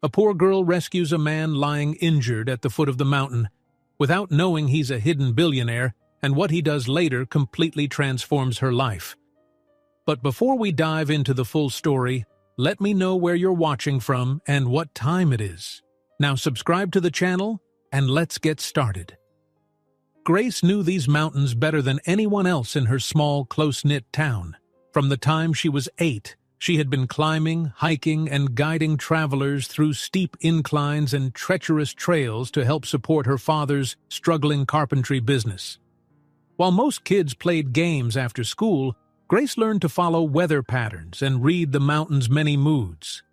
A poor girl rescues a man lying injured at the foot of the mountain, without knowing he's a hidden billionaire, and what he does later completely transforms her life. But before we dive into the full story, let me know where you're watching from and what time it is. Now subscribe to the channel, and let's get started. Grace knew these mountains better than anyone else in her small, close-knit town. From the time she was 8, she had been climbing, hiking, and guiding travelers through steep inclines and treacherous trails to help support her father's struggling carpentry business. While most kids played games after school, Grace learned to follow weather patterns and read the mountain's many moods.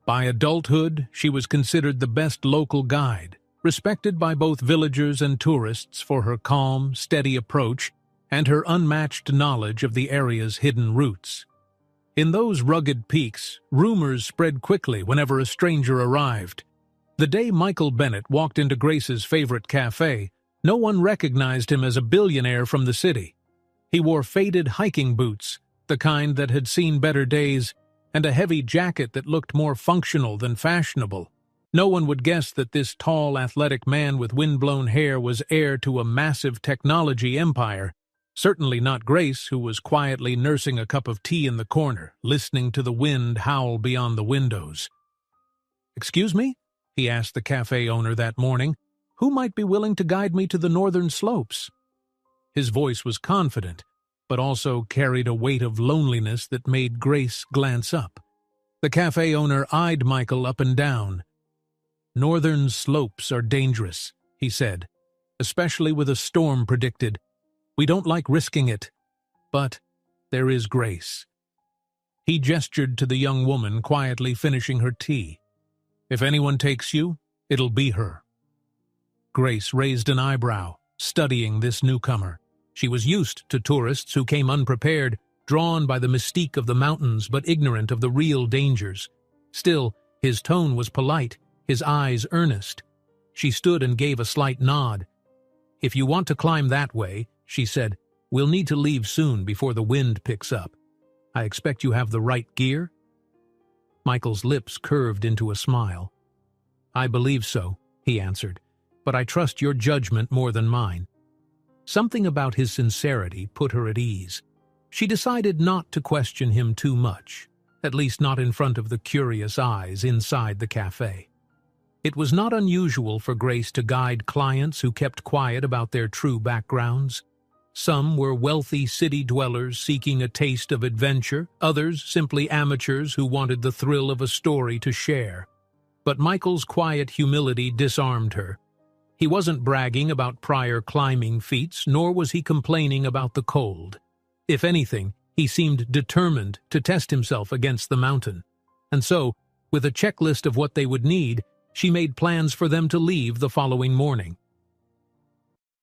By adulthood, she was considered the best local guide, respected by both villagers and tourists for her calm, steady approach and her unmatched knowledge of the area's hidden routes. In those rugged peaks, rumors spread quickly whenever a stranger arrived. The day Michael Bennett walked into Grace's favorite cafe, no one recognized him as a billionaire from the city. He wore faded hiking boots, the kind that had seen better days, and a heavy jacket that looked more functional than fashionable. No one would guess that this tall, athletic man with windblown hair was heir to a massive technology empire. Certainly not Grace, who was quietly nursing a cup of tea in the corner, listening to the wind howl beyond the windows. "Excuse me?" he asked the cafe owner that morning. "Who might be willing to guide me to the northern slopes?" His voice was confident, but also carried a weight of loneliness that made Grace glance up. The cafe owner eyed Michael up and down. "Northern slopes are dangerous," he said, "especially with a storm predicted. We don't like risking it, but there is Grace." He gestured to the young woman quietly finishing her tea. "If anyone takes you, it'll be her." Grace raised an eyebrow, studying this newcomer. She was used to tourists who came unprepared, drawn by the mystique of the mountains but ignorant of the real dangers. Still, his tone was polite, his eyes earnest. She stood and gave a slight nod. "If you want to climb that way," she said, "we'll need to leave soon before the wind picks up. I expect you have the right gear?" Michael's lips curved into a smile. "I believe so," he answered, "but I trust your judgment more than mine." Something about his sincerity put her at ease. She decided not to question him too much, at least not in front of the curious eyes inside the cafe. It was not unusual for Grace to guide clients who kept quiet about their true backgrounds. Some were wealthy city dwellers seeking a taste of adventure, others simply amateurs who wanted the thrill of a story to share. But Michael's quiet humility disarmed her. He wasn't bragging about prior climbing feats, nor was he complaining about the cold. If anything, he seemed determined to test himself against the mountain. And so, with a checklist of what they would need, she made plans for them to leave the following morning.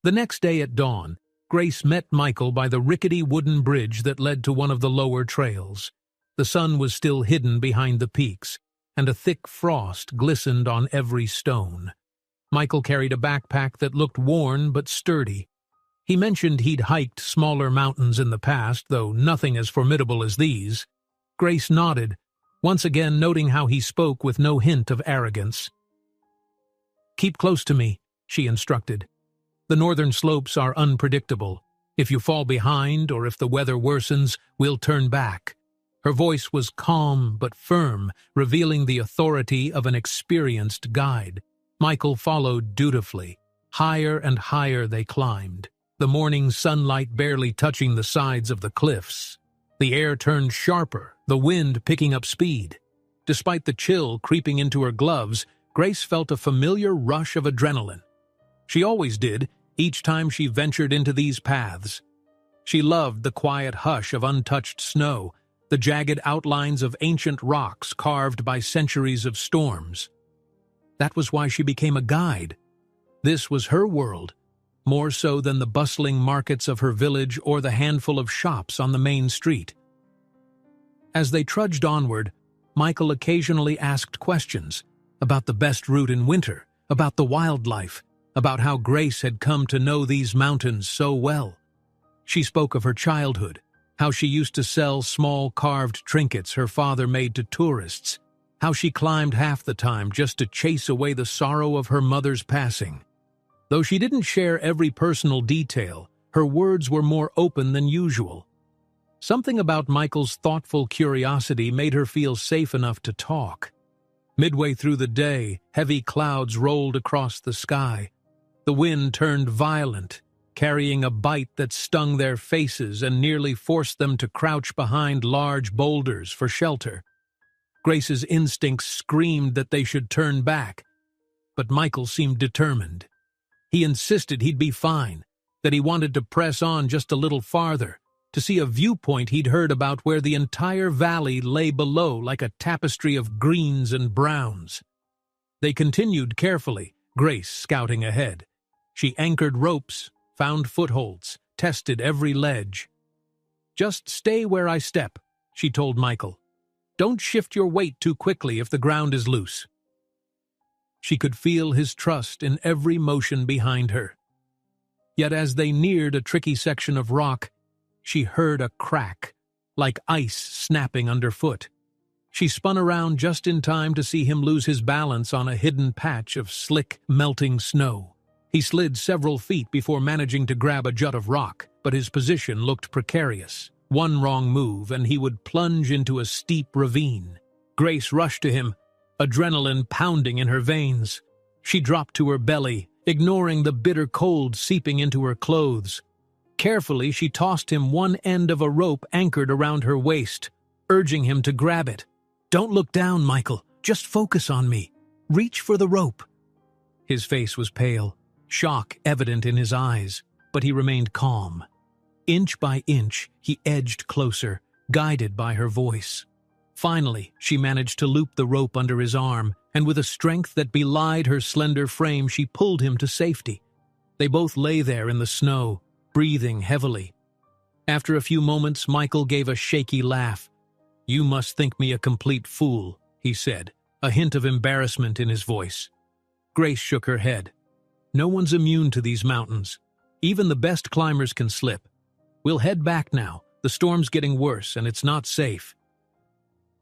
The next day at dawn, Grace met Michael by the rickety wooden bridge that led to one of the lower trails. The sun was still hidden behind the peaks, and a thick frost glistened on every stone. Michael carried a backpack that looked worn but sturdy. He mentioned he'd hiked smaller mountains in the past, though nothing as formidable as these. Grace nodded, once again noting how he spoke with no hint of arrogance. "Keep close to me," she instructed. "The northern slopes are unpredictable. If you fall behind or if the weather worsens, we'll turn back." Her voice was calm but firm, revealing the authority of an experienced guide. Michael followed dutifully. Higher and higher they climbed, the morning sunlight barely touching the sides of the cliffs. The air turned sharper, the wind picking up speed. Despite the chill creeping into her gloves, Grace felt a familiar rush of adrenaline. She always did, each time she ventured into these paths. She loved the quiet hush of untouched snow, the jagged outlines of ancient rocks carved by centuries of storms. That was why she became a guide. This was her world, more so than the bustling markets of her village or the handful of shops on the main street. As they trudged onward, Michael occasionally asked questions about the best route in winter, about the wildlife, about how Grace had come to know these mountains so well. She spoke of her childhood, how she used to sell small carved trinkets her father made to tourists, how she climbed half the time just to chase away the sorrow of her mother's passing. Though she didn't share every personal detail, her words were more open than usual. Something about Michael's thoughtful curiosity made her feel safe enough to talk. Midway through the day, heavy clouds rolled across the sky. The wind turned violent, carrying a bite that stung their faces and nearly forced them to crouch behind large boulders for shelter. Grace's instincts screamed that they should turn back, but Michael seemed determined. He insisted he'd be fine, that he wanted to press on just a little farther, to see a viewpoint he'd heard about where the entire valley lay below like a tapestry of greens and browns. They continued carefully, Grace scouting ahead. She anchored ropes, found footholds, tested every ledge. "Just stay where I step," she told Michael. "Don't shift your weight too quickly if the ground is loose." She could feel his trust in every motion behind her. Yet as they neared a tricky section of rock, she heard a crack, like ice snapping underfoot. She spun around just in time to see him lose his balance on a hidden patch of slick, melting snow. He slid several feet before managing to grab a jut of rock, but his position looked precarious. One wrong move, and he would plunge into a steep ravine. Grace rushed to him, adrenaline pounding in her veins. She dropped to her belly, ignoring the bitter cold seeping into her clothes. Carefully, she tossed him one end of a rope anchored around her waist, urging him to grab it. "Don't look down, Michael. Just focus on me. Reach for the rope." His face was pale, shock evident in his eyes, but he remained calm. Inch by inch, he edged closer, guided by her voice. Finally, she managed to loop the rope under his arm, and with a strength that belied her slender frame, she pulled him to safety. They both lay there in the snow, breathing heavily. After a few moments, Michael gave a shaky laugh. "You must think me a complete fool," he said, a hint of embarrassment in his voice. Grace shook her head. "No one's immune to these mountains. Even the best climbers can slip. We'll head back now. The storm's getting worse, and it's not safe."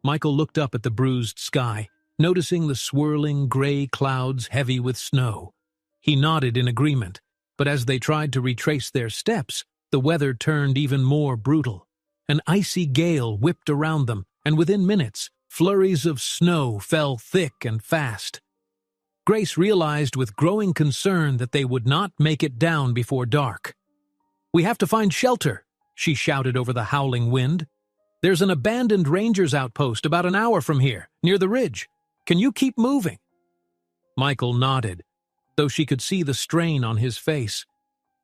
Michael looked up at the bruised sky, noticing the swirling gray clouds heavy with snow. He nodded in agreement, but as they tried to retrace their steps, the weather turned even more brutal. An icy gale whipped around them, and within minutes, flurries of snow fell thick and fast. Grace realized with growing concern that they would not make it down before dark. "We have to find shelter," she shouted over the howling wind. "There's an abandoned ranger's outpost about an hour from here, near the ridge. Can you keep moving?" Michael nodded, though she could see the strain on his face.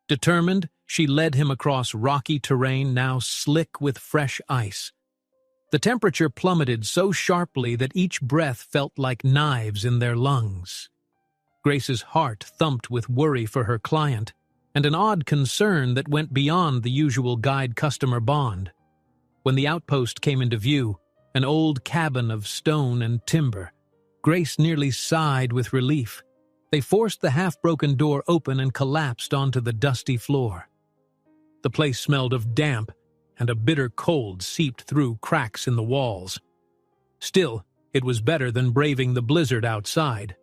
Determined, she led him across rocky terrain now slick with fresh ice. The temperature plummeted so sharply that each breath felt like knives in their lungs. Grace's heart thumped with worry for her client, and an odd concern that went beyond the usual guide-customer bond. When the outpost came into view, an old cabin of stone and timber, Grace nearly sighed with relief. They forced the half-broken door open and collapsed onto the dusty floor. The place smelled of damp, and a bitter cold seeped through cracks in the walls. Still, it was better than braving the blizzard outside.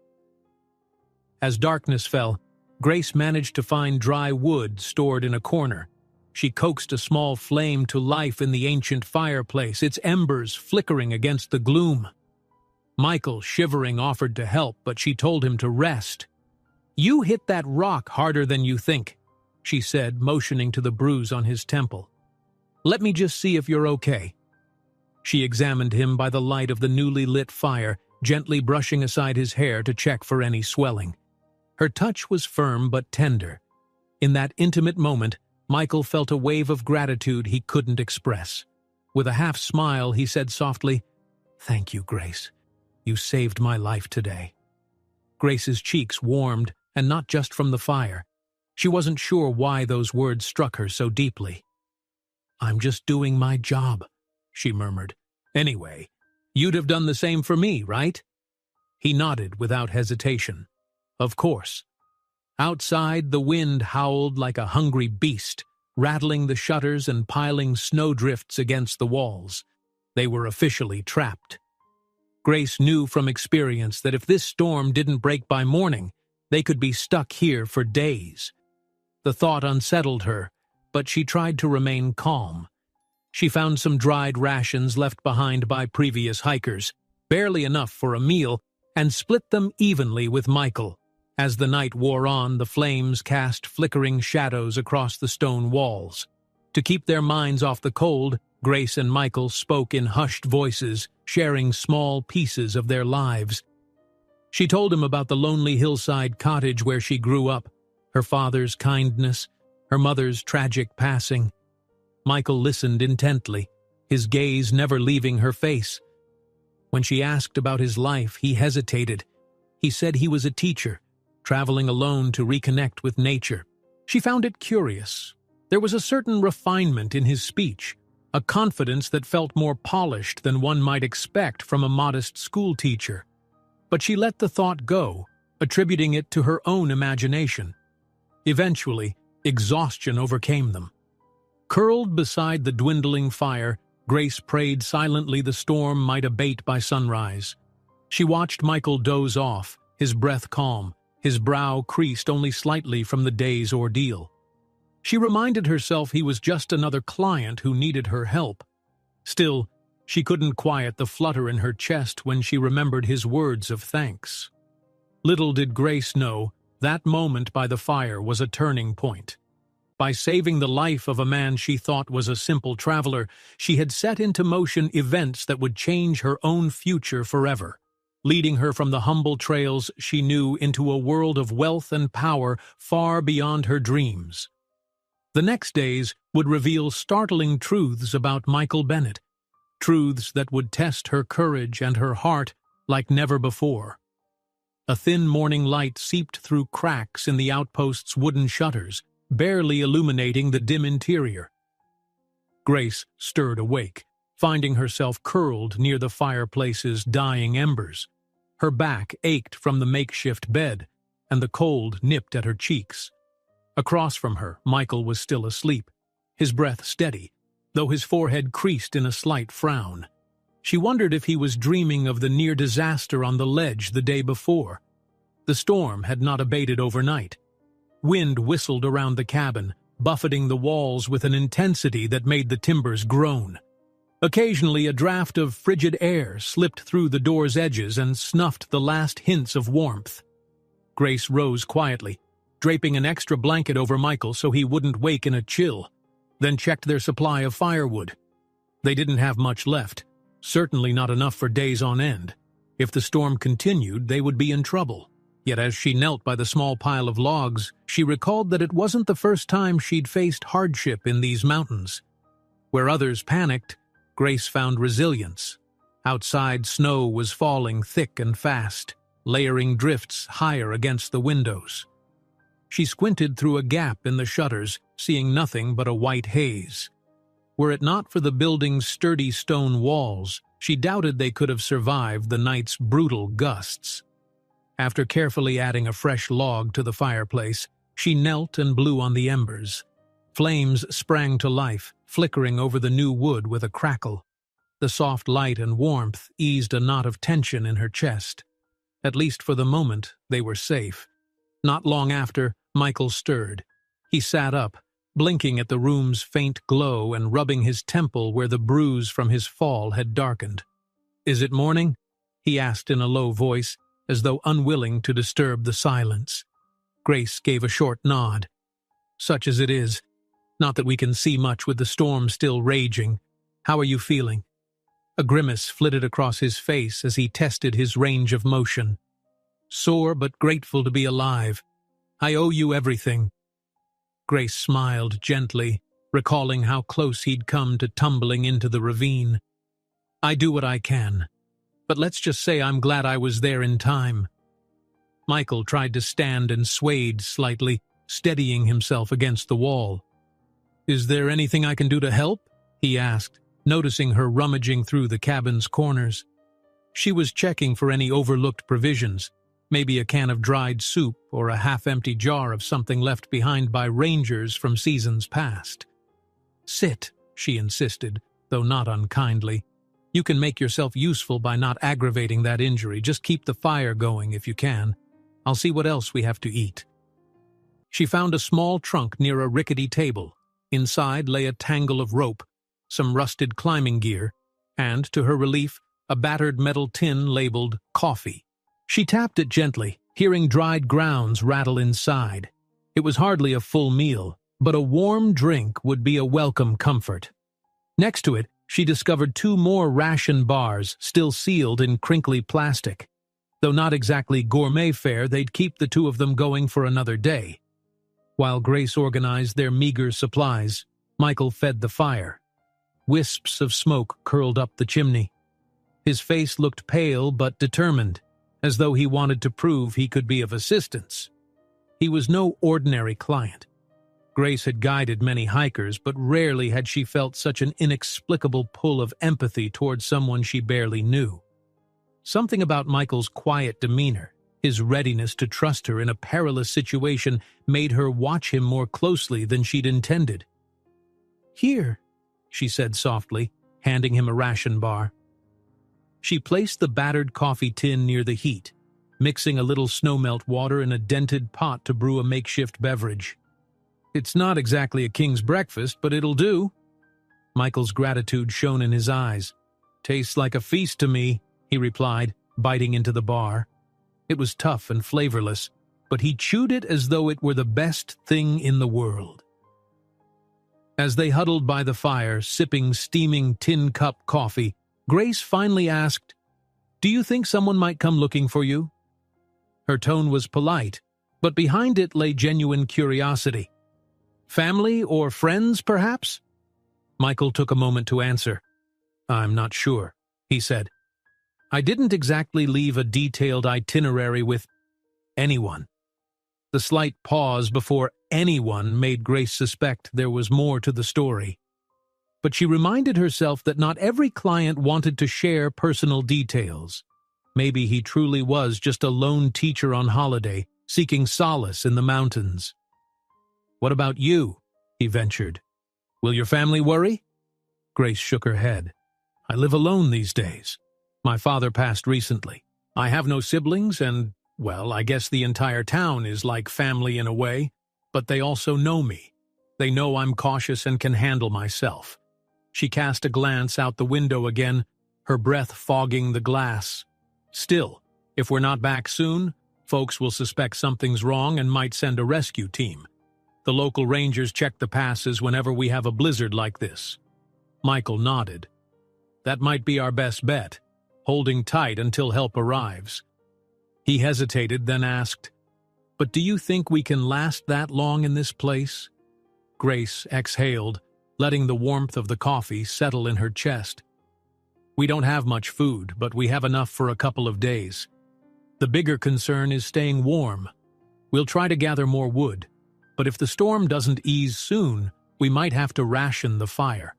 As darkness fell, Grace managed to find dry wood stored in a corner. She coaxed a small flame to life in the ancient fireplace, its embers flickering against the gloom. Michael, shivering, offered to help, but she told him to rest. "You hit that rock harder than you think," she said, motioning to the bruise on his temple. "Let me just see if you're okay." She examined him by the light of the newly lit fire, gently brushing aside his hair to check for any swelling. Her touch was firm but tender. In that intimate moment, Michael felt a wave of gratitude he couldn't express. With a half smile, he said softly, "Thank you, Grace. You saved my life today." Grace's cheeks warmed, and not just from the fire. She wasn't sure why those words struck her so deeply. "I'm just doing my job," she murmured. "Anyway, you'd have done the same for me, right?" He nodded without hesitation. "Of course." Outside, the wind howled like a hungry beast, rattling the shutters and piling snowdrifts against the walls. They were officially trapped. Grace knew from experience that if this storm didn't break by morning, they could be stuck here for days. The thought unsettled her, but she tried to remain calm. She found some dried rations left behind by previous hikers, barely enough for a meal, and split them evenly with Michael. As the night wore on, the flames cast flickering shadows across the stone walls. To keep their minds off the cold, Grace and Michael spoke in hushed voices, sharing small pieces of their lives. She told him about the lonely hillside cottage where she grew up, her father's kindness, her mother's tragic passing. Michael listened intently, his gaze never leaving her face. When she asked about his life, he hesitated. He said he was a teacher, traveling alone to reconnect with nature. She found it curious. There was a certain refinement in his speech, a confidence that felt more polished than one might expect from a modest schoolteacher. But she let the thought go, attributing it to her own imagination. Eventually, exhaustion overcame them. Curled beside the dwindling fire, Grace prayed silently the storm might abate by sunrise. She watched Michael doze off, his breath calm, his brow creased only slightly from the day's ordeal. She reminded herself he was just another client who needed her help. Still, she couldn't quiet the flutter in her chest when she remembered his words of thanks. Little did Grace know, that moment by the fire was a turning point. By saving the life of a man she thought was a simple traveler, she had set into motion events that would change her own future forever, leading her from the humble trails she knew into a world of wealth and power far beyond her dreams. The next days would reveal startling truths about Michael Bennett, truths that would test her courage and her heart like never before. A thin morning light seeped through cracks in the outpost's wooden shutters, barely illuminating the dim interior. Grace stirred awake, finding herself curled near the fireplace's dying embers. Her back ached from the makeshift bed, and the cold nipped at her cheeks. Across from her, Michael was still asleep, his breath steady, though his forehead creased in a slight frown. She wondered if he was dreaming of the near disaster on the ledge the day before. The storm had not abated overnight. Wind whistled around the cabin, buffeting the walls with an intensity that made the timbers groan. Occasionally, a draft of frigid air slipped through the door's edges and snuffed the last hints of warmth. Grace rose quietly, draping an extra blanket over Michael so he wouldn't wake in a chill, then checked their supply of firewood. They didn't have much left, certainly not enough for days on end. If the storm continued, they would be in trouble. Yet as she knelt by the small pile of logs, she recalled that it wasn't the first time she'd faced hardship in these mountains. Where others panicked, Grace found resilience. Outside, snow was falling thick and fast, layering drifts higher against the windows. She squinted through a gap in the shutters, seeing nothing but a white haze. Were it not for the building's sturdy stone walls, she doubted they could have survived the night's brutal gusts. After carefully adding a fresh log to the fireplace, she knelt and blew on the embers. Flames sprang to life, flickering over the new wood with a crackle. The soft light and warmth eased a knot of tension in her chest. At least for the moment, they were safe. Not long after, Michael stirred. He sat up, blinking at the room's faint glow and rubbing his temple where the bruise from his fall had darkened. "Is it morning?" he asked in a low voice, as though unwilling to disturb the silence. Grace gave a short nod. "Such as it is. Not that we can see much with the storm still raging. How are you feeling?" A grimace flitted across his face as he tested his range of motion. "Sore but grateful to be alive. I owe you everything." Grace smiled gently, recalling how close he'd come to tumbling into the ravine. "I do what I can. But let's just say I'm glad I was there in time." Michael tried to stand and swayed slightly, steadying himself against the wall. "Is there anything I can do to help?" he asked, noticing her rummaging through the cabin's corners. She was checking for any overlooked provisions, maybe a can of dried soup or a half-empty jar of something left behind by rangers from seasons past. "Sit," she insisted, though not unkindly. You can make yourself useful by not aggravating that injury. Just keep the fire going if you can. I'll see what else we have to eat." She found a small trunk near a rickety table. Inside lay a tangle of rope, some rusted climbing gear, and, to her relief, a battered metal tin labeled coffee. She tapped it gently, hearing dried grounds rattle inside. It was hardly a full meal, but a warm drink would be a welcome comfort. Next to it, she discovered 2 more ration bars, still sealed in crinkly plastic. Though not exactly gourmet fare, they'd keep the 2 of them going for another day. While Grace organized their meager supplies, Michael fed the fire. Wisps of smoke curled up the chimney. His face looked pale but determined, as though he wanted to prove he could be of assistance. He was no ordinary client. Grace had guided many hikers, but rarely had she felt such an inexplicable pull of empathy towards someone she barely knew. Something about Michael's quiet demeanor, his readiness to trust her in a perilous situation, made her watch him more closely than she'd intended. "Here," she said softly, handing him a ration bar. She placed the battered coffee tin near the heat, mixing a little snowmelt water in a dented pot to brew a makeshift beverage. "It's not exactly a king's breakfast, but it'll do." Michael's gratitude shone in his eyes. "Tastes like a feast to me," he replied, biting into the bar. It was tough and flavorless, but he chewed it as though it were the best thing in the world. As they huddled by the fire, sipping steaming tin cup coffee, Grace finally asked, "Do you think someone might come looking for you?" Her tone was polite, but behind it lay genuine curiosity. "Family or friends, perhaps?" Michael took a moment to answer. "I'm not sure," he said. "I didn't exactly leave a detailed itinerary with anyone." The slight pause before anyone made Grace suspect there was more to the story. But she reminded herself that not every client wanted to share personal details. Maybe he truly was just a lone teacher on holiday, seeking solace in the mountains. "What about you?" he ventured. "Will your family worry?" Grace shook her head. "I live alone these days. My father passed recently. I have no siblings and, well, I guess the entire town is like family in a way, but they also know me. They know I'm cautious and can handle myself." She cast a glance out the window again, her breath fogging the glass. "Still, if we're not back soon, folks will suspect something's wrong and might send a rescue team. The local rangers check the passes whenever we have a blizzard like this." Michael nodded. "That might be our best bet, holding tight until help arrives." He hesitated, then asked, "But do you think we can last that long in this place?" Grace exhaled, letting the warmth of the coffee settle in her chest. "We don't have much food, but we have enough for a couple of days. The bigger concern is staying warm. We'll try to gather more wood, but if the storm doesn't ease soon, we might have to ration the fire.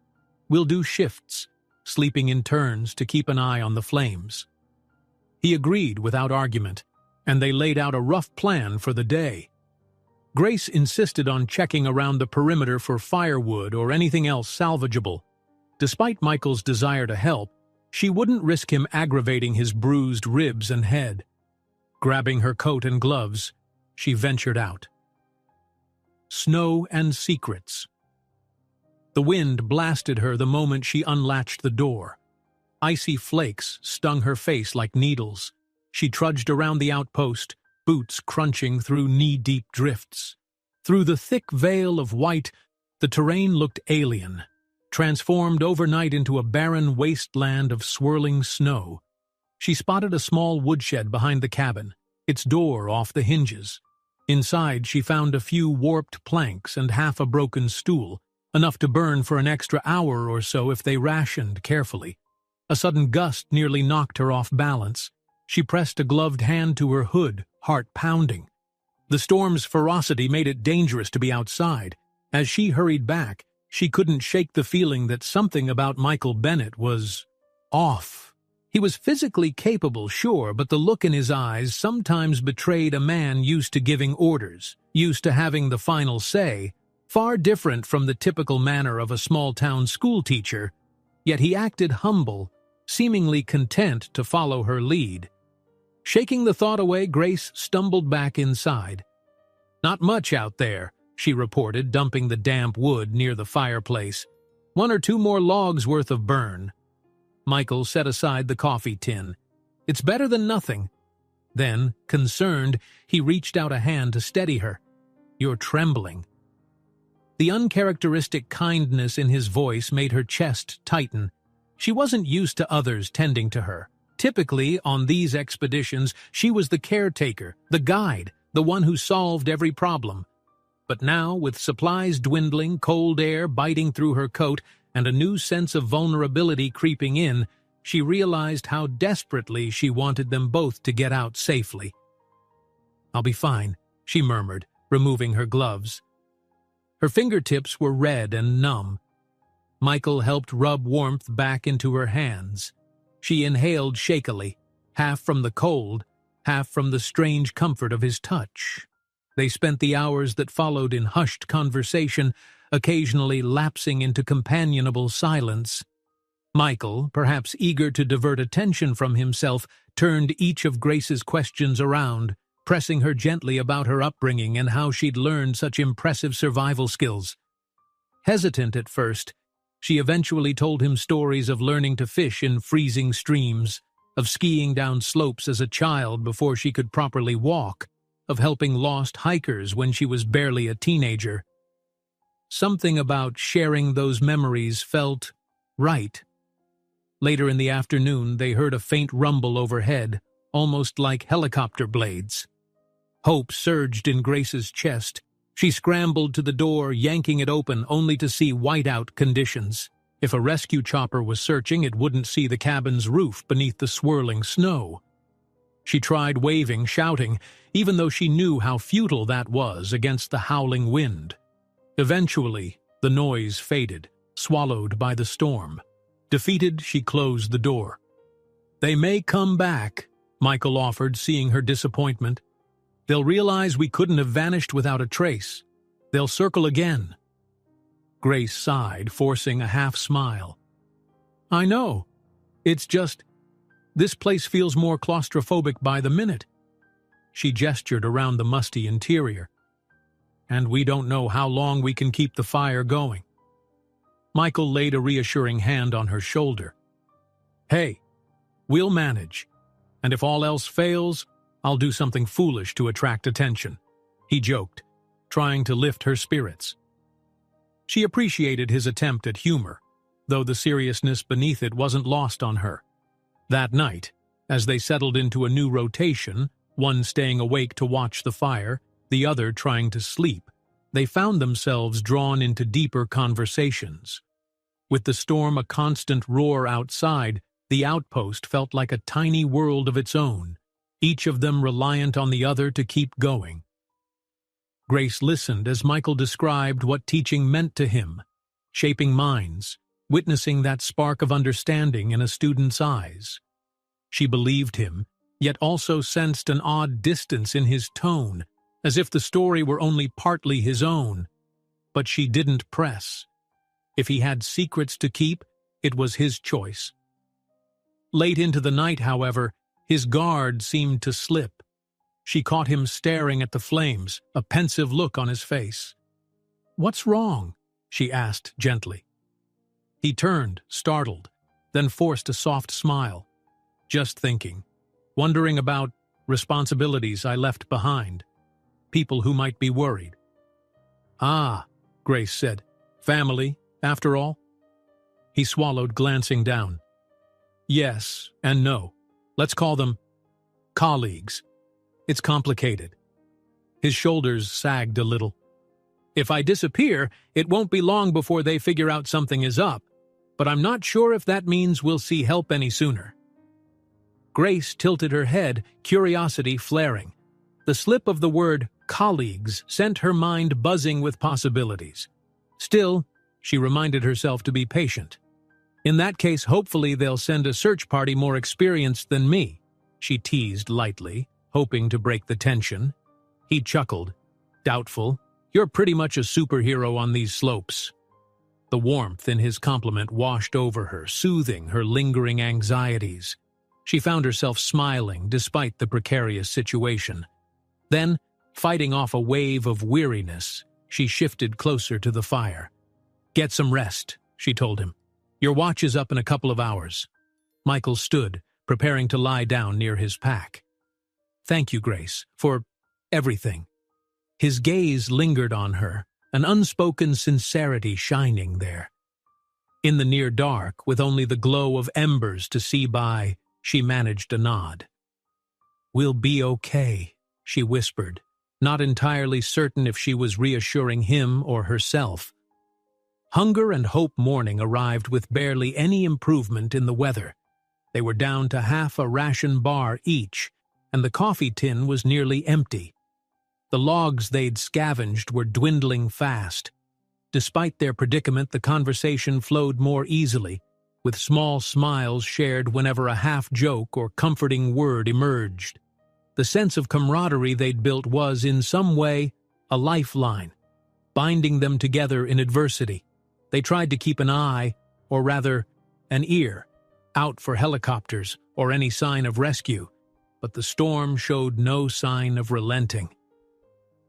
We'll do shifts, sleeping in turns to keep an eye on the flames." He agreed without argument, and they laid out a rough plan for the day. Grace insisted on checking around the perimeter for firewood or anything else salvageable. Despite Michael's desire to help, she wouldn't risk him aggravating his bruised ribs and head. Grabbing her coat and gloves, she ventured out. Snow and secrets. The wind blasted her the moment she unlatched the door. Icy flakes stung her face like needles. She trudged around the outpost, boots crunching through knee-deep drifts. Through the thick veil of white, the terrain looked alien, transformed overnight into a barren wasteland of swirling snow. She spotted a small woodshed behind the cabin, its door off the hinges. Inside, she found a few warped planks and half a broken stool, enough to burn for an extra hour or so if they rationed carefully. A sudden gust nearly knocked her off balance. She pressed a gloved hand to her hood, heart pounding. The storm's ferocity made it dangerous to be outside. As she hurried back, she couldn't shake the feeling that something about Michael Bennett was off. He was physically capable, sure, but the look in his eyes sometimes betrayed a man used to giving orders, used to having the final say, far different from the typical manner of a small-town schoolteacher. Yet he acted humble, seemingly content to follow her lead. Shaking the thought away, Grace stumbled back inside. "Not much out there," she reported, dumping the damp wood near the fireplace. "1 or 2 more logs worth of burn." Michael set aside the coffee tin. "It's better than nothing." Then, concerned, he reached out a hand to steady her. "You're trembling." The uncharacteristic kindness in his voice made her chest tighten. She wasn't used to others tending to her. Typically, on these expeditions, she was the caretaker, the guide, the one who solved every problem. But now, with supplies dwindling, cold air biting through her coat, and a new sense of vulnerability creeping in, she realized how desperately she wanted them both to get out safely. "I'll be fine," she murmured, removing her gloves. Her fingertips were red and numb. Michael helped rub warmth back into her hands. She inhaled shakily, half from the cold, half from the strange comfort of his touch. They spent the hours that followed in hushed conversation, occasionally lapsing into companionable silence. Michael, perhaps eager to divert attention from himself, turned each of Grace's questions around, pressing her gently about her upbringing and how she'd learned such impressive survival skills. Hesitant at first, she eventually told him stories of learning to fish in freezing streams, of skiing down slopes as a child before she could properly walk, of helping lost hikers when she was barely a teenager. Something about sharing those memories felt right. Later in the afternoon, they heard a faint rumble overhead, almost like helicopter blades. Hope surged in Grace's chest. She scrambled to the door, yanking it open, only to see whiteout conditions. If a rescue chopper was searching, it wouldn't see the cabin's roof beneath the swirling snow. She tried waving, shouting, even though she knew how futile that was against the howling wind. Eventually, the noise faded, swallowed by the storm. Defeated, she closed the door. "They may come back," Michael offered, seeing her disappointment. "They'll realize we couldn't have vanished without a trace. They'll circle again." Grace sighed, forcing a half-smile. "I know. It's just, this place feels more claustrophobic by the minute." She gestured around the musty interior. "And we don't know how long we can keep the fire going." Michael laid a reassuring hand on her shoulder. "Hey, we'll manage. And if all else fails, I'll do something foolish to attract attention," he joked, trying to lift her spirits. She appreciated his attempt at humor, though the seriousness beneath it wasn't lost on her. That night, as they settled into a new rotation, one staying awake to watch the fire, the other trying to sleep, they found themselves drawn into deeper conversations. With the storm a constant roar outside, the outpost felt like a tiny world of its own, each of them reliant on the other to keep going. Grace listened as Michael described what teaching meant to him, shaping minds, witnessing that spark of understanding in a student's eyes. She believed him, yet also sensed an odd distance in his tone, as if the story were only partly his own. But she didn't press. If he had secrets to keep, it was his choice. Late into the night, however, his guard seemed to slip. She caught him staring at the flames, a pensive look on his face. "What's wrong?" she asked gently. He turned, startled, then forced a soft smile. "Just thinking. Wondering about responsibilities I left behind. People who might be worried." "Ah," Grace said. "Family, after all?" He swallowed, glancing down. "Yes and no. Let's call them colleagues. It's complicated." His shoulders sagged a little. "If I disappear, it won't be long before they figure out something is up, but I'm not sure if that means we'll see help any sooner." Grace tilted her head, curiosity flaring. The slip of the word colleagues sent her mind buzzing with possibilities. Still, she reminded herself to be patient. "In that case, hopefully they'll send a search party more experienced than me," she teased lightly, hoping to break the tension. He chuckled. "Doubtful. You're pretty much a superhero on these slopes." The warmth in his compliment washed over her, soothing her lingering anxieties. She found herself smiling despite the precarious situation. Then, fighting off a wave of weariness, she shifted closer to the fire. "Get some rest," she told him. "Your watch is up in a couple of hours." Michael stood, preparing to lie down near his pack. "Thank you, Grace, for everything." His gaze lingered on her, an unspoken sincerity shining there. In the near dark, with only the glow of embers to see by, she managed a nod. "We'll be okay," she whispered, not entirely certain if she was reassuring him or herself. Hunger and Hope morning arrived with barely any improvement in the weather. They were down to half a ration bar each, and the coffee tin was nearly empty. The logs they'd scavenged were dwindling fast. Despite their predicament, the conversation flowed more easily, with small smiles shared whenever a half-joke or comforting word emerged. The sense of camaraderie they'd built was, in some way, a lifeline, binding them together in adversity. They tried to keep an eye, or rather, an ear, out for helicopters or any sign of rescue, but the storm showed no sign of relenting.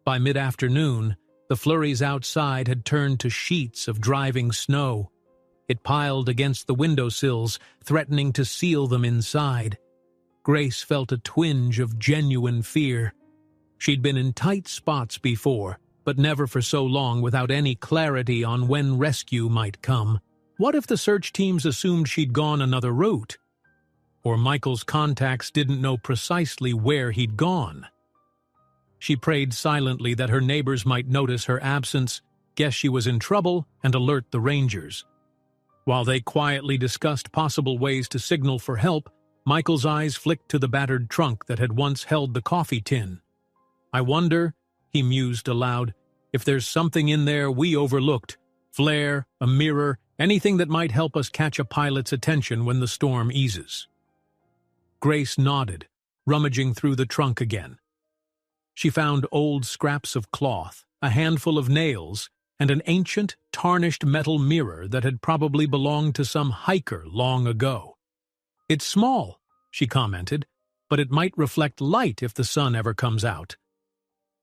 By mid-afternoon, the flurries outside had turned to sheets of driving snow. It piled against the windowsills, threatening to seal them inside. Grace felt a twinge of genuine fear. She'd been in tight spots before, but never for so long without any clarity on when rescue might come. What if the search teams assumed she'd gone another route? Or Michael's contacts didn't know precisely where he'd gone? She prayed silently that her neighbors might notice her absence, guess she was in trouble, and alert the rangers. While they quietly discussed possible ways to signal for help, Michael's eyes flicked to the battered trunk that had once held the coffee tin. "I wonder," he mused aloud, "if there's something in there we overlooked. Flare, a mirror, anything that might help us catch a pilot's attention when the storm eases." Grace nodded, rummaging through the trunk again. She found old scraps of cloth, a handful of nails, and an ancient, tarnished metal mirror that had probably belonged to some hiker long ago. "It's small," she commented, "but it might reflect light if the sun ever comes out."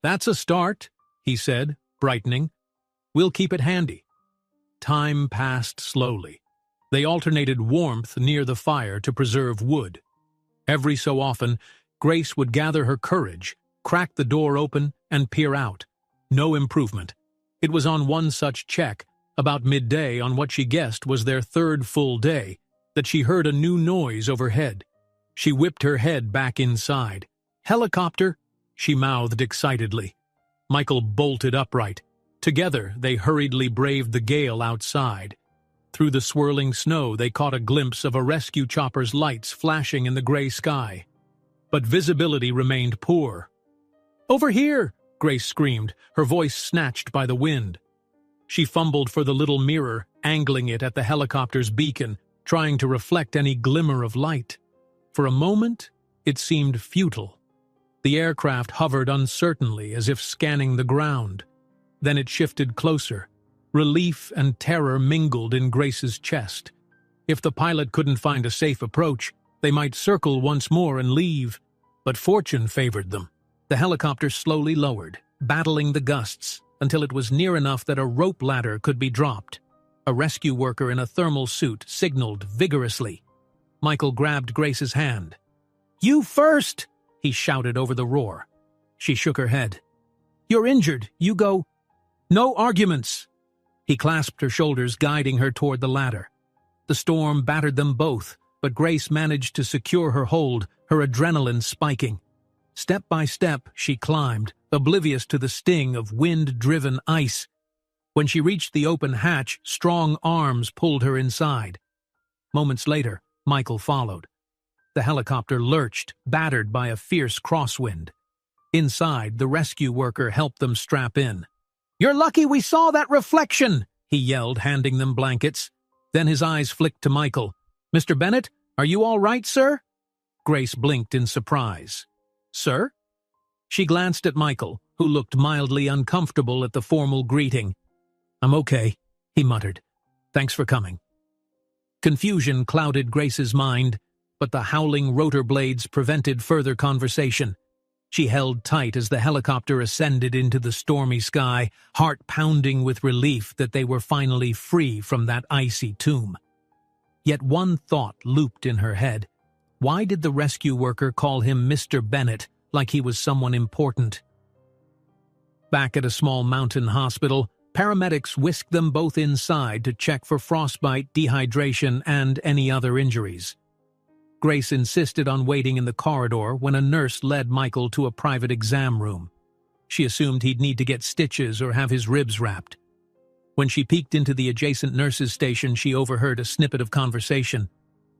"That's a start," he said, brightening. "We'll keep it handy." Time passed slowly. They alternated warmth near the fire to preserve wood. Every so often, Grace would gather her courage, crack the door open, and peer out. No improvement. It was on one such check, about midday on what she guessed was their third full day, that she heard a new noise overhead. She whipped her head back inside. "Helicopter!" she mouthed excitedly. Michael bolted upright. Together, they hurriedly braved the gale outside. Through the swirling snow, they caught a glimpse of a rescue chopper's lights flashing in the gray sky. But visibility remained poor. "Over here!" Grace screamed, her voice snatched by the wind. She fumbled for the little mirror, angling it at the helicopter's beacon, trying to reflect any glimmer of light. For a moment, it seemed futile. The aircraft hovered uncertainly as if scanning the ground. Then it shifted closer. Relief and terror mingled in Grace's chest. If the pilot couldn't find a safe approach, they might circle once more and leave. But fortune favored them. The helicopter slowly lowered, battling the gusts, until it was near enough that a rope ladder could be dropped. A rescue worker in a thermal suit signaled vigorously. Michael grabbed Grace's hand. "You first!" he shouted over the roar. She shook her head. "You're injured. You go." "No arguments!" He clasped her shoulders, guiding her toward the ladder. The storm battered them both, but Grace managed to secure her hold, her adrenaline spiking. Step by step, she climbed, oblivious to the sting of wind-driven ice. When she reached the open hatch, strong arms pulled her inside. Moments later, Michael followed. The helicopter lurched, battered by a fierce crosswind. Inside, the rescue worker helped them strap in. "You're lucky we saw that reflection!" he yelled, handing them blankets. Then his eyes flicked to Michael. "Mr. Bennett, are you all right, sir?" Grace blinked in surprise. "Sir?" She glanced at Michael, who looked mildly uncomfortable at the formal greeting. "I'm okay," he muttered. Thanks for coming." Confusion clouded Grace's mind, but the howling rotor blades prevented further conversation. She held tight as the helicopter ascended into the stormy sky, heart pounding with relief that they were finally free from that icy tomb. Yet one thought looped in her head. Why did the rescue worker call him Mr. Bennett, like he was someone important? Back at a small mountain hospital, paramedics whisked them both inside to check for frostbite, dehydration, and any other injuries. Grace insisted on waiting in the corridor when a nurse led Michael to a private exam room. She assumed he'd need to get stitches or have his ribs wrapped. When she peeked into the adjacent nurse's station, she overheard a snippet of conversation.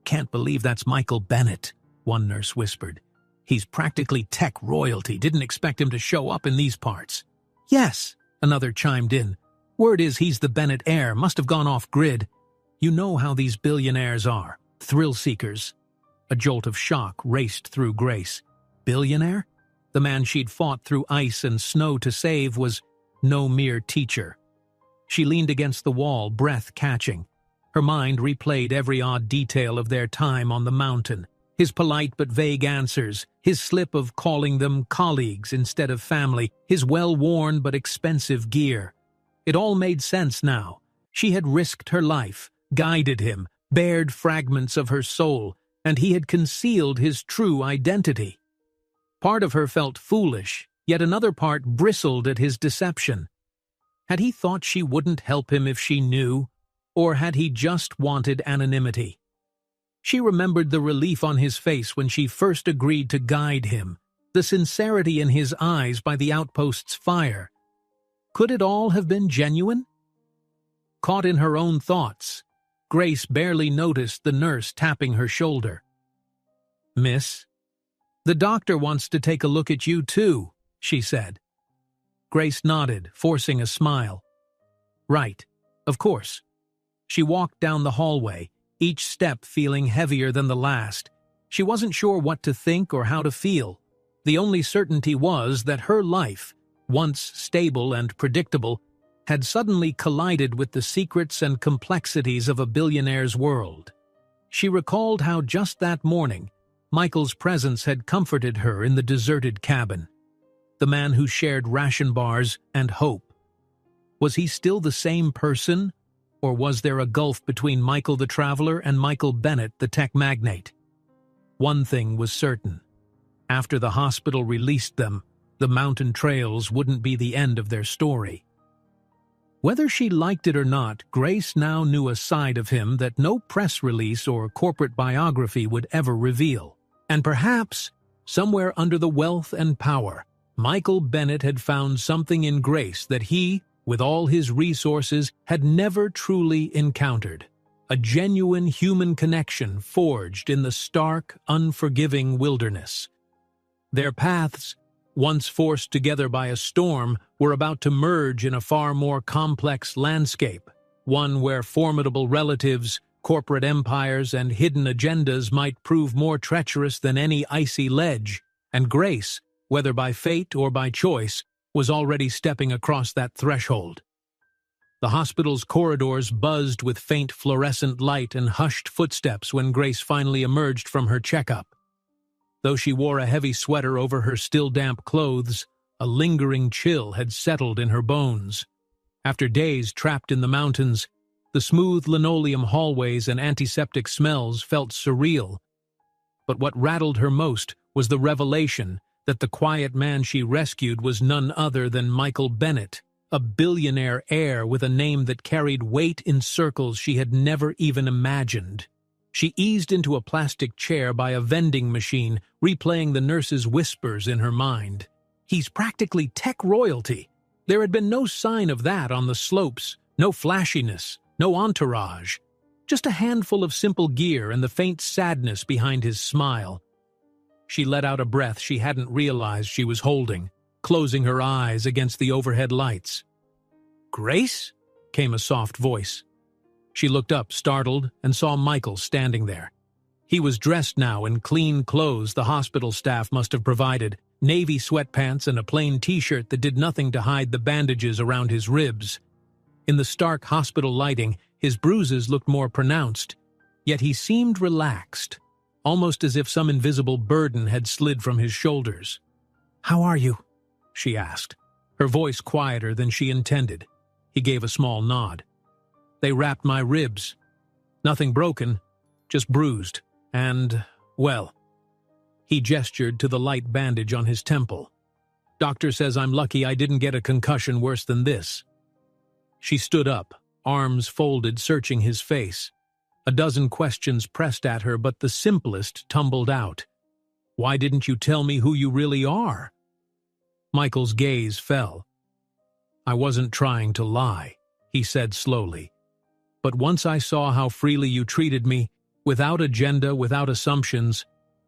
"Can't believe that's Michael Bennett," one nurse whispered. "He's practically tech royalty. Didn't expect him to show up in these parts." "Yes," another chimed in. "Word is he's the Bennett heir. Must have gone off-grid. You know how these billionaires are. Thrill seekers." A jolt of shock raced through Grace. Billionaire? The man she'd fought through ice and snow to save was no mere teacher. She leaned against the wall, breath catching. Her mind replayed every odd detail of their time on the mountain. His polite but vague answers, his slip of calling them colleagues instead of family, his well-worn but expensive gear. It all made sense now. She had risked her life, guided him, bared fragments of her soul, and he had concealed his true identity. Part of her felt foolish, yet another part bristled at his deception. Had he thought she wouldn't help him if she knew, or had he just wanted anonymity? She remembered the relief on his face when she first agreed to guide him, the sincerity in his eyes by the outpost's fire. Could it all have been genuine? Caught in her own thoughts, Grace barely noticed the nurse tapping her shoulder. "Miss, the doctor wants to take a look at you too," she said. Grace nodded, forcing a smile. "Right, of course." She walked down the hallway, each step feeling heavier than the last. She wasn't sure what to think or how to feel. The only certainty was that her life, once stable and predictable, had suddenly collided with the secrets and complexities of a billionaire's world. She recalled how just that morning, Michael's presence had comforted her in the deserted cabin. The man who shared ration bars and hope. Was he still the same person, or was there a gulf between Michael the traveler and Michael Bennett the tech magnate? One thing was certain. After the hospital released them, the mountain trails wouldn't be the end of their story. Whether she liked it or not, Grace now knew a side of him that no press release or corporate biography would ever reveal. And perhaps, somewhere under the wealth and power, Michael Bennett had found something in Grace that he, with all his resources, had never truly encountered. A genuine human connection forged in the stark, unforgiving wilderness. Their paths, once forced together by a storm, were about to merge in a far more complex landscape, one where formidable relatives, corporate empires, and hidden agendas might prove more treacherous than any icy ledge, and Grace, whether by fate or by choice, was already stepping across that threshold. The hospital's corridors buzzed with faint fluorescent light and hushed footsteps when Grace finally emerged from her checkup. Though she wore a heavy sweater over her still damp clothes, a lingering chill had settled in her bones. After days trapped in the mountains, the smooth linoleum hallways and antiseptic smells felt surreal. But what rattled her most was the revelation that the quiet man she rescued was none other than Michael Bennett, a billionaire heir with a name that carried weight in circles she had never even imagined. She eased into a plastic chair by a vending machine, replaying the nurse's whispers in her mind. He's practically tech royalty. There had been no sign of that on the slopes, no flashiness, no entourage. Just a handful of simple gear and the faint sadness behind his smile. She let out a breath she hadn't realized she was holding, closing her eyes against the overhead lights. "Grace?" came a soft voice. She looked up, startled, and saw Michael standing there. He was dressed now in clean clothes the hospital staff must have provided, navy sweatpants and a plain t-shirt that did nothing to hide the bandages around his ribs. In the stark hospital lighting, His bruises looked more pronounced, yet he seemed relaxed, almost as if some invisible burden had slid from his shoulders. "How are you?" she asked, her voice quieter than she intended. He gave a small nod. "They wrapped my ribs. Nothing broken, just bruised, and, well..." He gestured to the light bandage on his temple. "Doctor says I'm lucky I didn't get a concussion worse than this." She stood up, arms folded, searching his face. A dozen questions pressed at her, but the simplest tumbled out. "Why didn't you tell me who you really are?" Michael's gaze fell. "I wasn't trying to lie," he said slowly. "But once I saw how freely you treated me, without agenda, without assumptions,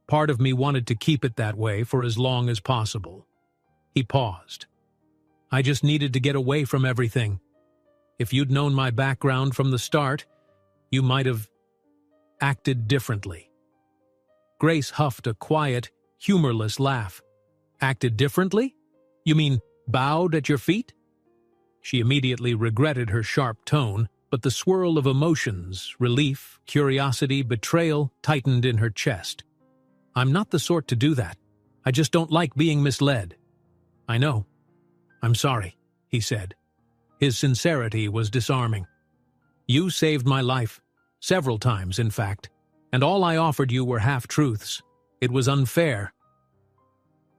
part of me wanted to keep it that way for as long as possible." He paused. "I just needed to get away from everything. If you'd known my background from the start, you might have acted differently." Grace huffed a quiet, humorless laugh. "Acted differently? You mean bowed at your feet?" She immediately regretted her sharp tone, but the swirl of emotions, relief, curiosity, betrayal, tightened in her chest. "I'm not the sort to do that. I just don't like being misled." "I know. I'm sorry," he said. His sincerity was disarming. "You saved my life. Several times, in fact. And all I offered you were half-truths. It was unfair."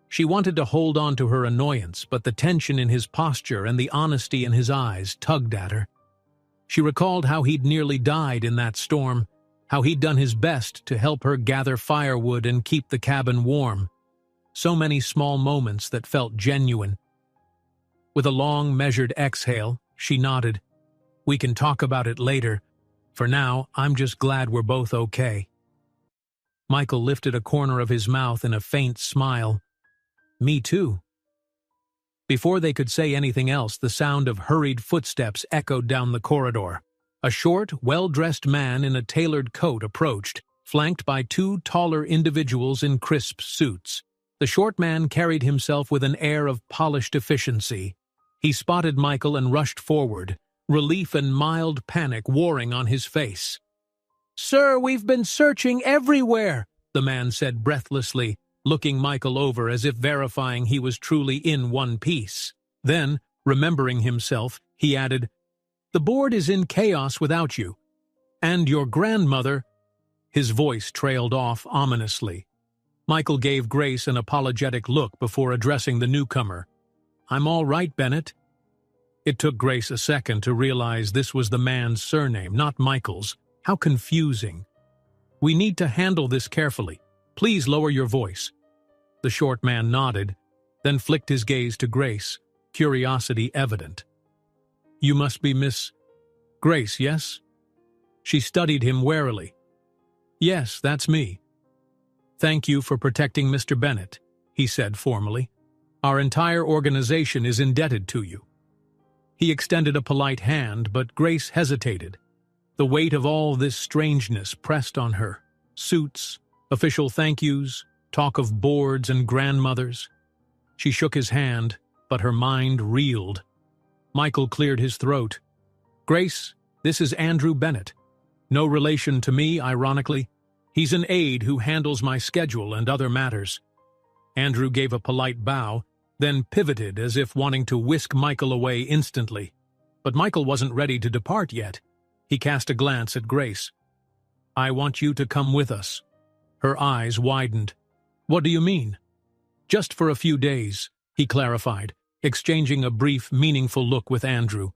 She wanted to hold on to her annoyance, but the tension in his posture and the honesty in his eyes tugged at her. She recalled how he'd nearly died in that storm, how he'd done his best to help her gather firewood and keep the cabin warm. So many small moments that felt genuine. With a long, measured exhale, she nodded. "We can talk about it later. For now, I'm just glad we're both okay." Michael lifted a corner of his mouth in a faint smile. "Me too." Before they could say anything else, the sound of hurried footsteps echoed down the corridor. A short, well-dressed man in a tailored coat approached, flanked by two taller individuals in crisp suits. The short man carried himself with an air of polished efficiency. He spotted Michael and rushed forward, relief and mild panic warring on his face. "Sir, we've been searching everywhere," the man said breathlessly, looking Michael over as if verifying he was truly in one piece. Then, remembering himself, he added, "The board is in chaos without you. And your grandmother—" His voice trailed off ominously. Michael gave Grace an apologetic look before addressing the newcomer. "I'm all right, Bennett." It took Grace a second to realize this was the man's surname, not Michael's. How confusing. "We need to handle this carefully. Please lower your voice." The short man nodded, then flicked his gaze to Grace, curiosity evident. "You must be Miss Grace, yes?" She studied him warily. "Yes, that's me." "Thank you for protecting Mr. Bennett," he said formally. "Our entire organization is indebted to you." He extended a polite hand, but Grace hesitated. The weight of all this strangeness pressed on her. Suits, official thank yous, talk of boards and grandmothers. She shook his hand, but her mind reeled. Michael cleared his throat. "Grace, this is Andrew Bennett. No relation to me, ironically. He's an aide who handles my schedule and other matters." Andrew gave a polite bow, then pivoted as if wanting to whisk Michael away instantly. But Michael wasn't ready to depart yet. He cast a glance at Grace. "I want you to come with us." Her eyes widened. "What do you mean?" "Just for a few days," he clarified, exchanging a brief, meaningful look with Andrew.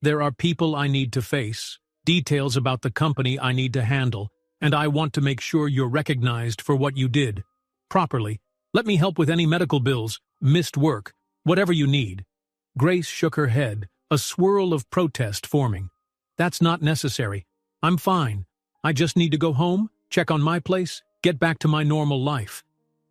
There are people I need to face, details about the company I need to handle, and I want to make sure you're recognized for what you did. Properly. Let me help with any medical bills, missed work, whatever you need." Grace shook her head, a swirl of protest forming. "That's not necessary. I'm fine. I just need to go home, check on my place, get back to my normal life."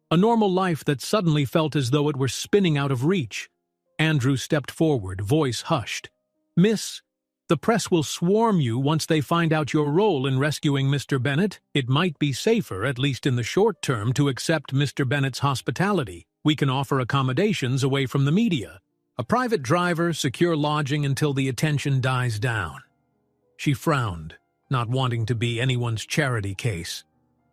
A normal life that suddenly felt as though it were spinning out of reach. Andrew stepped forward, voice hushed. "Miss, the press will swarm you once they find out your role in rescuing Mr. Bennett. It might be safer, at least in the short term, to accept Mr. Bennett's hospitality. We can offer accommodations away from the media. A private driver, secure lodging until the attention dies down." She frowned, not wanting to be anyone's charity case.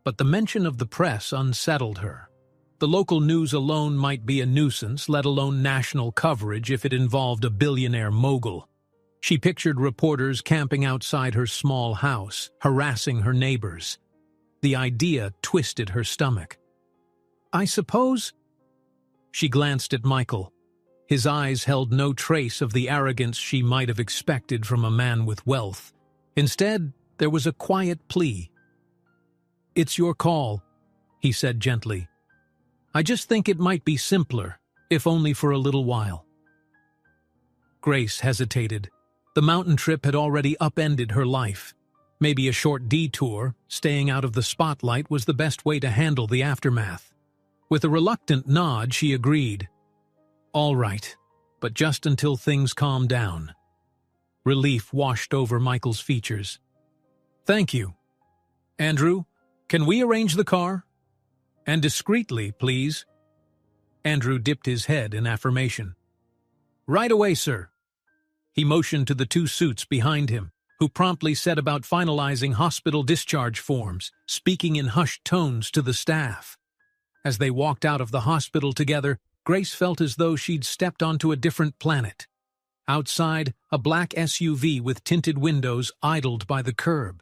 But the mention of the press unsettled her. The local news alone might be a nuisance, let alone national coverage if it involved a billionaire mogul. She pictured reporters camping outside her small house, harassing her neighbors. The idea twisted her stomach. "I suppose—" She glanced at Michael. His eyes held no trace of the arrogance she might have expected from a man with wealth. Instead, there was a quiet plea. "It's your call," he said gently. "I just think it might be simpler, if only for a little while." Grace hesitated. The mountain trip had already upended her life. Maybe a short detour, staying out of the spotlight, was the best way to handle the aftermath. With a reluctant nod, she agreed. "All right, but just until things calm down." Relief washed over Michael's features. "Thank you. Andrew, can we arrange the car? And discreetly, please." Andrew dipped his head in affirmation. "Right away, sir." He motioned to the two suits behind him, who promptly set about finalizing hospital discharge forms, speaking in hushed tones to the staff. As they walked out of the hospital together, Grace felt as though she'd stepped onto a different planet. Outside, a black SUV with tinted windows idled by the curb.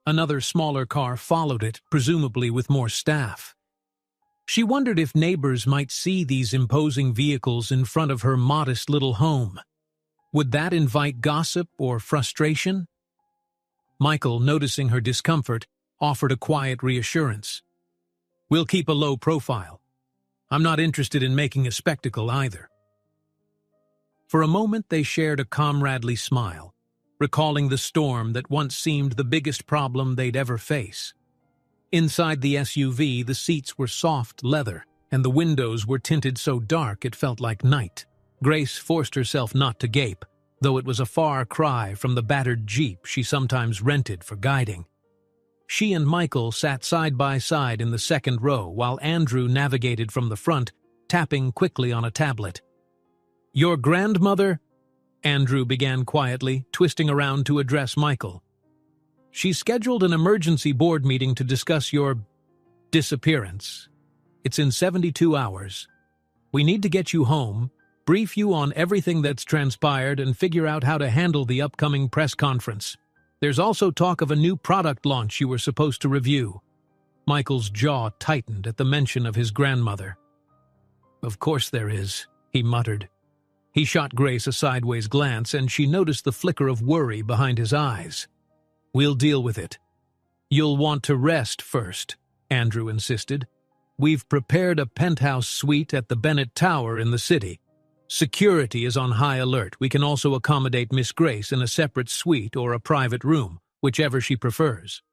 Another smaller car followed it, presumably with more staff. She wondered if neighbors might see these imposing vehicles in front of her modest little home. Would that invite gossip or frustration? Michael, noticing her discomfort, offered a quiet reassurance. "We'll keep a low profile. I'm not interested in making a spectacle either." For a moment they shared a comradely smile, recalling the storm that once seemed the biggest problem they'd ever face. Inside the SUV, the seats were soft leather, and the windows were tinted so dark it felt like night. Grace forced herself not to gape, though it was a far cry from the battered Jeep she sometimes rented for guiding. She and Michael sat side by side in the second row while Andrew navigated from the front, tapping quickly on a tablet. "Your grandmother?" Andrew began quietly, twisting around to address Michael. "She's scheduled an emergency board meeting to discuss your disappearance. It's in 72 hours. We need to get you home, brief you on everything that's transpired, and figure out how to handle the upcoming press conference. There's also talk of a new product launch you were supposed to review." Michael's jaw tightened at the mention of his grandmother. "Of course there is," he muttered. He shot Grace a sideways glance, and she noticed the flicker of worry behind his eyes. "We'll deal with it." "You'll want to rest first," Andrew insisted. "We've prepared a penthouse suite at the Bennett Tower in the city. Security is on high alert. We can also accommodate Miss Grace in a separate suite or a private room, whichever she prefers."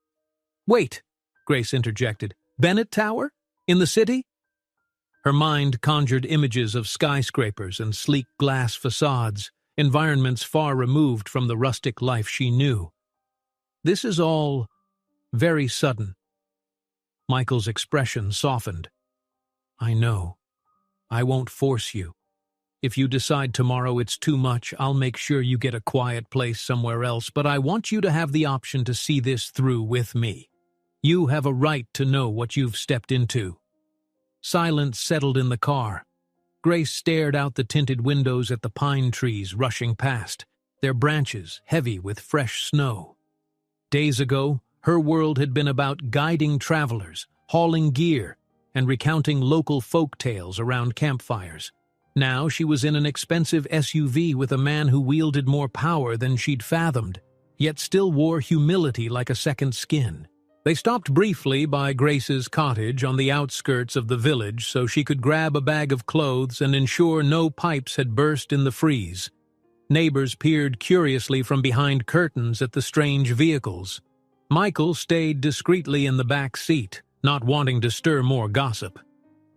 "Wait," Grace interjected. "Bennett Tower? In the city?" Her mind conjured images of skyscrapers and sleek glass facades, environments far removed from the rustic life she knew. "This is all very sudden." Michael's expression softened. "I know. I won't force you. If you decide tomorrow it's too much, I'll make sure you get a quiet place somewhere else, but I want you to have the option to see this through with me. You have a right to know what you've stepped into." Silence settled in the car. Grace stared out the tinted windows at the pine trees rushing past, their branches heavy with fresh snow. Days ago, her world had been about guiding travelers, hauling gear, and recounting local folk tales around campfires. Now she was in an expensive SUV with a man who wielded more power than she'd fathomed, yet still wore humility like a second skin. They stopped briefly by Grace's cottage on the outskirts of the village so she could grab a bag of clothes and ensure no pipes had burst in the freeze. Neighbors peered curiously from behind curtains at the strange vehicles. Michael stayed discreetly in the back seat, not wanting to stir more gossip.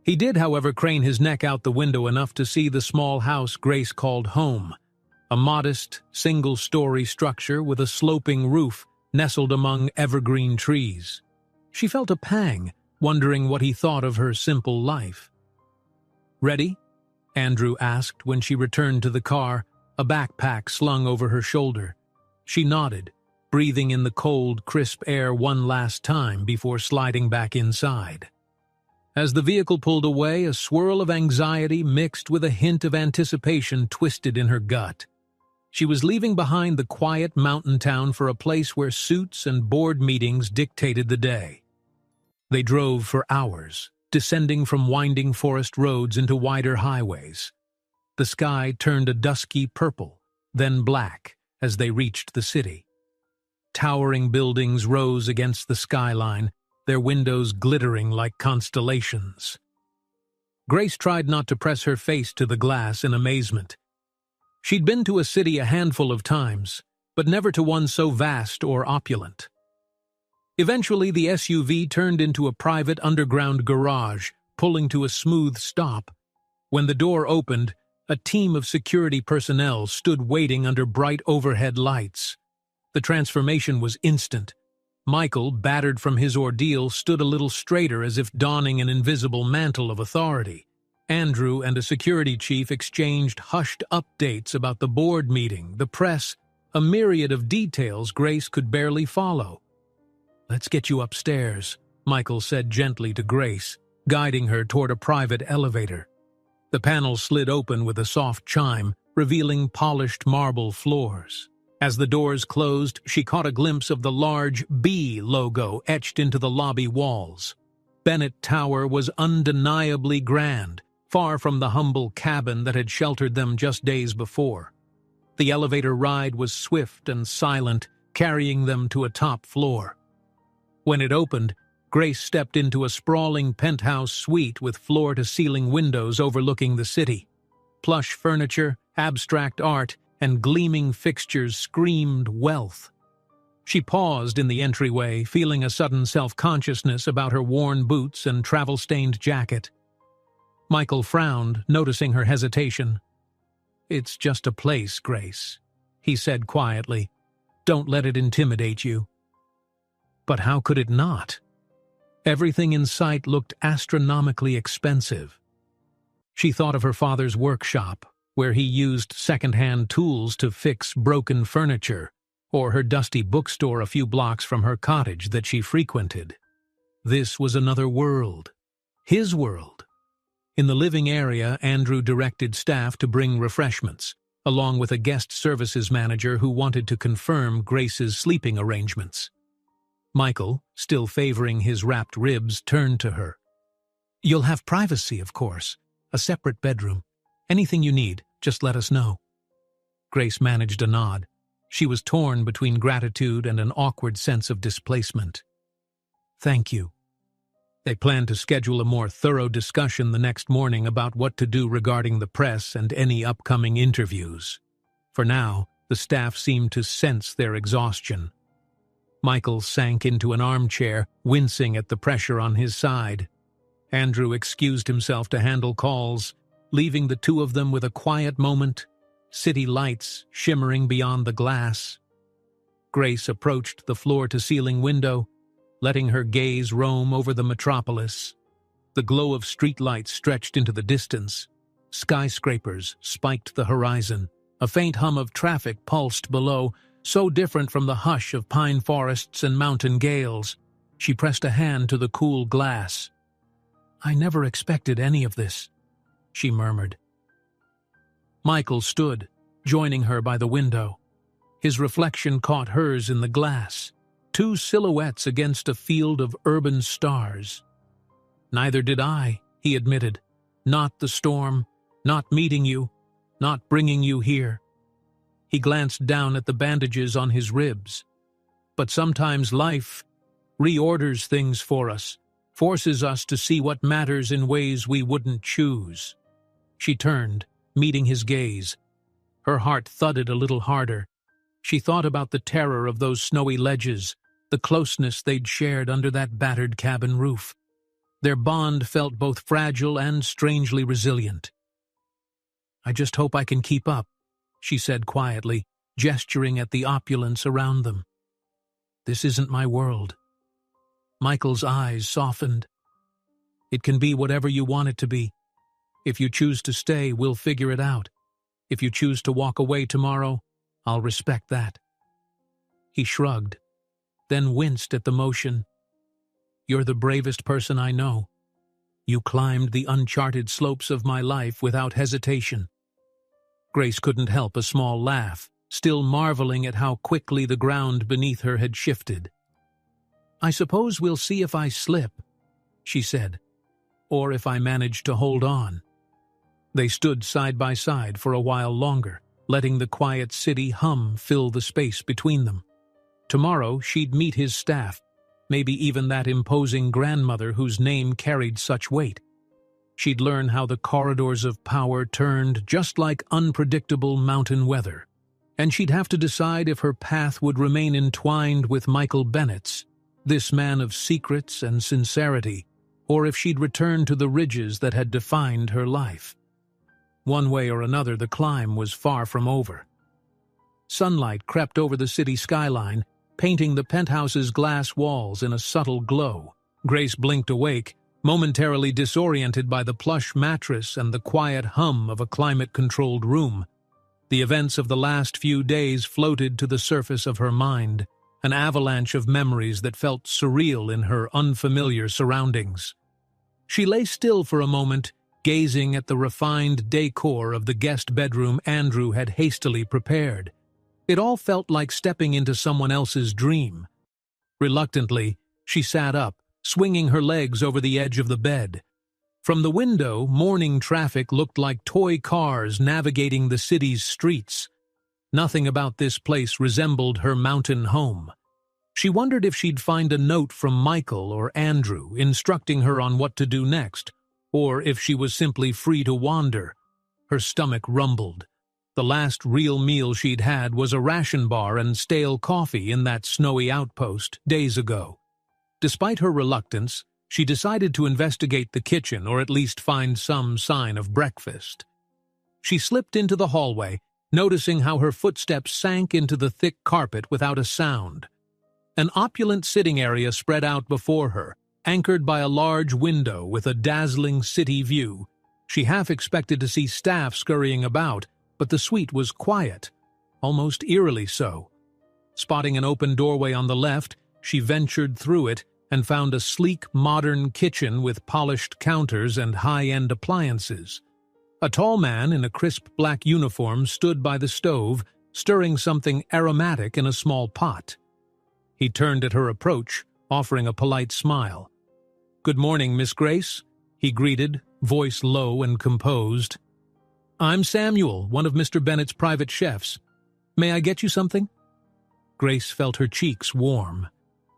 He did, however, crane his neck out the window enough to see the small house Grace called home, a modest, single-story structure with a sloping roof nestled among evergreen trees. She felt a pang, wondering what he thought of her simple life. "Ready?" Andrew asked when she returned to the car, a backpack slung over her shoulder. She nodded, breathing in the cold, crisp air one last time before sliding back inside. As the vehicle pulled away, a swirl of anxiety mixed with a hint of anticipation twisted in her gut. She was leaving behind the quiet mountain town for a place where suits and board meetings dictated the day. They drove for hours, descending from winding forest roads into wider highways. The sky turned a dusky purple, then black, as they reached the city. Towering buildings rose against the skyline, their windows glittering like constellations. Grace tried not to press her face to the glass in amazement. She'd been to a city a handful of times, but never to one so vast or opulent. Eventually, the SUV turned into a private underground garage, pulling to a smooth stop. When the door opened, a team of security personnel stood waiting under bright overhead lights. The transformation was instant. Michael, battered from his ordeal, stood a little straighter as if donning an invisible mantle of authority. Andrew and a security chief exchanged hushed updates about the board meeting, the press, a myriad of details Grace could barely follow. "Let's get you upstairs," Michael said gently to Grace, guiding her toward a private elevator. The panel slid open with a soft chime, revealing polished marble floors. As the doors closed, she caught a glimpse of the large B logo etched into the lobby walls. Bennett Tower was undeniably grand, far from the humble cabin that had sheltered them just days before. The elevator ride was swift and silent, carrying them to a top floor. When it opened, Grace stepped into a sprawling penthouse suite with floor-to-ceiling windows overlooking the city. Plush furniture, abstract art, and gleaming fixtures screamed wealth. She paused in the entryway, feeling a sudden self-consciousness about her worn boots and travel-stained jacket. Michael frowned, noticing her hesitation. "It's just a place, Grace," he said quietly. "Don't let it intimidate you." But how could it not? Everything in sight looked astronomically expensive. She thought of her father's workshop, where he used second-hand tools to fix broken furniture, or her dusty bookstore a few blocks from her cottage that she frequented. This was another world. His world. In the living area, Andrew directed staff to bring refreshments, along with a guest services manager who wanted to confirm Grace's sleeping arrangements. Michael, still favoring his wrapped ribs, turned to her. "You'll have privacy, of course. A separate bedroom. Anything you need, just let us know." Grace managed a nod. She was torn between gratitude and an awkward sense of displacement. "Thank you." They planned to schedule a more thorough discussion the next morning about what to do regarding the press and any upcoming interviews. For now, the staff seemed to sense their exhaustion. Michael sank into an armchair, wincing at the pressure on his side. Andrew excused himself to handle calls, leaving the two of them with a quiet moment, city lights shimmering beyond the glass. Grace approached the floor-to-ceiling window, letting her gaze roam over the metropolis. The glow of streetlights stretched into the distance. Skyscrapers spiked the horizon. A faint hum of traffic pulsed below, so different from the hush of pine forests and mountain gales. She pressed a hand to the cool glass. "I never expected any of this," she murmured. Michael stood, joining her by the window. His reflection caught hers in the glass, two silhouettes against a field of urban stars. "Neither did I," he admitted. "Not the storm, not meeting you, not bringing you here." He glanced down at the bandages on his ribs. "But sometimes life reorders things for us, forces us to see what matters in ways we wouldn't choose." She turned, meeting his gaze. Her heart thudded a little harder. She thought about the terror of those snowy ledges, the closeness they'd shared under that battered cabin roof. Their bond felt both fragile and strangely resilient. "I just hope I can keep up," she said quietly, gesturing at the opulence around them. "This isn't my world." Michael's eyes softened. "It can be whatever you want it to be. If you choose to stay, we'll figure it out. If you choose to walk away tomorrow, I'll respect that." He shrugged, then winced at the motion. "You're the bravest person I know. You climbed the uncharted slopes of my life without hesitation." Grace couldn't help a small laugh, still marveling at how quickly the ground beneath her had shifted. "I suppose we'll see if I slip," she said, "or if I manage to hold on." They stood side by side for a while longer, letting the quiet city hum fill the space between them. Tomorrow she'd meet his staff, maybe even that imposing grandmother whose name carried such weight. She'd learn how the corridors of power turned just like unpredictable mountain weather, and she'd have to decide if her path would remain entwined with Michael Bennett's, this man of secrets and sincerity, or if she'd return to the ridges that had defined her life. One way or another, the climb was far from over. Sunlight crept over the city skyline, painting the penthouse's glass walls in a subtle glow. Grace blinked awake, momentarily disoriented by the plush mattress and the quiet hum of a climate-controlled room. The events of the last few days floated to the surface of her mind, an avalanche of memories that felt surreal in her unfamiliar surroundings. She lay still for a moment, gazing at the refined decor of the guest bedroom Andrew had hastily prepared. It all felt like stepping into someone else's dream. Reluctantly, she sat up, swinging her legs over the edge of the bed. From the window, morning traffic looked like toy cars navigating the city's streets. Nothing about this place resembled her mountain home. She wondered if she'd find a note from Michael or Andrew instructing her on what to do next, or if she was simply free to wander. Her stomach rumbled. The last real meal she'd had was a ration bar and stale coffee in that snowy outpost days ago. Despite her reluctance, she decided to investigate the kitchen or at least find some sign of breakfast. She slipped into the hallway, noticing how her footsteps sank into the thick carpet without a sound. An opulent sitting area spread out before her, anchored by a large window with a dazzling city view. She half expected to see staff scurrying about, but the suite was quiet, almost eerily so. Spotting an open doorway on the left, she ventured through it and found a sleek, modern kitchen with polished counters and high-end appliances. A tall man in a crisp black uniform stood by the stove, stirring something aromatic in a small pot. He turned at her approach, offering a polite smile. "Good morning, Miss Grace," he greeted, voice low and composed. "I'm Samuel, one of Mr. Bennett's private chefs. May I get you something?" Grace felt her cheeks warm.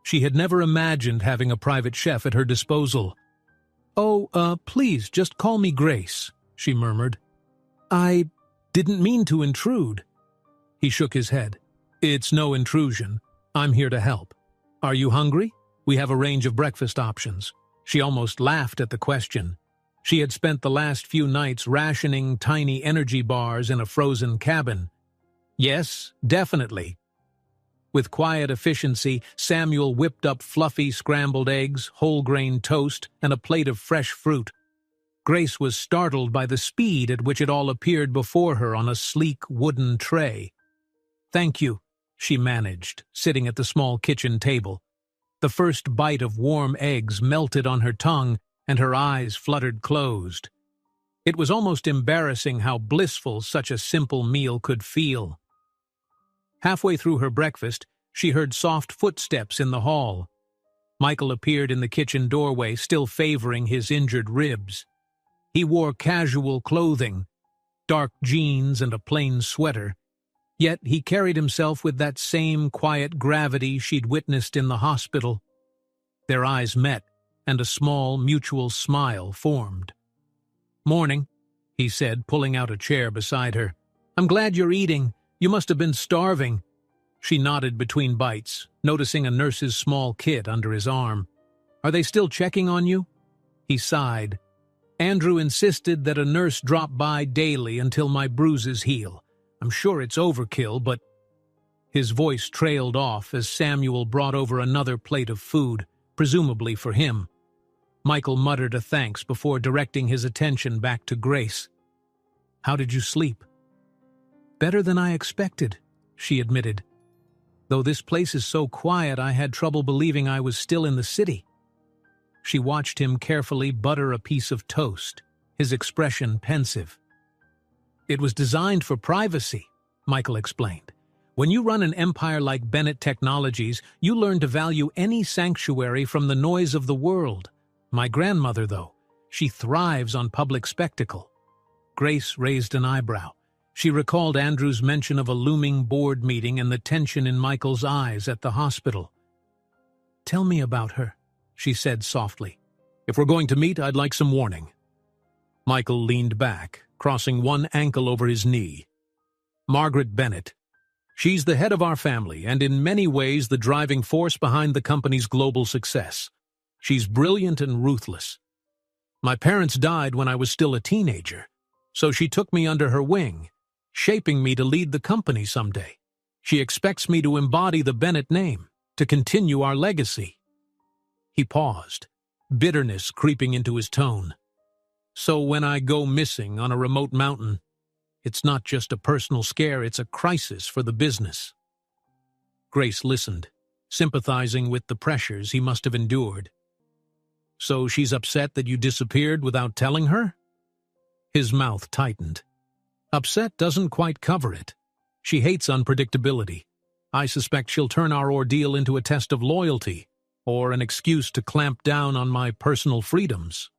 She had never imagined having a private chef at her disposal. "Oh, please, just call me Grace," she murmured. "I didn't mean to intrude." He shook his head. "It's no intrusion. I'm here to help. Are you hungry? We have a range of breakfast options." She almost laughed at the question. She had spent the last few nights rationing tiny energy bars in a frozen cabin. Yes, definitely. With quiet efficiency, Samuel whipped up fluffy scrambled eggs, whole-grain toast, and a plate of fresh fruit. Grace was startled by the speed at which it all appeared before her on a sleek wooden tray. "Thank you," she managed, sitting at the small kitchen table. The first bite of warm eggs melted on her tongue, and her eyes fluttered closed. It was almost embarrassing how blissful such a simple meal could feel. Halfway through her breakfast, she heard soft footsteps in the hall. Michael appeared in the kitchen doorway, still favoring his injured ribs. He wore casual clothing, dark jeans and a plain sweater, yet he carried himself with that same quiet gravity she'd witnessed in the hospital. Their eyes met, and a small, mutual smile formed. "Morning," he said, pulling out a chair beside her. "I'm glad you're eating. You must have been starving." She nodded between bites, noticing a nurse's small kit under his arm. "Are they still checking on you?" He sighed. "Andrew insisted that a nurse drop by daily until my bruises heal. I'm sure it's overkill, but—" His voice trailed off as Samuel brought over another plate of food, presumably for him. Michael muttered a thanks before directing his attention back to Grace. "How did you sleep?" "Better than I expected," she admitted. Though this place is so quiet, I had trouble believing I was still in the city." She watched him carefully butter a piece of toast, his expression pensive. "It was designed for privacy," Michael explained. "When you run an empire like Bennett Technologies, you learn to value any sanctuary from the noise of the world. My grandmother, though, she thrives on public spectacle." Grace raised an eyebrow. She recalled Andrew's mention of a looming board meeting and the tension in Michael's eyes at the hospital. "Tell me about her," she said softly. "If we're going to meet, I'd like some warning." Michael leaned back, crossing one ankle over his knee. "Margaret Bennett. She's the head of our family and in many ways the driving force behind the company's global success. She's brilliant and ruthless. My parents died when I was still a teenager, so she took me under her wing, shaping me to lead the company someday. She expects me to embody the Bennett name, to continue our legacy." He paused, bitterness creeping into his tone. "So when I go missing on a remote mountain, it's not just a personal scare, it's a crisis for the business." Grace listened, sympathizing with the pressures he must have endured. "So she's upset that you disappeared without telling her?" His mouth tightened. "Upset doesn't quite cover it. She hates unpredictability. I suspect she'll turn our ordeal into a test of loyalty, or an excuse to clamp down on my personal freedoms."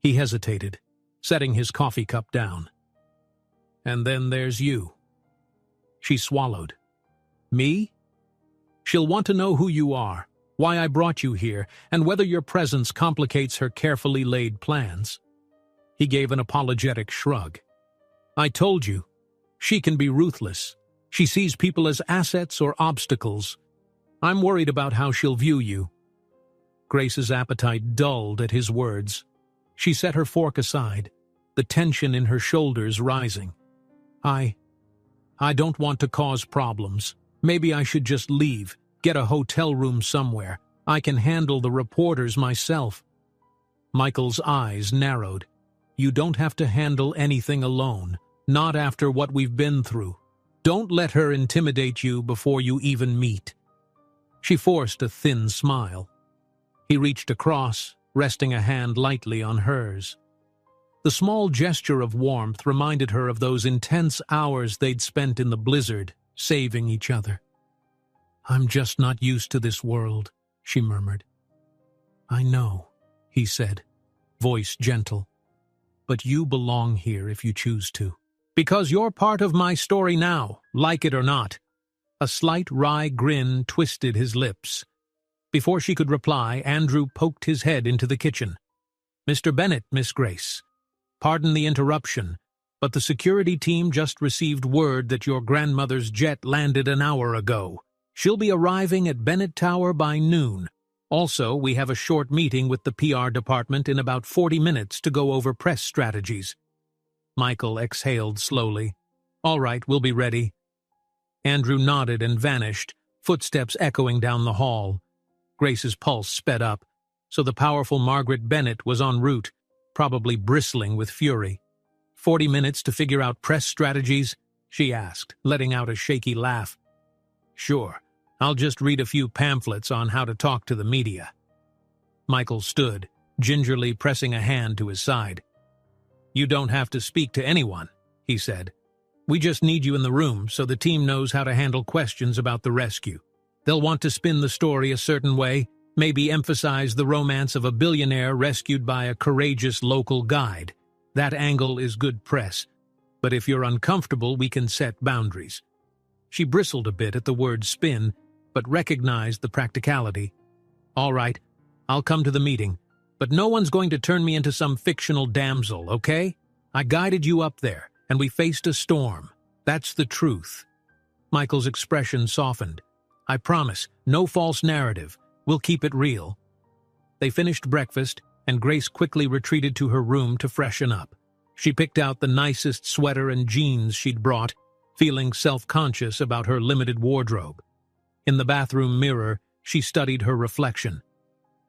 He hesitated, setting his coffee cup down. "And then there's you." She swallowed. "Me? She'll want to know who you are, why I brought you here, and whether your presence complicates her carefully laid plans." He gave an apologetic shrug. "I told you, she can be ruthless. She sees people as assets or obstacles. I'm worried about how she'll view you." Grace's appetite dulled at his words. She set her fork aside, the tension in her shoulders rising. I don't want to cause problems. Maybe I should just leave, get a hotel room somewhere. I can handle the reporters myself." Michael's eyes narrowed. "You don't have to handle anything alone, not after what we've been through. Don't let her intimidate you before you even meet." She forced a thin smile. He reached across, resting a hand lightly on hers. The small gesture of warmth reminded her of those intense hours they'd spent in the blizzard, saving each other. "I'm just not used to this world," she murmured. "I know," he said, voice gentle. "But you belong here if you choose to. Because you're part of my story now, like it or not." A slight wry grin twisted his lips. Before she could reply, Andrew poked his head into the kitchen. "Mr. Bennett, Miss Grace. Pardon the interruption, but the security team just received word that your grandmother's jet landed an hour ago. She'll be arriving at Bennett Tower by noon. Also, we have a short meeting with the PR department in about 40 minutes to go over press strategies." Michael exhaled slowly. "All right, we'll be ready." Andrew nodded and vanished, footsteps echoing down the hall. Grace's pulse sped up, so the powerful Margaret Bennett was en route, probably bristling with fury. 40 minutes to figure out press strategies?" she asked, letting out a shaky laugh. "Sure, I'll just read a few pamphlets on how to talk to the media." Michael stood, gingerly pressing a hand to his side. "You don't have to speak to anyone," he said. "We just need you in the room so the team knows how to handle questions about the rescue. They'll want to spin the story a certain way, maybe emphasize the romance of a billionaire rescued by a courageous local guide. That angle is good press. But if you're uncomfortable, we can set boundaries." She bristled a bit at the word spin, but recognized the practicality. "All right, I'll come to the meeting, but no one's going to turn me into some fictional damsel, okay? I guided you up there, and we faced a storm. That's the truth." Michael's expression softened. "I promise, no false narrative. We'll keep it real." They finished breakfast, and Grace quickly retreated to her room to freshen up. She picked out the nicest sweater and jeans she'd brought, feeling self-conscious about her limited wardrobe. In the bathroom mirror, she studied her reflection.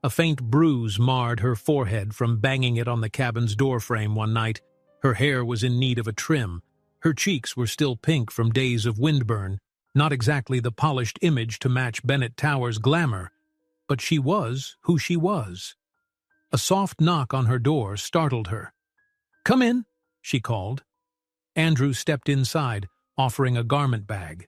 A faint bruise marred her forehead from banging it on the cabin's doorframe one night. Her hair was in need of a trim. Her cheeks were still pink from days of windburn. Not exactly the polished image to match Bennett Tower's glamour, but she was who she was. A soft knock on her door startled her. "Come in," she called. Andrew stepped inside, offering a garment bag.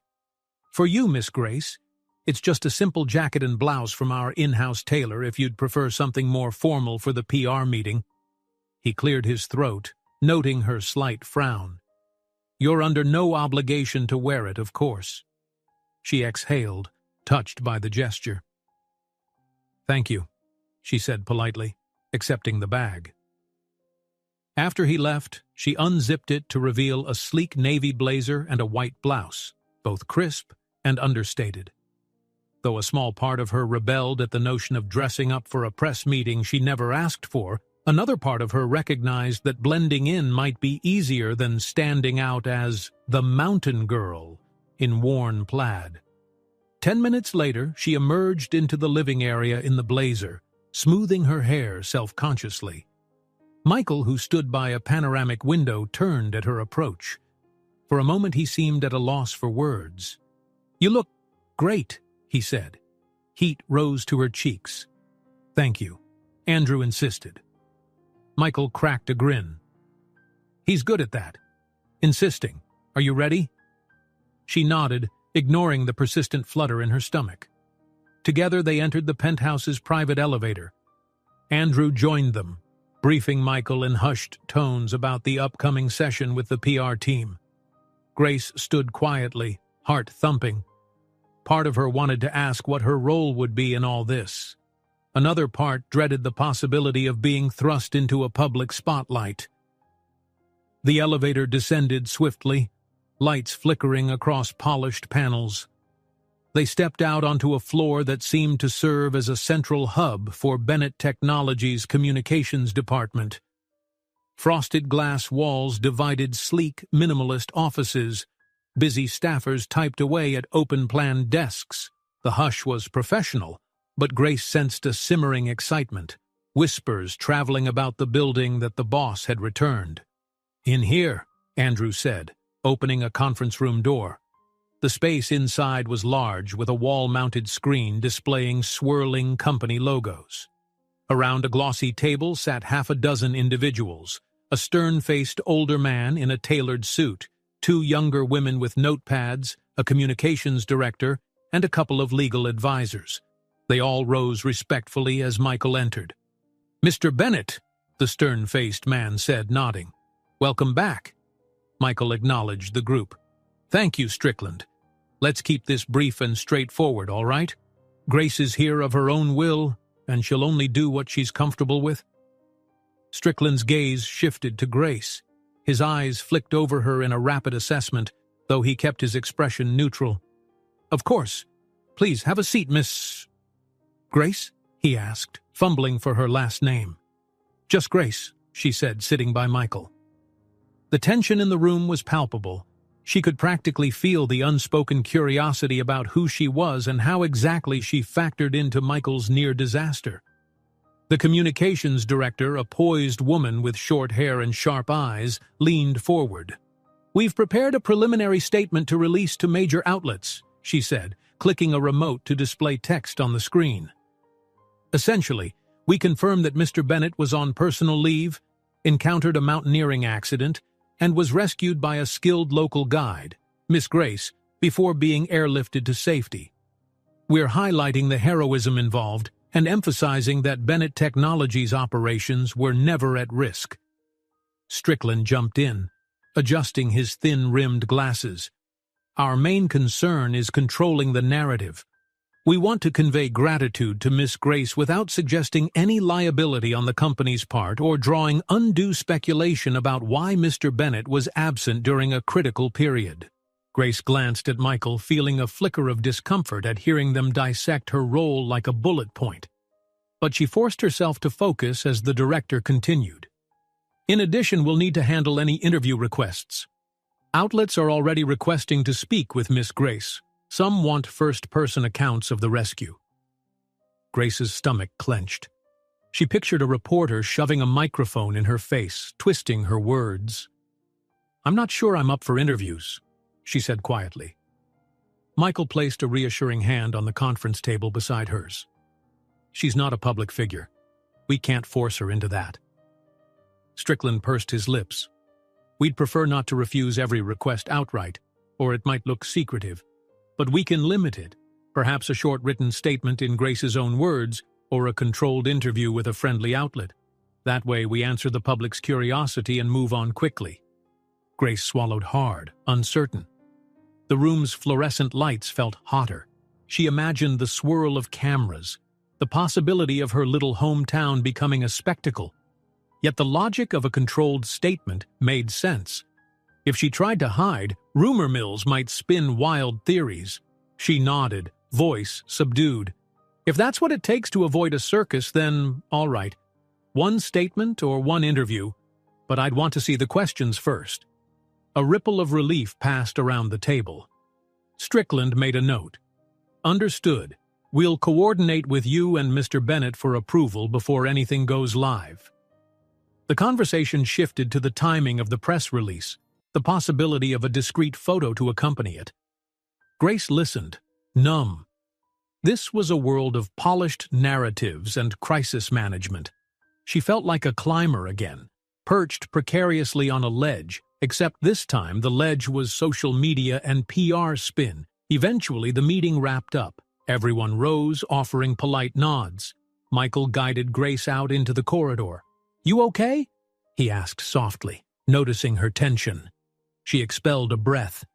"For you, Miss Grace. It's just a simple jacket and blouse from our in-house tailor if you'd prefer something more formal for the PR meeting." He cleared his throat, noting her slight frown. "You're under no obligation to wear it, of course." She exhaled, touched by the gesture. "Thank you," she said politely, accepting the bag. After he left, she unzipped it to reveal a sleek navy blazer and a white blouse, both crisp and understated. Though a small part of her rebelled at the notion of dressing up for a press meeting she never asked for, another part of her recognized that blending in might be easier than standing out as the mountain girl in worn plaid. 10 minutes later, she emerged into the living area in the blazer, smoothing her hair self-consciously. Michael, who stood by a panoramic window, turned at her approach. For a moment he seemed at a loss for words. "You look great," he said. Heat rose to her cheeks. "Thank you," Andrew insisted. Michael cracked a grin. "He's good at that. Insisting. Are you ready?" She nodded, ignoring the persistent flutter in her stomach. Together they entered the penthouse's private elevator. Andrew joined them, briefing Michael in hushed tones about the upcoming session with the PR team. Grace stood quietly, heart thumping. Part of her wanted to ask what her role would be in all this. Another part dreaded the possibility of being thrust into a public spotlight. The elevator descended swiftly, lights flickering across polished panels. They stepped out onto a floor that seemed to serve as a central hub for Bennett Technologies' communications department. Frosted glass walls divided sleek, minimalist offices. Busy staffers typed away at open-plan desks. The hush was professional, but Grace sensed a simmering excitement, whispers traveling about the building that the boss had returned. "In here," Andrew said, opening a conference room door. The space inside was large, with a wall-mounted screen displaying swirling company logos. Around a glossy table sat half a dozen individuals, a stern-faced older man in a tailored suit, 2 younger women with notepads, a communications director, and a couple of legal advisors. They all rose respectfully as Michael entered. "Mr. Bennett," the stern-faced man said, nodding. "Welcome back." Michael acknowledged the group. "Thank you, Strickland. Let's keep this brief and straightforward, all right? Grace is here of her own will, and she'll only do what she's comfortable with." Strickland's gaze shifted to Grace. His eyes flicked over her in a rapid assessment, though he kept his expression neutral. "Of course. Please, have a seat, Miss... Grace?" he asked, fumbling for her last name. "Just Grace," she said, sitting by Michael. The tension in the room was palpable. She could practically feel the unspoken curiosity about who she was and how exactly she factored into Michael's near disaster. The communications director, a poised woman with short hair and sharp eyes, leaned forward. "We've prepared a preliminary statement to release to major outlets," she said, clicking a remote to display text on the screen. "Essentially, we confirm that Mr. Bennett was on personal leave, encountered a mountaineering accident, and was rescued by a skilled local guide, Miss Grace, before being airlifted to safety. We're highlighting the heroism involved and emphasizing that Bennett Technologies' operations were never at risk." Strickland jumped in, adjusting his thin-rimmed glasses. "Our main concern is controlling the narrative. We want to convey gratitude to Miss Grace without suggesting any liability on the company's part or drawing undue speculation about why Mr. Bennett was absent during a critical period." Grace glanced at Michael, feeling a flicker of discomfort at hearing them dissect her role like a bullet point. But she forced herself to focus as the director continued. "In addition, we'll need to handle any interview requests. Outlets are already requesting to speak with Miss Grace. Some want first-person accounts of the rescue." Grace's stomach clenched. She pictured a reporter shoving a microphone in her face, twisting her words. "I'm not sure I'm up for interviews," she said quietly. Michael placed a reassuring hand on the conference table beside hers. She's not a public figure. We can't force her into that. Strickland pursed his lips. We'd prefer not to refuse every request outright, or it might look secretive. But we can limit it. Perhaps a short written statement in Grace's own words, or a controlled interview with a friendly outlet. That way we answer the public's curiosity and move on quickly. Grace swallowed hard, uncertain. The room's fluorescent lights felt hotter. She imagined the swirl of cameras, the possibility of her little hometown becoming a spectacle. Yet the logic of a controlled statement made sense. If she tried to hide, rumor mills might spin wild theories. She nodded, voice subdued. If that's what it takes to avoid a circus, then all right. One statement or one interview, but I'd want to see the questions first. A ripple of relief passed around the table. Strickland made a note. Understood. We'll coordinate with you and Mr. Bennett for approval before anything goes live. The conversation shifted to the timing of the press release, the possibility of a discreet photo to accompany it. Grace listened, numb. This was a world of polished narratives and crisis management. She felt like a climber again, perched precariously on a ledge, except this time the ledge was social media and PR spin. Eventually the meeting wrapped up. Everyone rose, offering polite nods. Michael guided Grace out into the corridor. "You okay?" he asked softly, noticing her tension. She expelled a breath.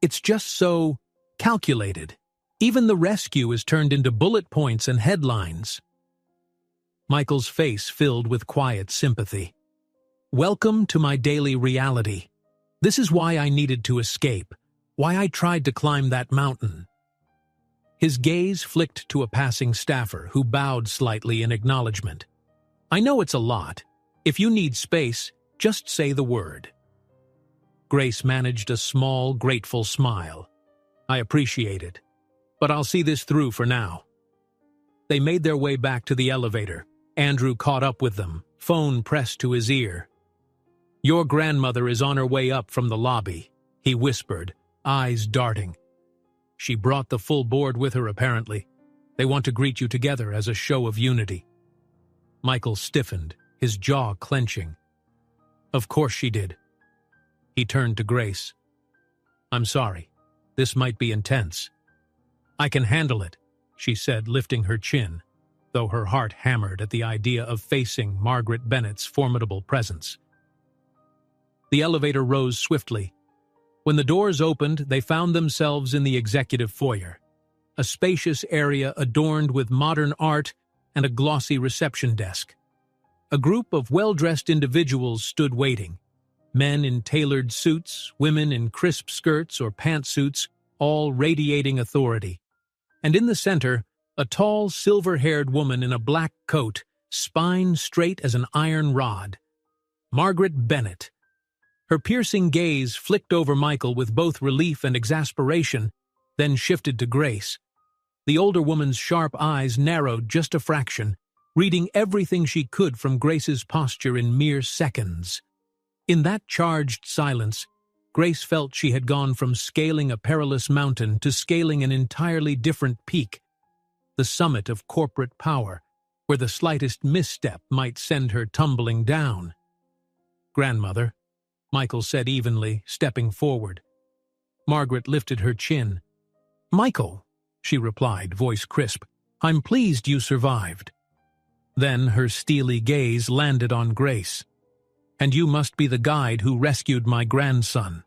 "It's just so calculated. Even the rescue is turned into bullet points and headlines." Michael's face filled with quiet sympathy. "Welcome to my daily reality. This is why I needed to escape, why I tried to climb that mountain." His gaze flicked to a passing staffer who bowed slightly in acknowledgement. "I know it's a lot. If you need space, just say the word." Grace managed a small, grateful smile. "I appreciate it, but I'll see this through for now." They made their way back to the elevator. Andrew caught up with them, phone pressed to his ear. "Your grandmother is on her way up from the lobby," he whispered, eyes darting. "She brought the full board with her, apparently. They want to greet you together as a show of unity." Michael stiffened, his jaw clenching. "Of course she did." He turned to Grace. "I'm sorry. This might be intense." "I can handle it," she said, lifting her chin, though her heart hammered at the idea of facing Margaret Bennett's formidable presence. The elevator rose swiftly. When the doors opened, they found themselves in the executive foyer, a spacious area adorned with modern art and a glossy reception desk. A group of well-dressed individuals stood waiting, men in tailored suits, women in crisp skirts or pantsuits, all radiating authority. And in the center, a tall, silver-haired woman in a black coat, spine straight as an iron rod. Margaret Bennett. Her piercing gaze flicked over Michael with both relief and exasperation, then shifted to Grace. The older woman's sharp eyes narrowed just a fraction, reading everything she could from Grace's posture in mere seconds. In that charged silence, Grace felt she had gone from scaling a perilous mountain to scaling an entirely different peak, the summit of corporate power, where the slightest misstep might send her tumbling down. "Grandmother," Michael said evenly, stepping forward. Margaret lifted her chin. "Michael," she replied, voice crisp, "I'm pleased you survived." Then her steely gaze landed on Grace. "And you must be the guide who rescued my grandson."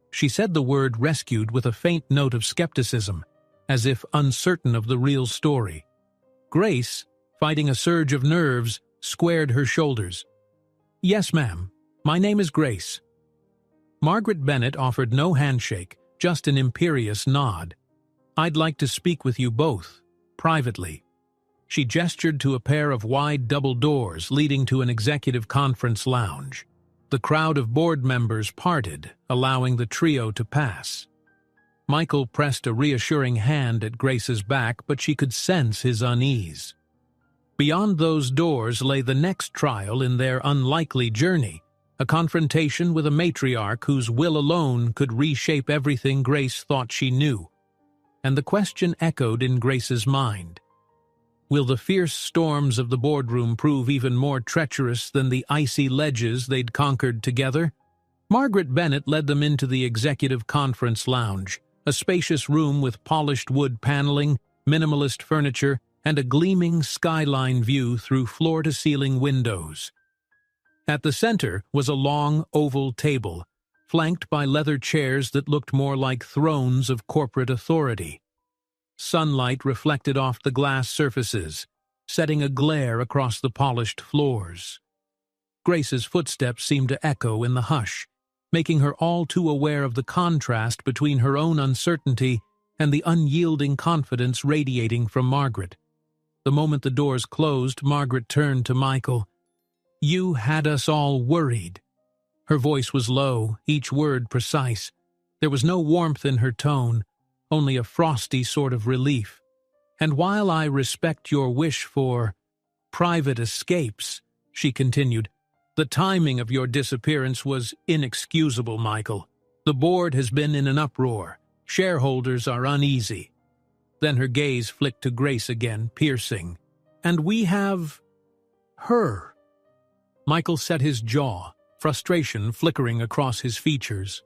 She said the word rescued with a faint note of skepticism, as if uncertain of the real story. Grace, fighting a surge of nerves, squared her shoulders. "Yes, ma'am. My name is Grace." Margaret Bennett offered no handshake, just an imperious nod. "I'd like to speak with you both, privately." She gestured to a pair of wide double doors leading to an executive conference lounge. The crowd of board members parted, allowing the trio to pass. Michael pressed a reassuring hand at Grace's back, but she could sense his unease. Beyond those doors lay the next trial in their unlikely journey, a confrontation with a matriarch whose will alone could reshape everything Grace thought she knew. and the question echoed in Grace's mind. Will the fierce storms of the boardroom prove even more treacherous than the icy ledges they'd conquered together? Margaret Bennett led them into the executive conference lounge, a spacious room with polished wood paneling, minimalist furniture, and a gleaming skyline view through floor-to-ceiling windows. At the center was a long, oval table, flanked by leather chairs that looked more like thrones of corporate authority. Sunlight reflected off the glass surfaces, setting a glare across the polished floors. Grace's footsteps seemed to echo in the hush, making her all too aware of the contrast between her own uncertainty and the unyielding confidence radiating from Margaret. The moment the doors closed, Margaret turned to Michael. "You had us all worried." Her voice was low, each word precise. There was no warmth in her tone, only a frosty sort of relief. "And while I respect your wish for private escapes," she continued, "the timing of your disappearance was inexcusable, Michael. The board has been in an uproar. Shareholders are uneasy." Then her gaze flicked to Grace again, piercing. "And we have her." Michael set his jaw, frustration flickering across his features.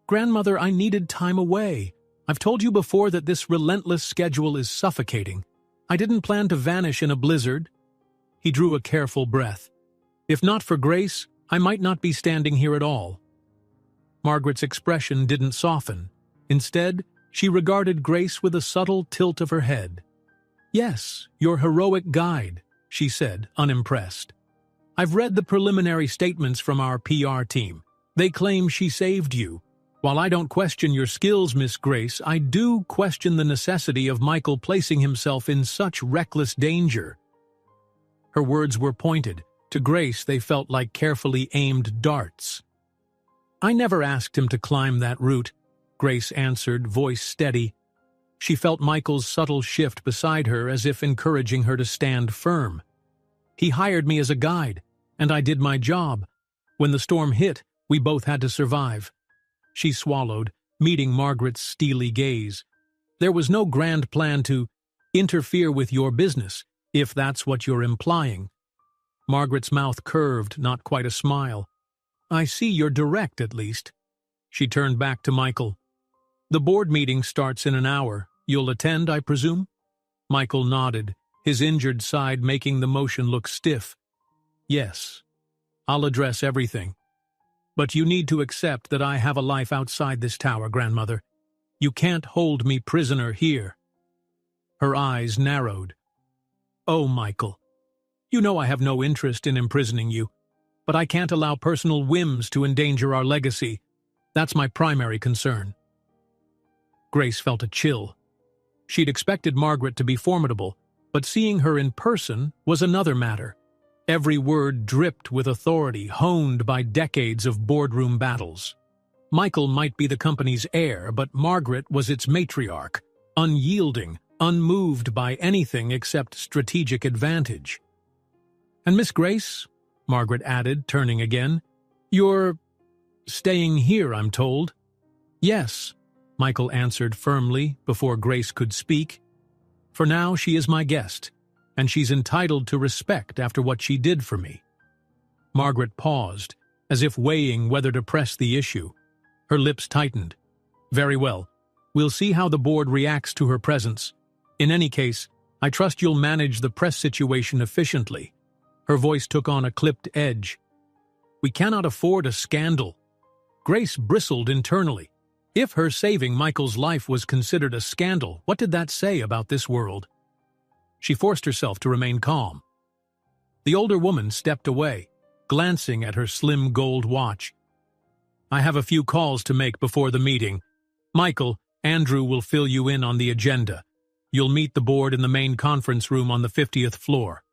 "Grandmother, I needed time away. I've told you before that this relentless schedule is suffocating. I didn't plan to vanish in a blizzard." He drew a careful breath. "If not for Grace, I might not be standing here at all." Margaret's expression didn't soften. Instead, she regarded Grace with a subtle tilt of her head. "Yes, your heroic guide," she said, unimpressed. "I've read the preliminary statements from our PR team. They claim she saved you. While I don't question your skills, Miss Grace, I do question the necessity of Michael placing himself in such reckless danger." Her words were pointed. To Grace, they felt like carefully aimed darts. "I never asked him to climb that route," Grace answered, voice steady. She felt Michael's subtle shift beside her as if encouraging her to stand firm. "He hired me as a guide, and I did my job. When the storm hit, we both had to survive." She swallowed, meeting Margaret's steely gaze. "There was no grand plan to interfere with your business, if that's what you're implying." Margaret's mouth curved, not quite a smile. "I see you're direct, at least." She turned back to Michael. "The board meeting starts in an hour. You'll attend, I presume?" Michael nodded, his injured side making the motion look stiff. "Yes, I'll address everything. But you need to accept that I have a life outside this tower, Grandmother. You can't hold me prisoner here." Her eyes narrowed. "Oh, Michael, you know I have no interest in imprisoning you, but I can't allow personal whims to endanger our legacy. That's my primary concern." Grace felt a chill. She'd expected Margaret to be formidable, but seeing her in person was another matter. Every word dripped with authority, honed by decades of boardroom battles. Michael might be the company's heir, but Margaret was its matriarch, unyielding, unmoved by anything except strategic advantage. "And Miss Grace," Margaret added, turning again, "you're staying here, I'm told." "Yes," Michael answered firmly before Grace could speak. "For now, she is my guest, and she's entitled to respect after what she did for me." Margaret paused, as if weighing whether to press the issue. Her lips tightened. "Very well. We'll see how the board reacts to her presence. In any case, I trust you'll manage the press situation efficiently." Her voice took on a clipped edge. "We cannot afford a scandal." Grace bristled internally. If her saving Michael's life was considered a scandal, what did that say about this world? She forced herself to remain calm. The older woman stepped away, glancing at her slim gold watch. "I have a few calls to make before the meeting. Michael, Andrew will fill you in on the agenda. You'll meet the board in the main conference room on the 50th floor."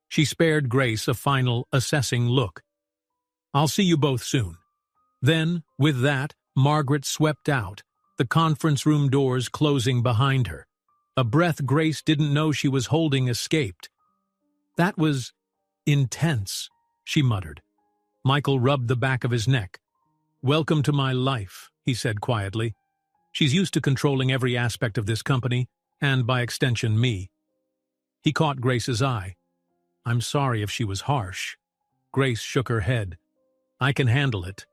She spared Grace a final, assessing look. "I'll see you both soon." Then, with that, Margaret swept out, the conference room doors closing behind her. A breath Grace didn't know she was holding escaped. "That was intense," she muttered. Michael rubbed the back of his neck. "Welcome to my life," he said quietly. She's used to controlling every aspect of this company, and by extension me. He caught Grace's eye. I'm sorry if she was harsh. Grace shook her head. I can handle it.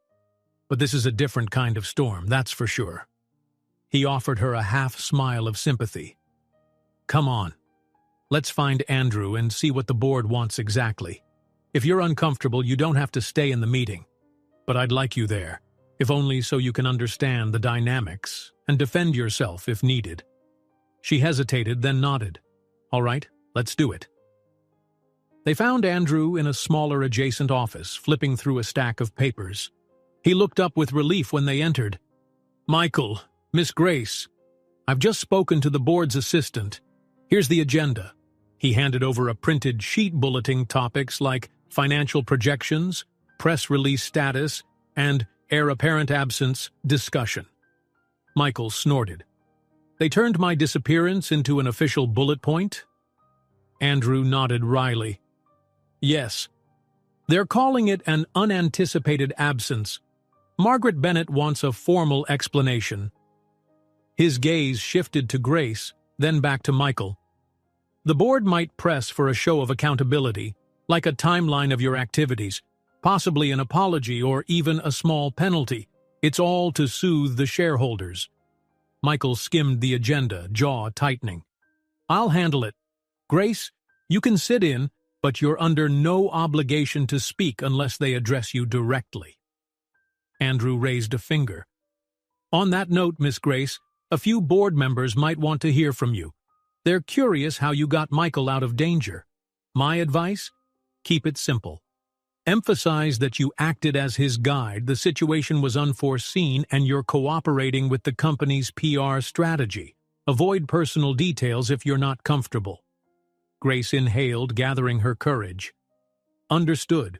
But this is a different kind of storm, that's for sure. He offered her a half-smile of sympathy. Come on. Let's find Andrew and see what the board wants exactly. If you're uncomfortable, you don't have to stay in the meeting. But I'd like you there, if only so you can understand the dynamics and defend yourself if needed. She hesitated, then nodded. All right, let's do it. They found Andrew in a smaller adjacent office, flipping through a stack of papers. He looked up with relief when they entered. Michael, Miss Grace, I've just spoken to the board's assistant. Here's the agenda. He handed over a printed sheet bulleting topics like financial projections, press release status, and heir apparent absence discussion. Michael snorted. They turned my disappearance into an official bullet point? Andrew nodded wryly. Yes. They're calling it an unanticipated absence. Margaret Bennett wants a formal explanation. His gaze shifted to Grace, then back to Michael. The board might press for a show of accountability, like a timeline of your activities, possibly an apology or even a small penalty. It's all to soothe the shareholders. Michael skimmed the agenda, jaw tightening. I'll handle it. Grace, you can sit in, but you're under no obligation to speak unless they address you directly. Andrew raised a finger. On that note, Miss Grace, a few board members might want to hear from you. They're curious how you got Michael out of danger. My advice? Keep it simple. Emphasize that you acted as his guide, the situation was unforeseen, and you're cooperating with the company's PR strategy. Avoid personal details if you're not comfortable. Grace inhaled, gathering her courage. Understood.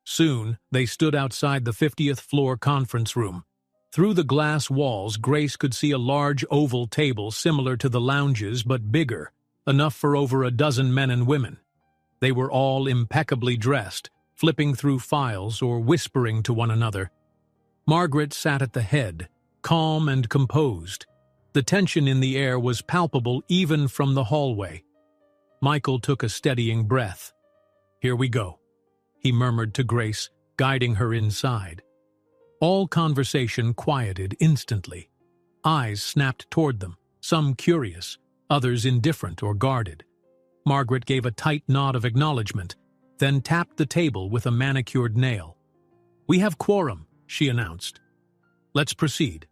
Soon, they stood outside the 50th floor conference room. Through the glass walls, Grace could see a large oval table similar to the lounges but bigger, enough for over a dozen men and women. They were all impeccably dressed, flipping through files or whispering to one another. Margaret sat at the head, calm and composed. The tension in the air was palpable even from the hallway. Michael took a steadying breath. Here we go, he murmured to Grace, guiding her inside. All conversation quieted instantly. Eyes snapped toward them, some curious, others indifferent or guarded. Margaret gave a tight nod of acknowledgement, then tapped the table with a manicured nail. We have quorum, she announced. Let's proceed.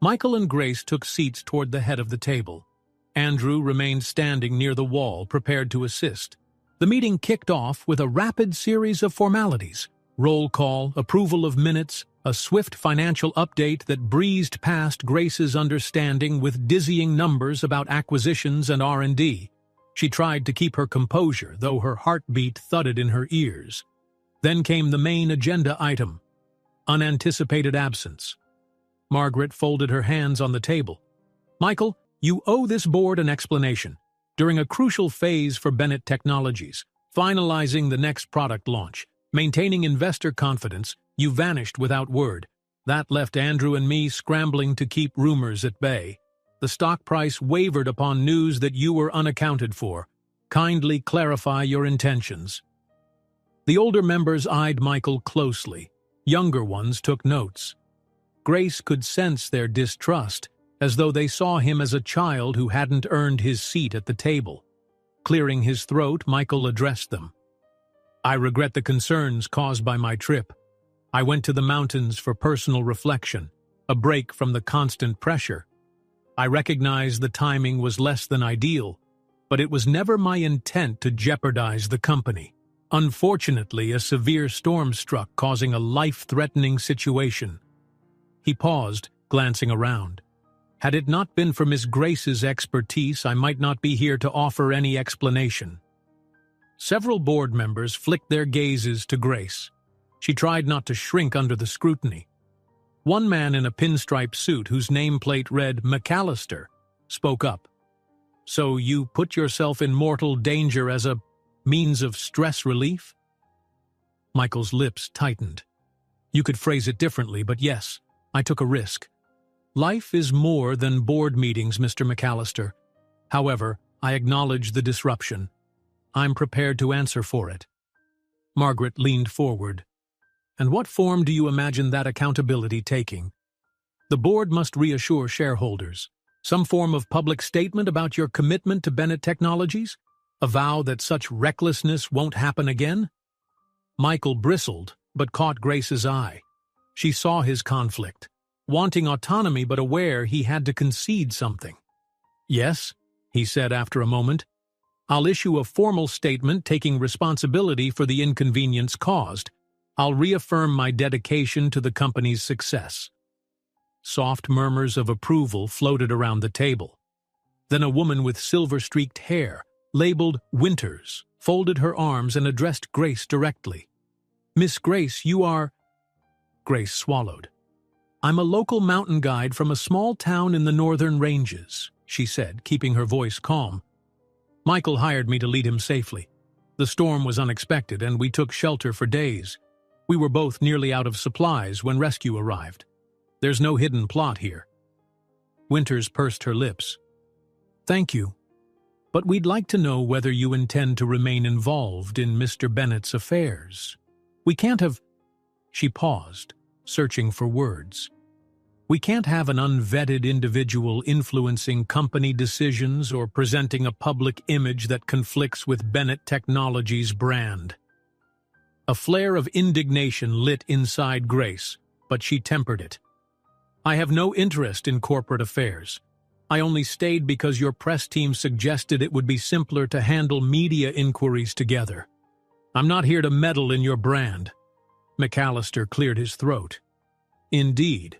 Michael and Grace took seats toward the head of the table. Andrew remained standing near the wall, prepared to assist. The meeting kicked off with a rapid series of formalities. Roll call, approval of minutes, a swift financial update that breezed past Grace's understanding with dizzying numbers about acquisitions and R&D. She tried to keep her composure, though her heartbeat thudded in her ears. Then came the main agenda item, unanticipated absence. Margaret folded her hands on the table. Michael, you owe this board an explanation. During a crucial phase for Bennett Technologies, finalizing the next product launch, maintaining investor confidence, you vanished without word. That left Andrew and me scrambling to keep rumors at bay. The stock price wavered upon news that you were unaccounted for. Kindly clarify your intentions. The older members eyed Michael closely. Younger ones took notes. Grace could sense their distrust, as though they saw him as a child who hadn't earned his seat at the table. Clearing his throat, Michael addressed them. I regret the concerns caused by my trip. I went to the mountains for personal reflection, a break from the constant pressure. I recognize the timing was less than ideal, but it was never my intent to jeopardize the company. Unfortunately, a severe storm struck, causing a life-threatening situation. He paused, glancing around. Had it not been for Miss Grace's expertise, I might not be here to offer any explanation. Several board members flicked their gazes to Grace. She tried not to shrink under the scrutiny. One man in a pinstripe suit, whose nameplate read McAllister, spoke up. So you put yourself in mortal danger as a means of stress relief? Michael's lips tightened. You could phrase it differently, but yes, I took a risk. Life is more than board meetings, Mr. McAllister. However, I acknowledge the disruption. I'm prepared to answer for it. Margaret leaned forward. And what form do you imagine that accountability taking? The board must reassure shareholders. Some form of public statement about your commitment to Bennett Technologies? A vow that such recklessness won't happen again? Michael bristled, but caught Grace's eye. She saw his conflict, wanting autonomy but aware he had to concede something. Yes, he said after a moment. I'll issue a formal statement taking responsibility for the inconvenience caused. I'll reaffirm my dedication to the company's success. Soft murmurs of approval floated around the table. Then a woman with silver-streaked hair, labeled Winters, folded her arms and addressed Grace directly. Miss Grace, you are... Grace swallowed. I'm a local mountain guide from a small town in the northern ranges, she said, keeping her voice calm. Michael hired me to lead him safely. The storm was unexpected, and we took shelter for days. We were both nearly out of supplies when rescue arrived. There's no hidden plot here. Winters pursed her lips. Thank you. But we'd like to know whether you intend to remain involved in Mr. Bennett's affairs. We can't have... She paused, searching for words. We can't have an unvetted individual influencing company decisions or presenting a public image that conflicts with Bennett Technologies' brand. A flare of indignation lit inside Grace, but she tempered it. I have no interest in corporate affairs. I only stayed because your press team suggested it would be simpler to handle media inquiries together. I'm not here to meddle in your brand. McAllister cleared his throat. Indeed.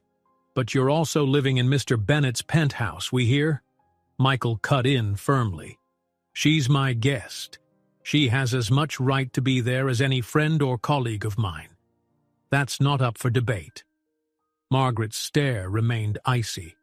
But you're also living in Mr. Bennett's penthouse, we hear? Michael cut in firmly. She's my guest. She has as much right to be there as any friend or colleague of mine. That's not up for debate. Margaret's stare remained icy.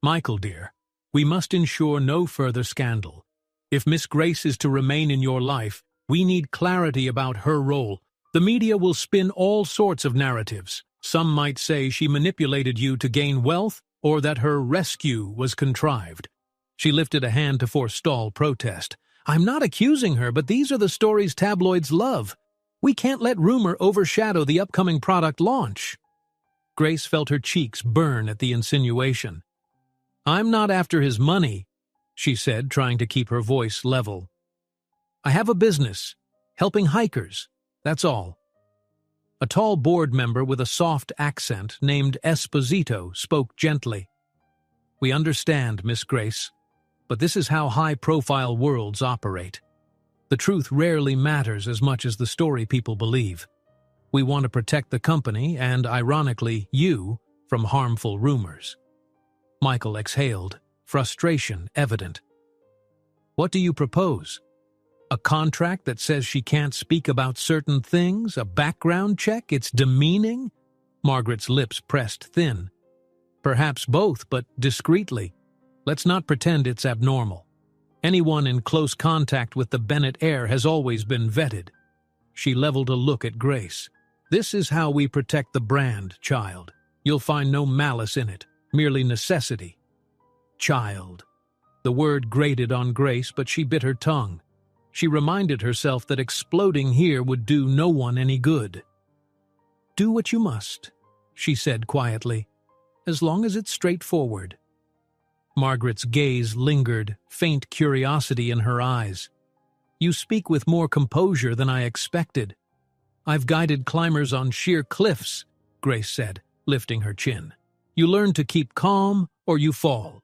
Michael, dear, we must ensure no further scandal. If Miss Grace is to remain in your life, we need clarity about her role. The media will spin all sorts of narratives. Some might say she manipulated you to gain wealth, or that her rescue was contrived. She lifted a hand to forestall protest. I'm not accusing her, but these are the stories tabloids love. We can't let rumor overshadow the upcoming product launch. Grace felt her cheeks burn at the insinuation. I'm not after his money, she said, trying to keep her voice level. I have a business, helping hikers, that's all. A tall board member with a soft accent named Esposito spoke gently. We understand, Miss Grace, but this is how high-profile worlds operate. The truth rarely matters as much as the story people believe. We want to protect the company and, ironically, you, from harmful rumors. Michael exhaled, frustration evident. What do you propose? A contract that says she can't speak about certain things? A background check? It's demeaning? Margaret's lips pressed thin. Perhaps both, but discreetly. Let's not pretend it's abnormal. Anyone in close contact with the Bennett heir has always been vetted. She leveled a look at Grace. This is how we protect the brand, child. You'll find no malice in it, merely necessity. Child. The word grated on Grace, but she bit her tongue. She reminded herself that exploding here would do no one any good. Do what you must, she said quietly, as long as it's straightforward. Margaret's gaze lingered, faint curiosity in her eyes. You speak with more composure than I expected. I've guided climbers on sheer cliffs, Grace said, lifting her chin. You learn to keep calm or you fall.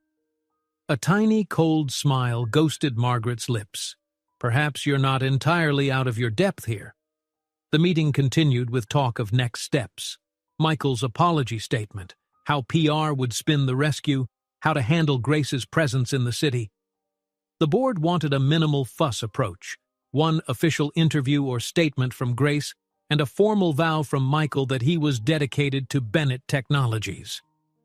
A tiny, cold smile ghosted Margaret's lips. Perhaps you're not entirely out of your depth here. The meeting continued with talk of next steps. Michael's apology statement, how PR would spin the rescue, how to handle Grace's presence in the city. The board wanted a minimal fuss approach, one official interview or statement from Grace, and a formal vow from Michael that he was dedicated to Bennett Technologies.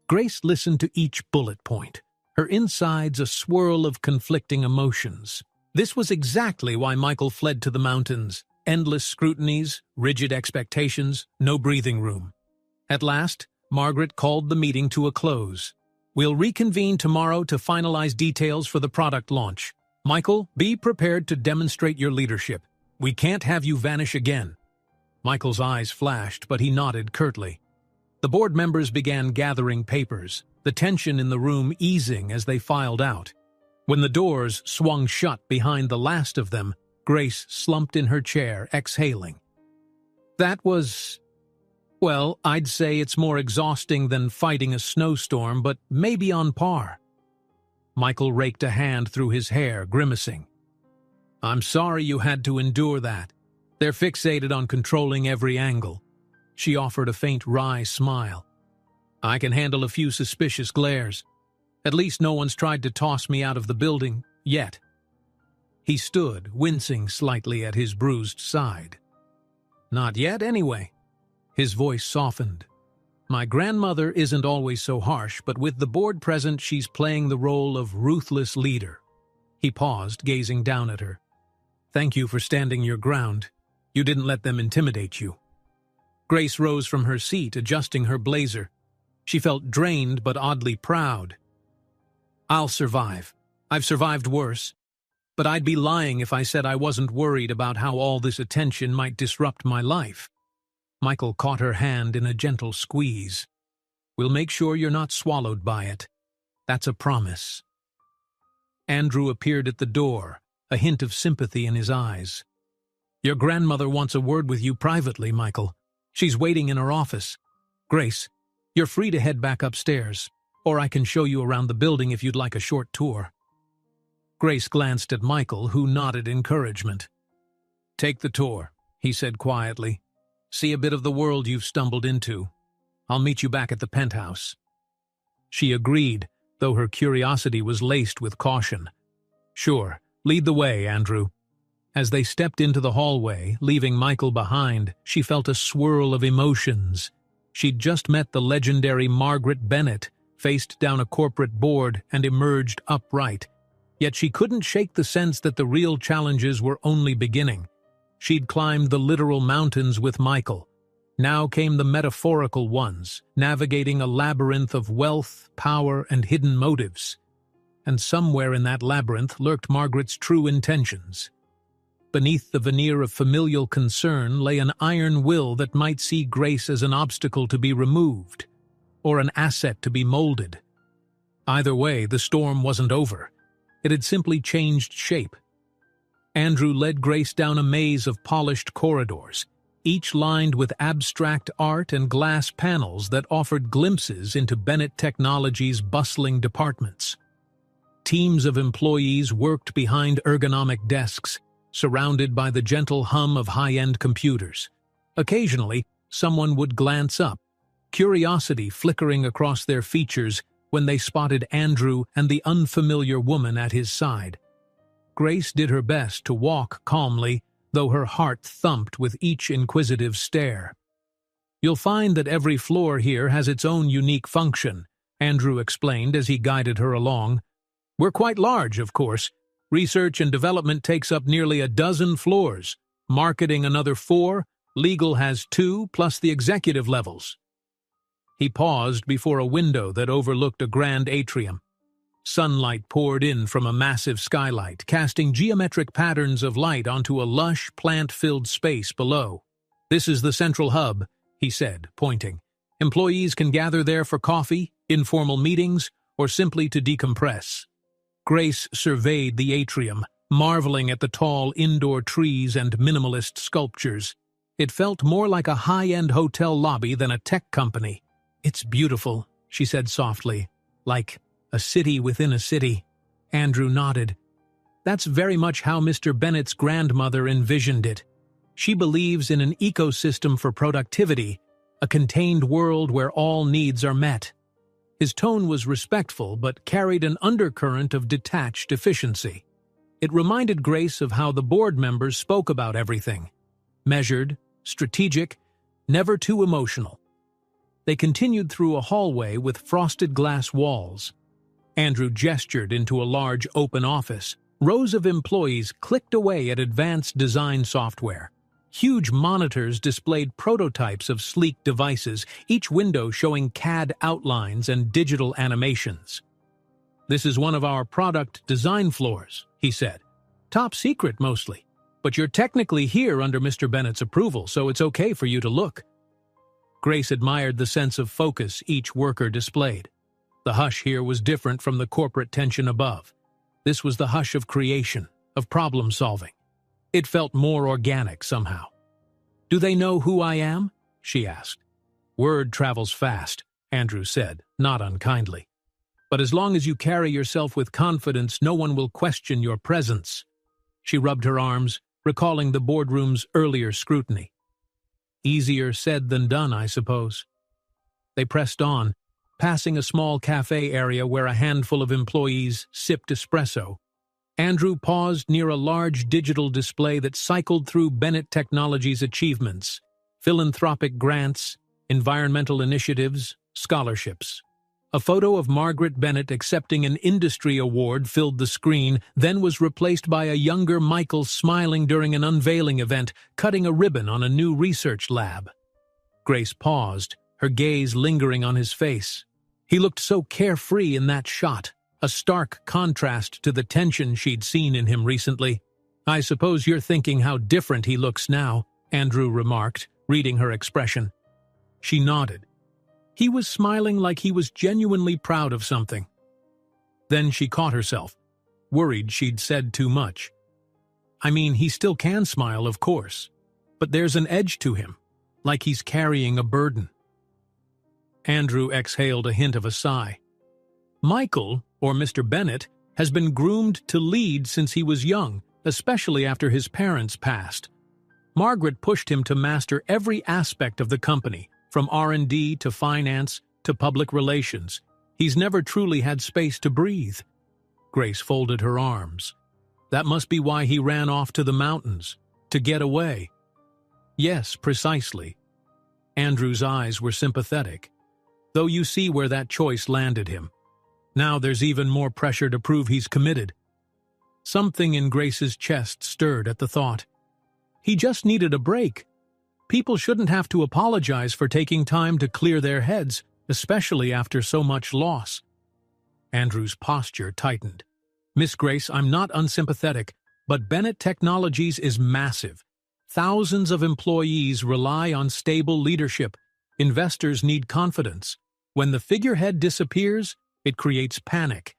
Grace listened to each bullet point, her insides a swirl of conflicting emotions. This was exactly why Michael fled to the mountains. Endless scrutinies, rigid expectations, no breathing room. At last, Margaret called the meeting to a close. We'll reconvene tomorrow to finalize details for the product launch. Michael, be prepared to demonstrate your leadership. We can't have you vanish again. Michael's eyes flashed, but he nodded curtly. The board members began gathering papers, the tension in the room easing as they filed out. When the doors swung shut behind the last of them, Grace slumped in her chair, exhaling. That was... well, I'd say it's more exhausting than fighting a snowstorm, but maybe on par. Michael raked a hand through his hair, grimacing. I'm sorry you had to endure that. They're fixated on controlling every angle. She offered a faint wry smile. I can handle a few suspicious glares. At least no one's tried to toss me out of the building, yet. He stood, wincing slightly at his bruised side. Not yet, anyway. His voice softened. My grandmother isn't always so harsh, but with the board present, she's playing the role of ruthless leader. He paused, gazing down at her. Thank you for standing your ground. You didn't let them intimidate you. Grace rose from her seat, adjusting her blazer. She felt drained but oddly proud. I'll survive. I've survived worse. But I'd be lying if I said I wasn't worried about how all this attention might disrupt my life. Michael caught her hand in a gentle squeeze. We'll make sure you're not swallowed by it. That's a promise. Andrew appeared at the door, a hint of sympathy in his eyes. Your grandmother wants a word with you privately, Michael. She's waiting in her office. Grace, you're free to head back upstairs, or I can show you around the building if you'd like a short tour. Grace glanced at Michael, who nodded encouragement. Take the tour, he said quietly. See a bit of the world you've stumbled into. I'll meet you back at the penthouse. She agreed, though her curiosity was laced with caution. Sure, lead the way, Andrew. As they stepped into the hallway, leaving Michael behind, she felt a swirl of emotions. She'd just met the legendary Margaret Bennett, faced down a corporate board and emerged upright. Yet she couldn't shake the sense that the real challenges were only beginning. She'd climbed the literal mountains with Michael. Now came the metaphorical ones, navigating a labyrinth of wealth, power, and hidden motives. And somewhere in that labyrinth lurked Margaret's true intentions. Beneath the veneer of familial concern lay an iron will that might see Grace as an obstacle to be removed, or an asset to be molded. Either way, the storm wasn't over. It had simply changed shape. Andrew led Grace down a maze of polished corridors, each lined with abstract art and glass panels that offered glimpses into Bennett Technology's bustling departments. Teams of employees worked behind ergonomic desks, surrounded by the gentle hum of high-end computers. Occasionally, someone would glance up, curiosity flickering across their features when they spotted Andrew and the unfamiliar woman at his side. Grace did her best to walk calmly, though her heart thumped with each inquisitive stare. You'll find that every floor here has its own unique function, Andrew explained as he guided her along. We're quite large, of course. Research and development takes up nearly a dozen floors, marketing another 4, legal has 2, plus the executive levels. He paused before a window that overlooked a grand atrium. Sunlight poured in from a massive skylight, casting geometric patterns of light onto a lush, plant-filled space below. This is the central hub, he said, pointing. Employees can gather there for coffee, informal meetings, or simply to decompress. Grace surveyed the atrium, marveling at the tall indoor trees and minimalist sculptures. It felt more like a high-end hotel lobby than a tech company. It's beautiful, she said softly, like a city within a city. Andrew nodded. That's very much how Mr. Bennett's grandmother envisioned it. She believes in an ecosystem for productivity, a contained world where all needs are met. His tone was respectful but carried an undercurrent of detached efficiency. It reminded Grace of how the board members spoke about everything. Measured, strategic, never too emotional. They continued through a hallway with frosted glass walls. Andrew gestured into a large open office. Rows of employees clicked away at advanced design software. Huge monitors displayed prototypes of sleek devices, each window showing CAD outlines and digital animations. "This is one of our product design floors," he said. "Top secret mostly, but you're technically here under Mr. Bennett's approval, so it's okay for you to look." Grace admired the sense of focus each worker displayed. The hush here was different from the corporate tension above. This was the hush of creation, of problem-solving. It felt more organic somehow. "Do they know who I am?" she asked. "Word travels fast," Andrew said, not unkindly. "But as long as you carry yourself with confidence, no one will question your presence." She rubbed her arms, recalling the boardroom's earlier scrutiny. Easier said than done, I suppose. They pressed on, passing a small cafe area where a handful of employees sipped espresso. Andrew paused near a large digital display that cycled through Bennett Technologies' achievements, philanthropic grants, environmental initiatives, scholarships. A photo of Margaret Bennett accepting an industry award filled the screen, then was replaced by a younger Michael smiling during an unveiling event, cutting a ribbon on a new research lab. Grace paused, her gaze lingering on his face. He looked so carefree in that shot, a stark contrast to the tension she'd seen in him recently. "I suppose you're thinking how different he looks now," Andrew remarked, reading her expression. She nodded. He was smiling like he was genuinely proud of something. Then she caught herself, worried she'd said too much. "I mean, he still can smile, of course, but there's an edge to him, like he's carrying a burden." Andrew exhaled a hint of a sigh. "Michael, or Mr. Bennett, has been groomed to lead since he was young, especially after his parents passed. Margaret pushed him to master every aspect of the company, from R&D to finance to public relations. He's never truly had space to breathe." Grace folded her arms. "That must be why he ran off to the mountains, to get away." "Yes, precisely." Andrew's eyes were sympathetic. "Though you see where that choice landed him. Now there's even more pressure to prove he's committed." Something in Grace's chest stirred at the thought. He just needed a break. People shouldn't have to apologize for taking time to clear their heads, especially after so much loss. Andrew's posture tightened. "Miss Grace, I'm not unsympathetic, but Bennett Technologies is massive. Thousands of employees rely on stable leadership. Investors need confidence. When the figurehead disappears, it creates panic.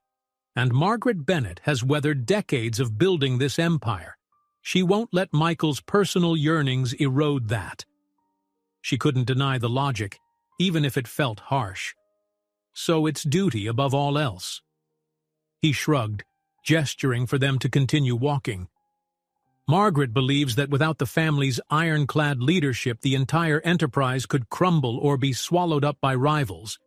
And Margaret Bennett has weathered decades of building this empire. She won't let Michael's personal yearnings erode that." She couldn't deny the logic, even if it felt harsh. "So it's duty above all else." He shrugged, gesturing for them to continue walking. "Margaret believes that without the family's ironclad leadership, the entire enterprise could crumble or be swallowed up by rivals.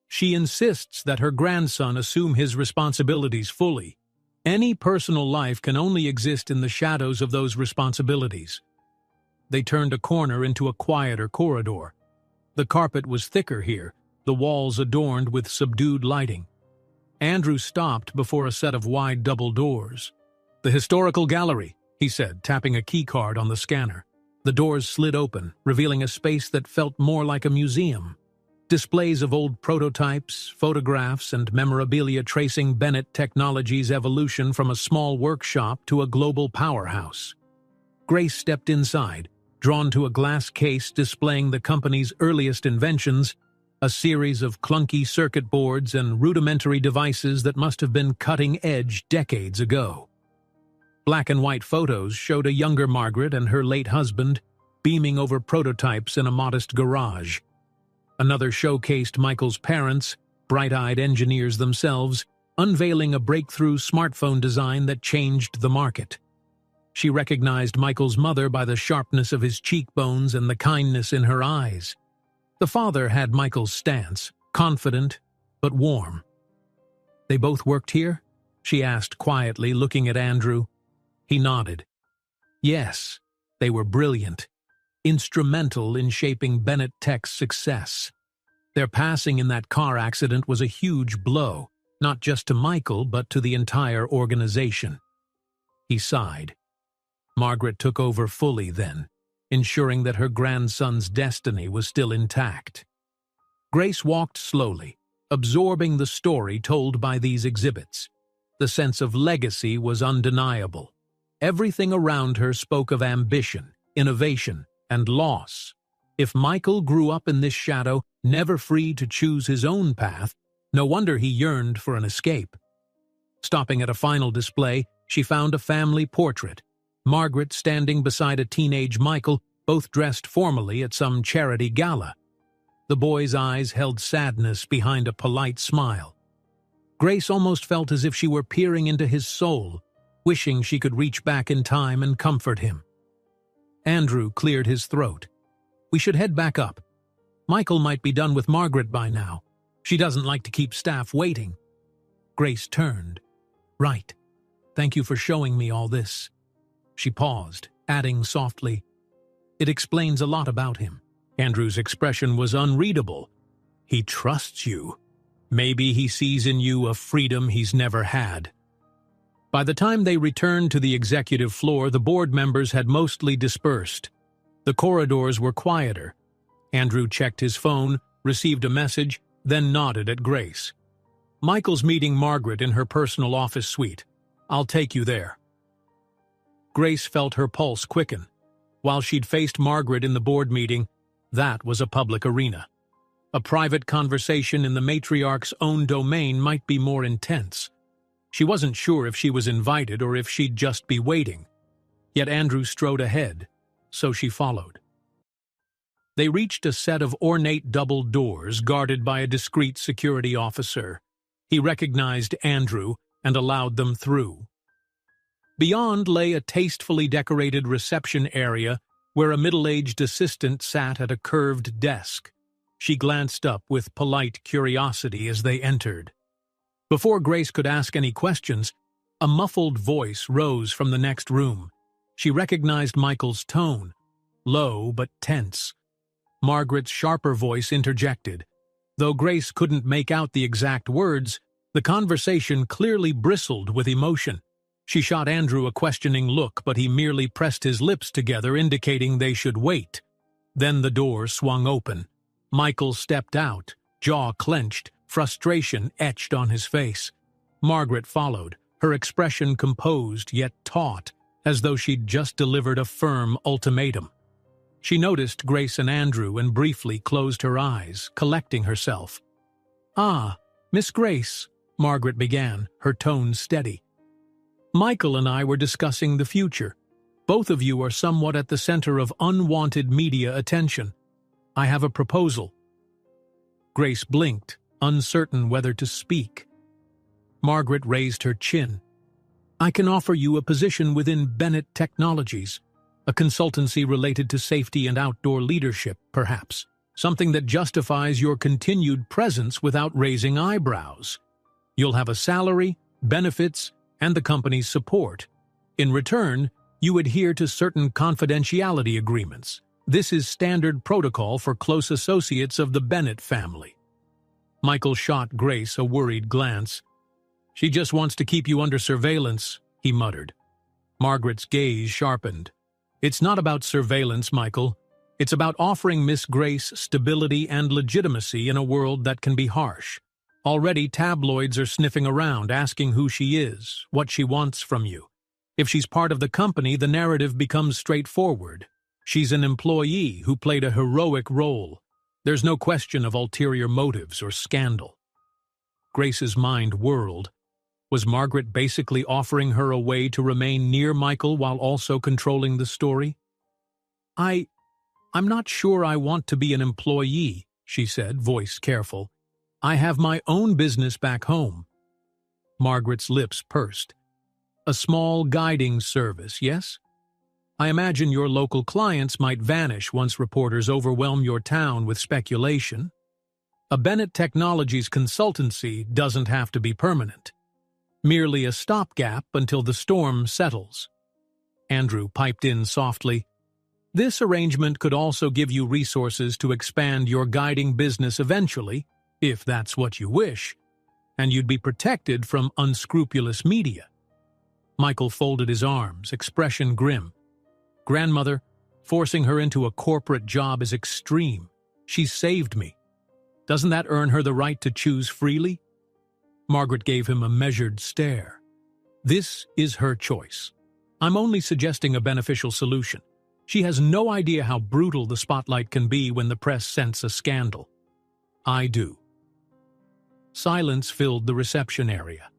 She insists that her grandson assume his responsibilities fully. Any personal life can only exist in the shadows of those responsibilities." They turned a corner into a quieter corridor. The carpet was thicker here, the walls adorned with subdued lighting. Andrew stopped before a set of wide double doors. "The historical gallery," he said, tapping a keycard on the scanner. The doors slid open, revealing a space that felt more like a museum. Displays of old prototypes, photographs, and memorabilia tracing Bennett Technologies' evolution from a small workshop to a global powerhouse. Grace stepped inside, drawn to a glass case displaying the company's earliest inventions, a series of clunky circuit boards and rudimentary devices that must have been cutting-edge decades ago. Black and white photos showed a younger Margaret and her late husband beaming over prototypes in a modest garage. Another showcased Michael's parents, bright-eyed engineers themselves, unveiling a breakthrough smartphone design that changed the market. She recognized Michael's mother by the sharpness of his cheekbones and the kindness in her eyes. The father had Michael's stance, confident but warm. "They both worked here?" she asked quietly, looking at Andrew. He nodded. "Yes, they were brilliant. Instrumental in shaping Bennett Tech's success. Their passing in that car accident was a huge blow, not just to Michael, but to the entire organization." He sighed. "Margaret took over fully then. ensuring that her grandson's destiny was still intact. Grace walked slowly, absorbing the story told by these exhibits. The sense of legacy was undeniable. Everything around her spoke of ambition, innovation, and loss. If Michael grew up in this shadow, never free to choose his own path, no wonder he yearned for an escape. Stopping at a final display, she found a family portrait. Margaret standing beside a teenage Michael, both dressed formally at some charity gala. The boy's eyes held sadness behind a polite smile. Grace almost felt as if she were peering into his soul, wishing she could reach back in time and comfort him. Andrew cleared his throat. "We should head back up. Michael might be done with Margaret by now. She doesn't like to keep staff waiting." Grace turned. "Right. Thank you for showing me all this." She paused, adding softly, "It explains a lot about him." Andrew's expression was unreadable. "He trusts you. Maybe he sees in you a freedom he's never had." By the time they returned to the executive floor, the board members had mostly dispersed. The corridors were quieter. Andrew checked his phone, received a message, then nodded at Grace. "Michael's meeting Margaret in her personal office suite. I'll take you there." Grace felt her pulse quicken. While she'd faced Margaret in the board meeting, that was a public arena. A private conversation in the matriarch's own domain might be more intense. She wasn't sure if she was invited or if she'd just be waiting. Yet Andrew strode ahead, so she followed. They reached a set of ornate double doors guarded by a discreet security officer. He recognized Andrew and allowed them through. Beyond lay a tastefully decorated reception area where a middle-aged assistant sat at a curved desk. She glanced up with polite curiosity as they entered. Before Grace could ask any questions, a muffled voice rose from the next room. She recognized Michael's tone, low but tense. Margaret's sharper voice interjected. Though Grace couldn't make out the exact words, the conversation clearly bristled with emotion. She shot Andrew a questioning look, but he merely pressed his lips together, indicating they should wait. Then the door swung open. Michael stepped out, jaw clenched, frustration etched on his face. Margaret followed, her expression composed yet taut, as though she'd just delivered a firm ultimatum. She noticed Grace and Andrew and briefly closed her eyes, collecting herself. "Ah, Miss Grace," Margaret began, her tone steady. "Michael and I were discussing the future. Both of you are somewhat at the center of unwanted media attention. I have a proposal." Grace blinked, uncertain whether to speak. Margaret raised her chin. "I can offer you a position within Bennett Technologies, a consultancy related to safety and outdoor leadership, perhaps. Something that justifies your continued presence without raising eyebrows. You'll have a salary, benefits, and the company's support. In return, you adhere to certain confidentiality agreements. This is standard protocol for close associates of the Bennett family." Michael shot Grace a worried glance. "She just wants to keep you under surveillance," he muttered. Margaret's gaze sharpened. "It's not about surveillance, Michael. It's about offering Miss Grace stability and legitimacy in a world that can be harsh. Already tabloids are sniffing around, asking who she is, what she wants from you. If she's part of the company, the narrative becomes straightforward. She's an employee who played a heroic role. There's no question of ulterior motives or scandal." Grace's mind whirled. Was Margaret basically offering her a way to remain near Michael while also controlling the story? I'm not sure I want to be an employee," she said, voice careful. "I have my own business back home." Margaret's lips pursed. "A small guiding service, yes? I imagine your local clients might vanish once reporters overwhelm your town with speculation. A Bennett Technologies consultancy doesn't have to be permanent. Merely a stopgap until the storm settles." Andrew piped in softly. "This arrangement could also give you resources to expand your guiding business eventually, if that's what you wish, and you'd be protected from unscrupulous media." Michael folded his arms, expression grim. "Grandmother, Forcing her into a corporate job is extreme. She's saved me. Doesn't that earn her the right to choose freely? Margaret gave him a measured stare. This is her choice. I'm only suggesting a beneficial solution. She has no idea how brutal the spotlight can be when the press scents a scandal. I do. Silence filled the reception area.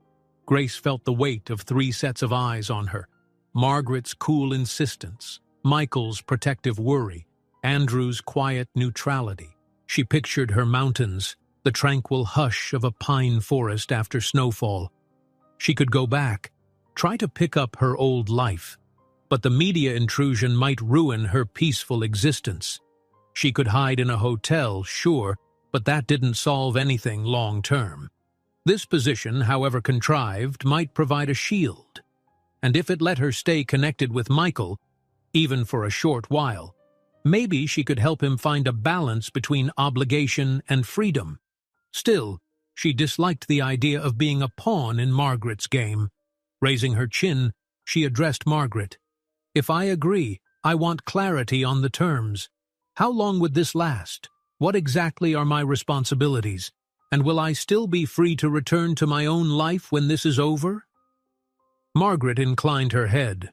Grace felt the weight of 3 sets of eyes on her. Margaret's cool insistence, Michael's protective worry, Andrew's quiet neutrality. She pictured her mountains, the tranquil hush of a pine forest after snowfall. She could go back, try to pick up her old life, but the media intrusion might ruin her peaceful existence. She could hide in a hotel, sure, but that didn't solve anything long-term. This position, however contrived, might provide a shield. And if it let her stay connected with Michael, even for a short while, maybe she could help him find a balance between obligation and freedom. Still, she disliked the idea of being a pawn in Margaret's game. Raising her chin, she addressed Margaret. If I agree, I want clarity on the terms. How long would this last? What exactly are my responsibilities? And will I still be free to return to my own life when this is over? Margaret inclined her head.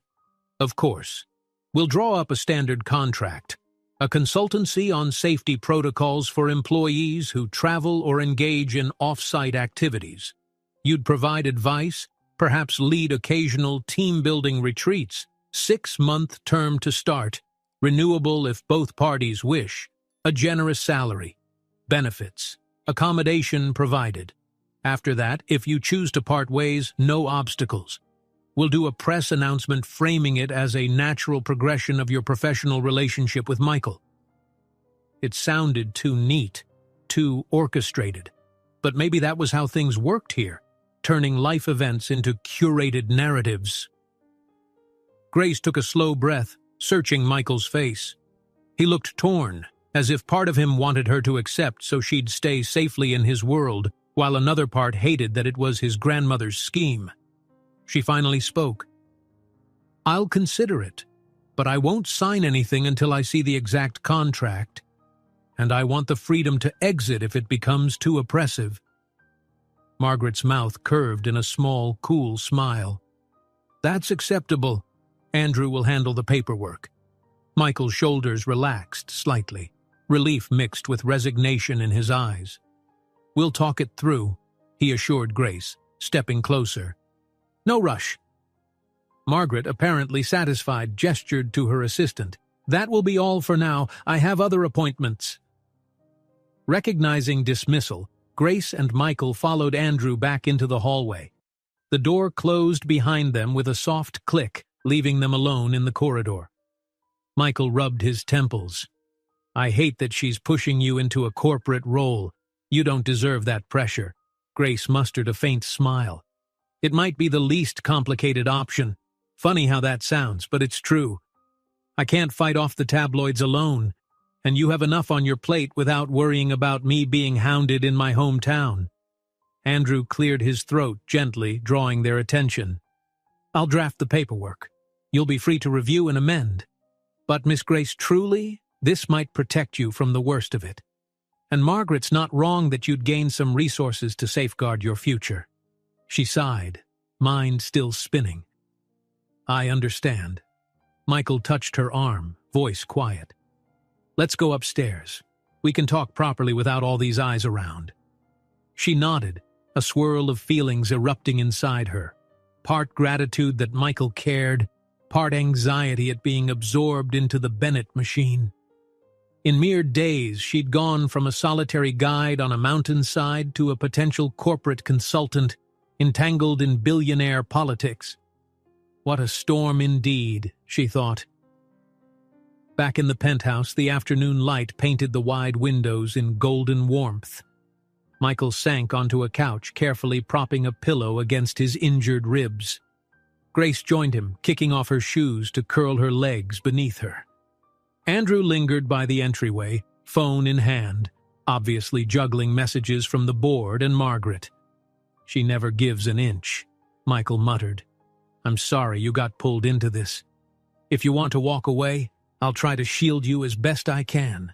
Of course. We'll draw up a standard contract. A consultancy on safety protocols for employees who travel or engage in off-site activities. You'd provide advice, perhaps lead occasional team-building retreats, 6-month term to start, renewable if both parties wish, a generous salary, benefits, accommodation provided. After that, if you choose to part ways, no obstacles. We'll do a press announcement framing it as a natural progression of your professional relationship with Michael. It sounded too neat, too orchestrated, but maybe that was how things worked here, turning life events into curated narratives. Grace took a slow breath, searching Michael's face. He looked torn, as if part of him wanted her to accept so she'd stay safely in his world, while another part hated that it was his grandmother's scheme. She finally spoke. I'll consider it, but I won't sign anything until I see the exact contract, and I want the freedom to exit if it becomes too oppressive. Margaret's mouth curved in a small, cool smile. That's acceptable. Andrew will handle the paperwork. Michael's shoulders relaxed slightly, relief mixed with resignation in his eyes. We'll talk it through, he assured Grace, stepping closer. No rush. Margaret, apparently satisfied, gestured to her assistant. That will be all for now. I have other appointments. Recognizing dismissal, Grace and Michael followed Andrew back into the hallway. The door closed behind them with a soft click, leaving them alone in the corridor. Michael rubbed his temples. I hate that she's pushing you into a corporate role. You don't deserve that pressure. Grace mustered a faint smile. It might be the least complicated option. Funny how that sounds, but it's true. I can't fight off the tabloids alone, and you have enough on your plate without worrying about me being hounded in my hometown. Andrew cleared his throat gently, drawing their attention. I'll draft the paperwork. You'll be free to review and amend. But, Miss Grace, truly, this might protect you from the worst of it. And Margaret's not wrong that you'd gain some resources to safeguard your future. She sighed, mind still spinning. I understand. Michael touched her arm, voice quiet. Let's go upstairs. We can talk properly without all these eyes around. She nodded, a swirl of feelings erupting inside her. Part gratitude that Michael cared, part anxiety at being absorbed into the Bennett machine. In mere days, she'd gone from a solitary guide on a mountainside to a potential corporate consultant entangled in billionaire politics. What a storm indeed, she thought. Back in the penthouse, the afternoon light painted the wide windows in golden warmth. Michael sank onto a couch, carefully propping a pillow against his injured ribs. Grace joined him, kicking off her shoes to curl her legs beneath her. Andrew lingered by the entryway, phone in hand, obviously juggling messages from the board and Margaret. She never gives an inch, Michael muttered. I'm sorry you got pulled into this. If you want to walk away, I'll try to shield you as best I can."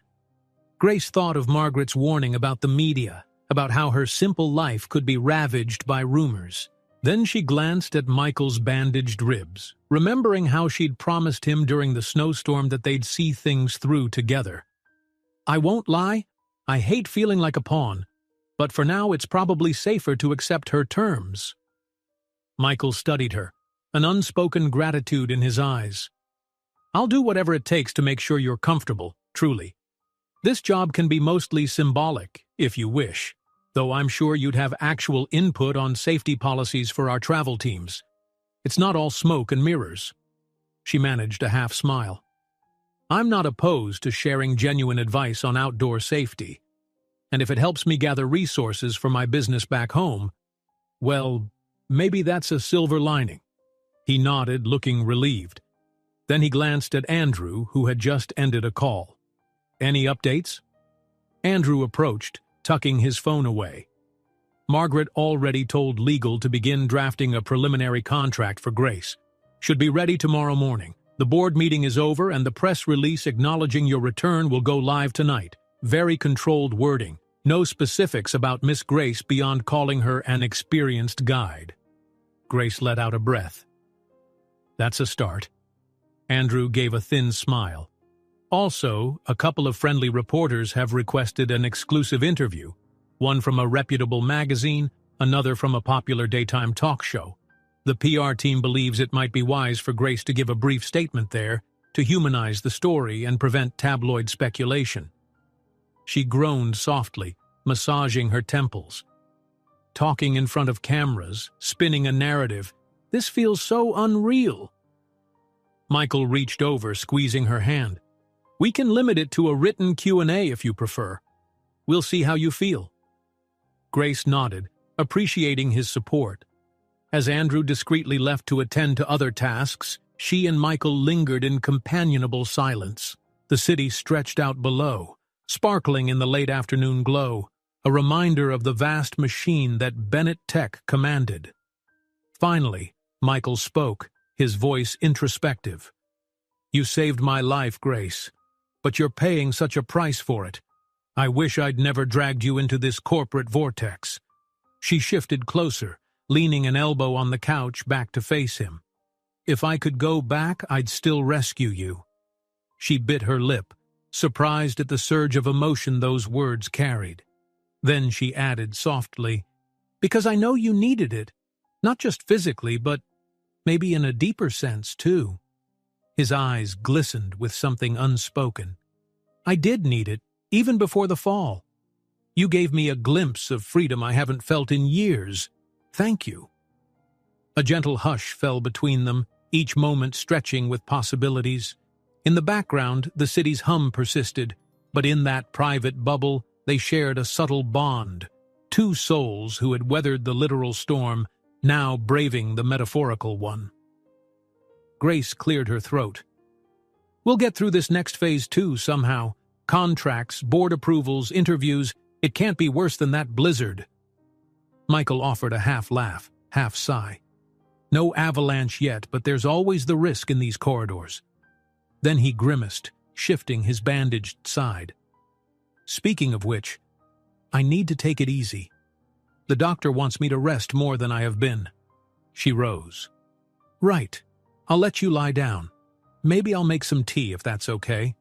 Grace thought of Margaret's warning about the media, about how her simple life could be ravaged by rumors. Then she glanced at Michael's bandaged ribs, remembering how she'd promised him during the snowstorm that they'd see things through together. "I won't lie, I hate feeling like a pawn, but for now it's probably safer to accept her terms." Michael studied her, an unspoken gratitude in his eyes. "I'll do whatever it takes to make sure you're comfortable, truly. This job can be mostly symbolic, if you wish, though I'm sure you'd have actual input on safety policies for our travel teams. It's not all smoke and mirrors." She managed a half smile. "I'm not opposed to sharing genuine advice on outdoor safety, and if it helps me gather resources for my business back home, well, maybe that's a silver lining." He nodded, looking relieved. Then he glanced at Andrew, who had just ended a call. "Any updates?" Andrew approached, tucking his phone away. Margaret already told legal to begin drafting a preliminary contract for Grace. "Should be ready tomorrow morning. The board meeting is over and the press release acknowledging your return will go live tonight. Very controlled wording. No specifics about Miss Grace beyond calling her an experienced guide." Grace let out a breath. "That's a start." Andrew gave a thin smile. "Also, a couple of friendly reporters have requested an exclusive interview, one from a reputable magazine, another from a popular daytime talk show. The PR team believes it might be wise for Grace to give a brief statement there to humanize the story and prevent tabloid speculation." She groaned softly, massaging her temples. "Talking in front of cameras, spinning a narrative, this feels so unreal." Michael reached over, squeezing her hand. "We can limit it to a written Q&A if you prefer. We'll see how you feel." Grace nodded, appreciating his support. As Andrew discreetly left to attend to other tasks, she and Michael lingered in companionable silence. The city stretched out below, sparkling in the late afternoon glow, a reminder of the vast machine that Bennett Tech commanded. Finally, Michael spoke, his voice introspective. "You saved my life, Grace, but you're paying such a price for it. I wish I'd never dragged you into this corporate vortex." She shifted closer, leaning an elbow on the couch back to face him. "If I could go back, I'd still rescue you." She bit her lip, surprised at the surge of emotion those words carried. Then she added softly, "Because I know you needed it, not just physically, but maybe in a deeper sense, too." His eyes glistened with something unspoken. "I did need it, even before the fall. You gave me a glimpse of freedom I haven't felt in years. Thank you." A gentle hush fell between them, each moment stretching with possibilities. In the background, the city's hum persisted, but in that private bubble, they shared a subtle bond. Two souls who had weathered the literal storm, now braving the metaphorical one. Grace cleared her throat. "We'll get through this next phase too, somehow. Contracts, board approvals, interviews. It can't be worse than that blizzard." Michael offered a half laugh, half sigh. "No avalanche yet, but there's always the risk in these corridors." Then he grimaced, shifting his bandaged side. "Speaking of which, I need to take it easy. The doctor wants me to rest more than I have been." She rose. "Right. I'll let you lie down. Maybe I'll make some tea if that's okay."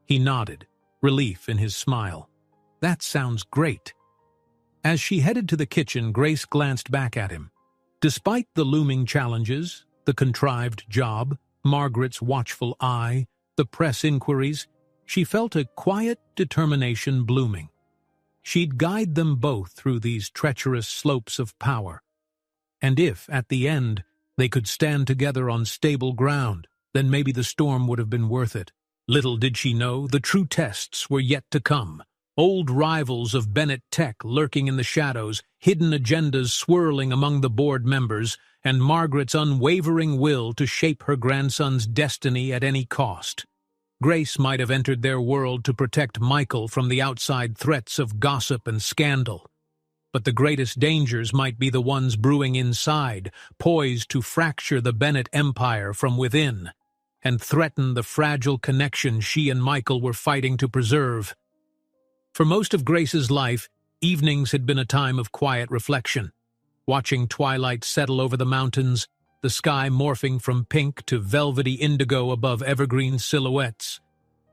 He nodded, relief in his smile. "That sounds great." As she headed to the kitchen, Grace glanced back at him. Despite the looming challenges, the contrived job, Margaret's watchful eye, the press inquiries, she felt a quiet determination blooming. She'd guide them both through these treacherous slopes of power. And if, at the end, they could stand together on stable ground, then maybe the storm would have been worth it. Little did she know, the true tests were yet to come. Old rivals of Bennett Tech lurking in the shadows, hidden agendas swirling among the board members, and Margaret's unwavering will to shape her grandson's destiny at any cost. Grace might have entered their world to protect Michael from the outside threats of gossip and scandal. But the greatest dangers might be the ones brewing inside, poised to fracture the Bennett empire from within. and threaten the fragile connection she and Michael were fighting to preserve. For most of Grace's life, evenings had been a time of quiet reflection, watching twilight settle over the mountains, the sky morphing from pink to velvety indigo above evergreen silhouettes.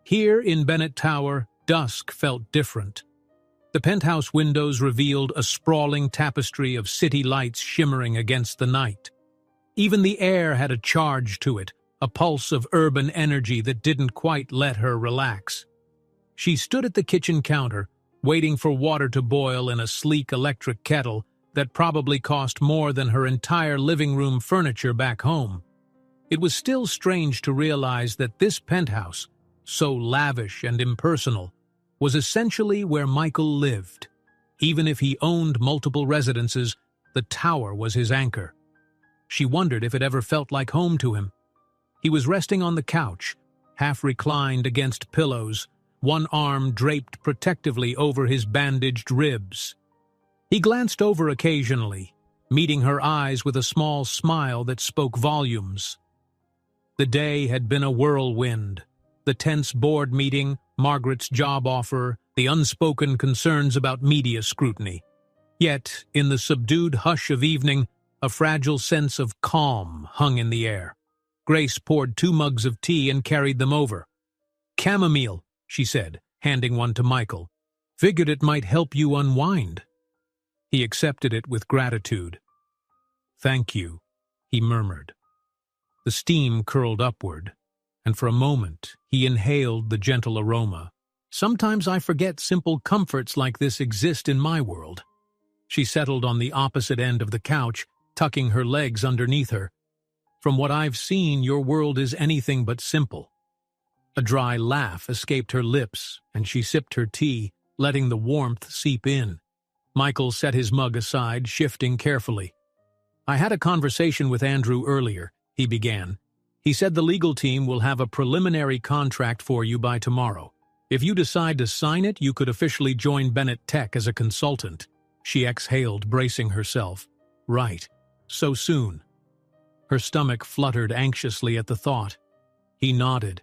Here in Bennett Tower, dusk felt different. The penthouse windows revealed a sprawling tapestry of city lights shimmering against the night. Even the air had a charge to it, a pulse of urban energy that didn't quite let her relax. She stood at the kitchen counter, waiting for water to boil in a sleek electric kettle that probably cost more than her entire living room furniture back home. It was still strange to realize that this penthouse, so lavish and impersonal, was essentially where Michael lived. Even if he owned multiple residences, the tower was his anchor. She wondered if it ever felt like home to him. He was resting on the couch, half reclined against pillows, one arm draped protectively over his bandaged ribs. He glanced over occasionally, meeting her eyes with a small smile that spoke volumes. The day had been a whirlwind. The tense board meeting, Margaret's job offer, the unspoken concerns about media scrutiny. Yet, in the subdued hush of evening, a fragile sense of calm hung in the air. Grace poured 2 mugs of tea and carried them over. "Chamomile," she said, handing one to Michael. "Figured it might help you unwind." He accepted it with gratitude. "Thank you," he murmured. The steam curled upward, and for a moment he inhaled the gentle aroma. "Sometimes I forget simple comforts like this exist in my world." She settled on the opposite end of the couch, tucking her legs underneath her. "From what I've seen, your world is anything but simple." A dry laugh escaped her lips, and she sipped her tea, letting the warmth seep in. Michael set his mug aside, shifting carefully. "I had a conversation with Andrew earlier," he began. "He said the legal team will have a preliminary contract for you by tomorrow. If you decide to sign it, you could officially join Bennett Tech as a consultant." She exhaled, bracing herself. "Right. So soon." Her stomach fluttered anxiously at the thought. He nodded.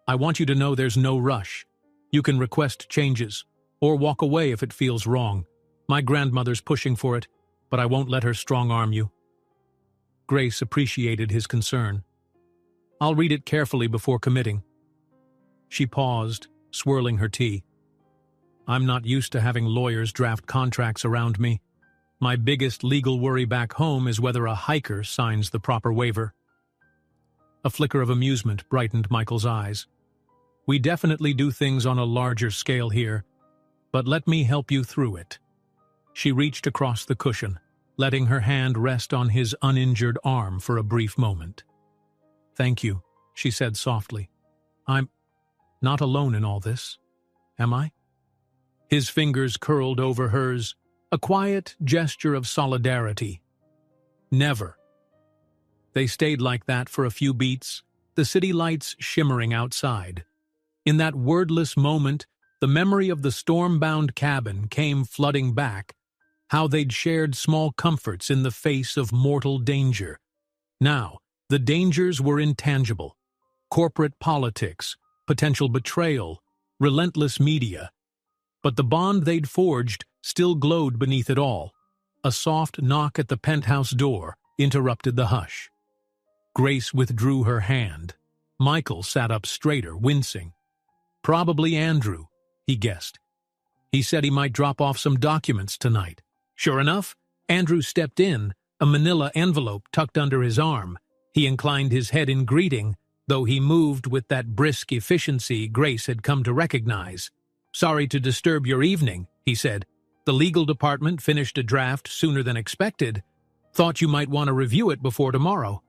"I want you to know there's no rush. You can request changes, or walk away if it feels wrong. My grandmother's pushing for it, but I won't let her strong-arm you." Grace appreciated his concern. "I'll read it carefully before committing." She paused, swirling her tea. "I'm not used to having lawyers draft contracts around me. My biggest legal worry back home is whether a hiker signs the proper waiver." A flicker of amusement brightened Michael's eyes. "We definitely do things on a larger scale here, but let me help you through it." She reached across the cushion, letting her hand rest on his uninjured arm for a brief moment. "Thank you," she said softly. "I'm not alone in all this, am I?" His fingers curled over hers, a quiet gesture of solidarity. "Never." They stayed like that for a few beats, the city lights shimmering outside. In that wordless moment, the memory of the storm-bound cabin came flooding back, how they'd shared small comforts in the face of mortal danger. Now, the dangers were intangible. Corporate politics, potential betrayal, relentless media. But the bond they'd forged still glowed beneath it all. A soft knock at the penthouse door interrupted the hush. Grace withdrew her hand. Michael sat up straighter, wincing. "Probably Andrew," he guessed. "He said he might drop off some documents tonight." Sure enough, Andrew stepped in, a manila envelope tucked under his arm. He inclined his head in greeting, though he moved with that brisk efficiency Grace had come to recognize. "Sorry to disturb your evening," he said. "The legal department finished a draft sooner than expected. Thought you might want to review it before tomorrow."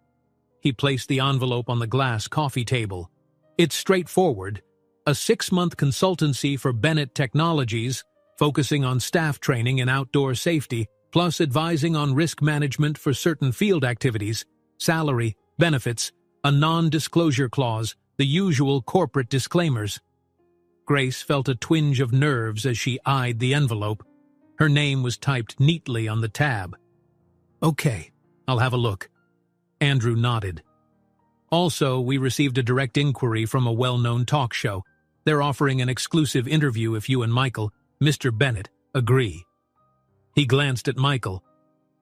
He placed the envelope on the glass coffee table. "It's straightforward. A 6-month consultancy for Bennett Technologies, focusing on staff training and outdoor safety, plus advising on risk management for certain field activities, salary, benefits, a non-disclosure clause, the usual corporate disclaimers." Grace felt a twinge of nerves as she eyed the envelope. Her name was typed neatly on the tab. "Okay, I'll have a look." Andrew nodded. Also, we received a direct inquiry from a well-known talk show. They're offering an exclusive interview if you and Michael, Mr. Bennett, agree. He glanced at Michael.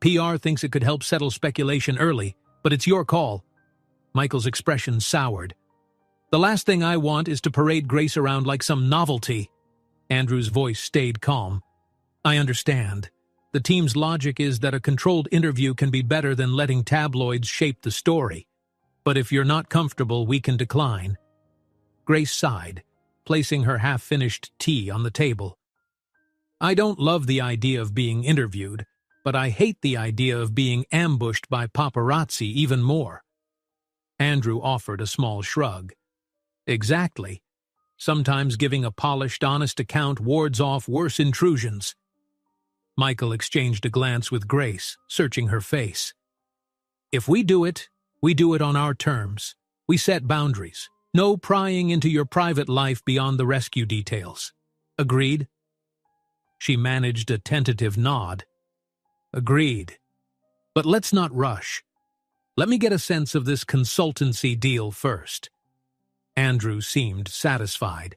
PR thinks it could help settle speculation early, but it's your call. Michael's expression soured. The last thing I want is to parade Grace around like some novelty. Andrew's voice stayed calm. I understand. The team's logic is that a controlled interview can be better than letting tabloids shape the story. But if you're not comfortable, we can decline. Grace sighed, placing her half-finished tea on the table. I don't love the idea of being interviewed, but I hate the idea of being ambushed by paparazzi even more. Andrew offered a small shrug. Exactly. Sometimes giving a polished, honest account wards off worse intrusions. Michael exchanged a glance with Grace, searching her face. If we do it on our terms. We set boundaries. No prying into your private life beyond the rescue details. Agreed? She managed a tentative nod. Agreed. But let's not rush. Let me get a sense of this consultancy deal first. Andrew seemed satisfied.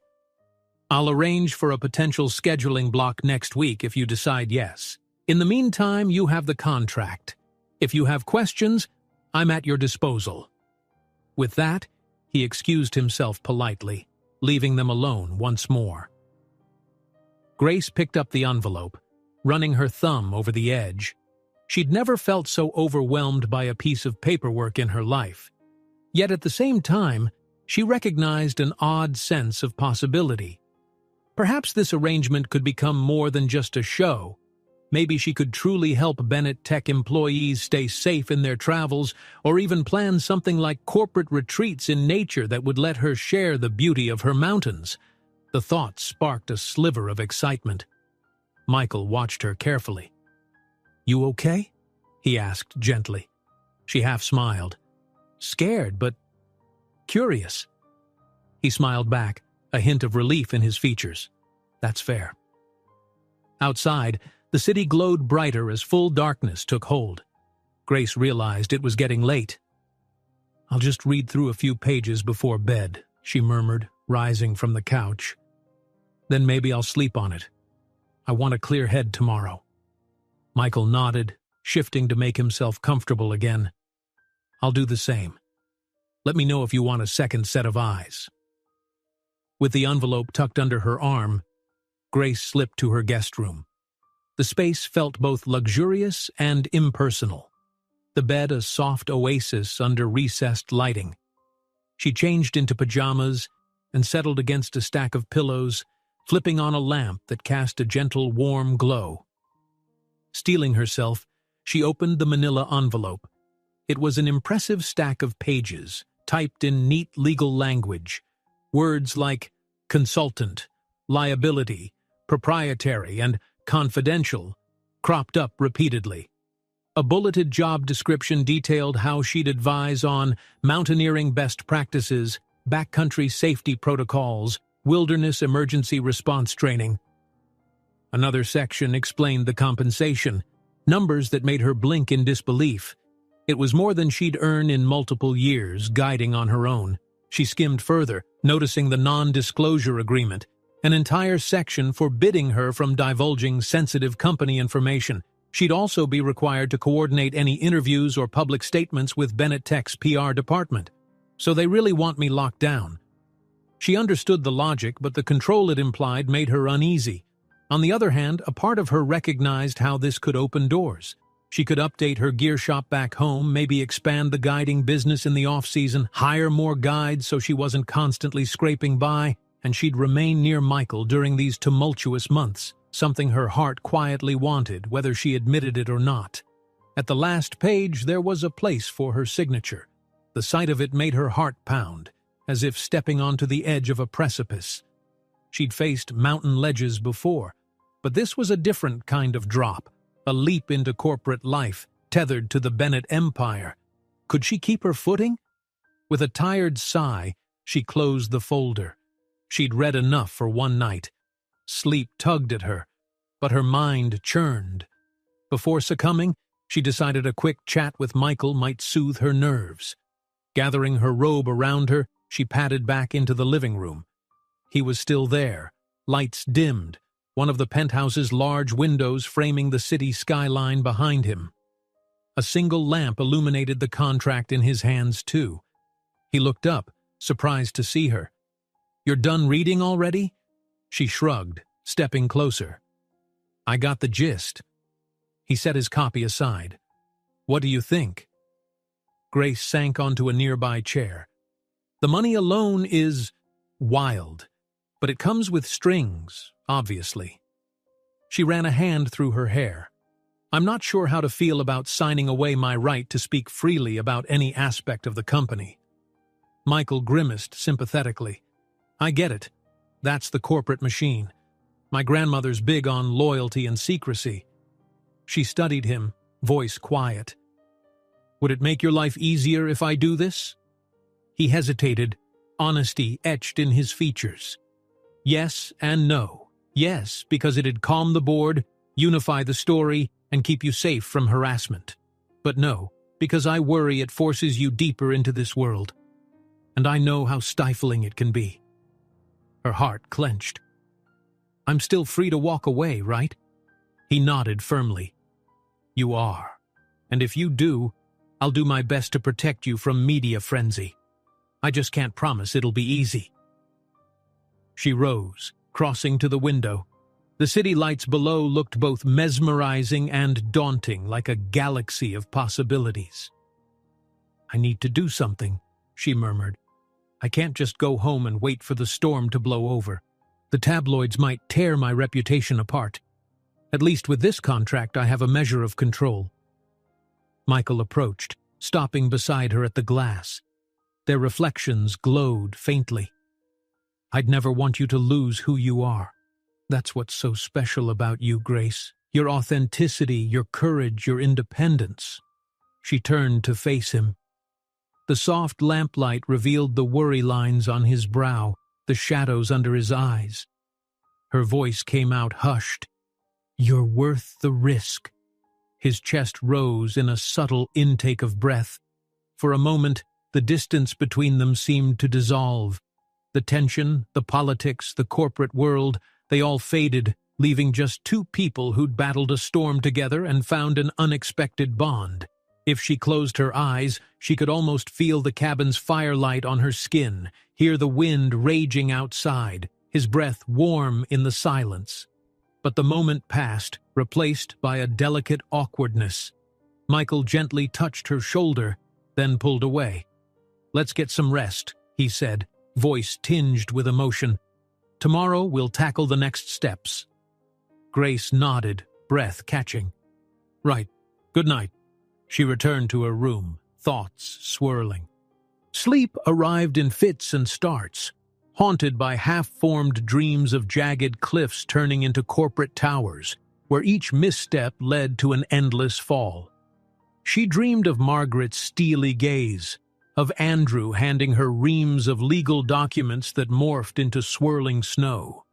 I'll arrange for a potential scheduling block next week if you decide yes. In the meantime, you have the contract. If you have questions, I'm at your disposal. With that, he excused himself politely, leaving them alone once more. Grace picked up the envelope, running her thumb over the edge. She'd never felt so overwhelmed by a piece of paperwork in her life. Yet at the same time, she recognized an odd sense of possibility. Perhaps this arrangement could become more than just a show. Maybe she could truly help Bennett Tech employees stay safe in their travels, or even plan something like corporate retreats in nature that would let her share the beauty of her mountains. The thought sparked a sliver of excitement. Michael watched her carefully. You okay? He asked gently. She half smiled. Scared, but curious. He smiled back, a hint of relief in his features. That's fair. Outside, the city glowed brighter as full darkness took hold. Grace realized it was getting late. I'll just read through a few pages before bed, she murmured, rising from the couch. Then maybe I'll sleep on it. I want a clear head tomorrow. Michael nodded, shifting to make himself comfortable again. I'll do the same. Let me know if you want a second set of eyes. With the envelope tucked under her arm, Grace slipped to her guest room. The space felt both luxurious and impersonal, the bed a soft oasis under recessed lighting. She changed into pajamas and settled against a stack of pillows, flipping on a lamp that cast a gentle, warm glow. Steeling herself, she opened the manila envelope. It was an impressive stack of pages, typed in neat legal language. Words like consultant, liability, proprietary, and confidential cropped up repeatedly. A bulleted job description detailed how she'd advise on mountaineering best practices, backcountry safety protocols, wilderness emergency response training. Another section explained the compensation, numbers that made her blink in disbelief. It was more than she'd earned in multiple years, guiding on her own. She skimmed further, noticing the non-disclosure agreement, an entire section forbidding her from divulging sensitive company information. She'd also be required to coordinate any interviews or public statements with Bennett Tech's PR department. So they really want me locked down. She understood the logic, but the control it implied made her uneasy. On the other hand, a part of her recognized how this could open doors. She could update her gear shop back home, maybe expand the guiding business in the off-season, hire more guides so she wasn't constantly scraping by, and she'd remain near Michael during these tumultuous months, something her heart quietly wanted, whether she admitted it or not. At the last page, there was a place for her signature. The sight of it made her heart pound, as if stepping onto the edge of a precipice. She'd faced mountain ledges before, but this was a different kind of drop, a leap into corporate life, tethered to the Bennett empire. Could she keep her footing? With a tired sigh, she closed the folder. She'd read enough for one night. Sleep tugged at her, but her mind churned. Before succumbing, she decided a quick chat with Michael might soothe her nerves. Gathering her robe around her, she padded back into the living room. He was still there, lights dimmed, one of the penthouse's large windows framing the city skyline behind him. A single lamp illuminated the contract in his hands, too. He looked up, surprised to see her. "You're done reading already?" She shrugged, stepping closer. "I got the gist." He set his copy aside. "What do you think?" Grace sank onto a nearby chair. "The money alone is wild, but it comes with strings, obviously." She ran a hand through her hair. "I'm not sure how to feel about signing away my right to speak freely about any aspect of the company." Michael grimaced sympathetically. "I get it. That's the corporate machine. My grandmother's big on loyalty and secrecy." She studied him, voice quiet. "Would it make your life easier if I do this?" He hesitated, honesty etched in his features. Yes and no. Yes, because it'd calm the board, unify the story, and keep you safe from harassment. But no, because I worry it forces you deeper into this world. And I know how stifling it can be. Her heart clenched. "I'm still free to walk away, right?" He nodded firmly. "You are. And if you do, I'll do my best to protect you from media frenzy. I just can't promise it'll be easy." She rose, crossing to the window. The city lights below looked both mesmerizing and daunting, like a galaxy of possibilities. "I need to do something," she murmured. "I can't just go home and wait for the storm to blow over. The tabloids might tear my reputation apart. At least with this contract, I have a measure of control." Michael approached, stopping beside her at the glass. Their reflections glowed faintly. "I'd never want you to lose who you are. That's what's so special about you, Grace. Your authenticity, your courage, your independence." She turned to face him. The soft lamplight revealed the worry lines on his brow, the shadows under his eyes. Her voice came out hushed. "You're worth the risk." His chest rose in a subtle intake of breath. For a moment, the distance between them seemed to dissolve. The tension, the politics, the corporate world, they all faded, leaving just two people who'd battled a storm together and found an unexpected bond. If she closed her eyes, she could almost feel the cabin's firelight on her skin, hear the wind raging outside, his breath warm in the silence. But the moment passed, replaced by a delicate awkwardness. Michael gently touched her shoulder, then pulled away. "Let's get some rest," he said, voice tinged with emotion. "Tomorrow we'll tackle the next steps." Grace nodded, breath catching. "Right. Good night." She returned to her room, thoughts swirling. Sleep arrived in fits and starts, haunted by half-formed dreams of jagged cliffs turning into corporate towers, where each misstep led to an endless fall. She dreamed of Margaret's steely gaze, of Andrew handing her reams of legal documents that morphed into swirling snow.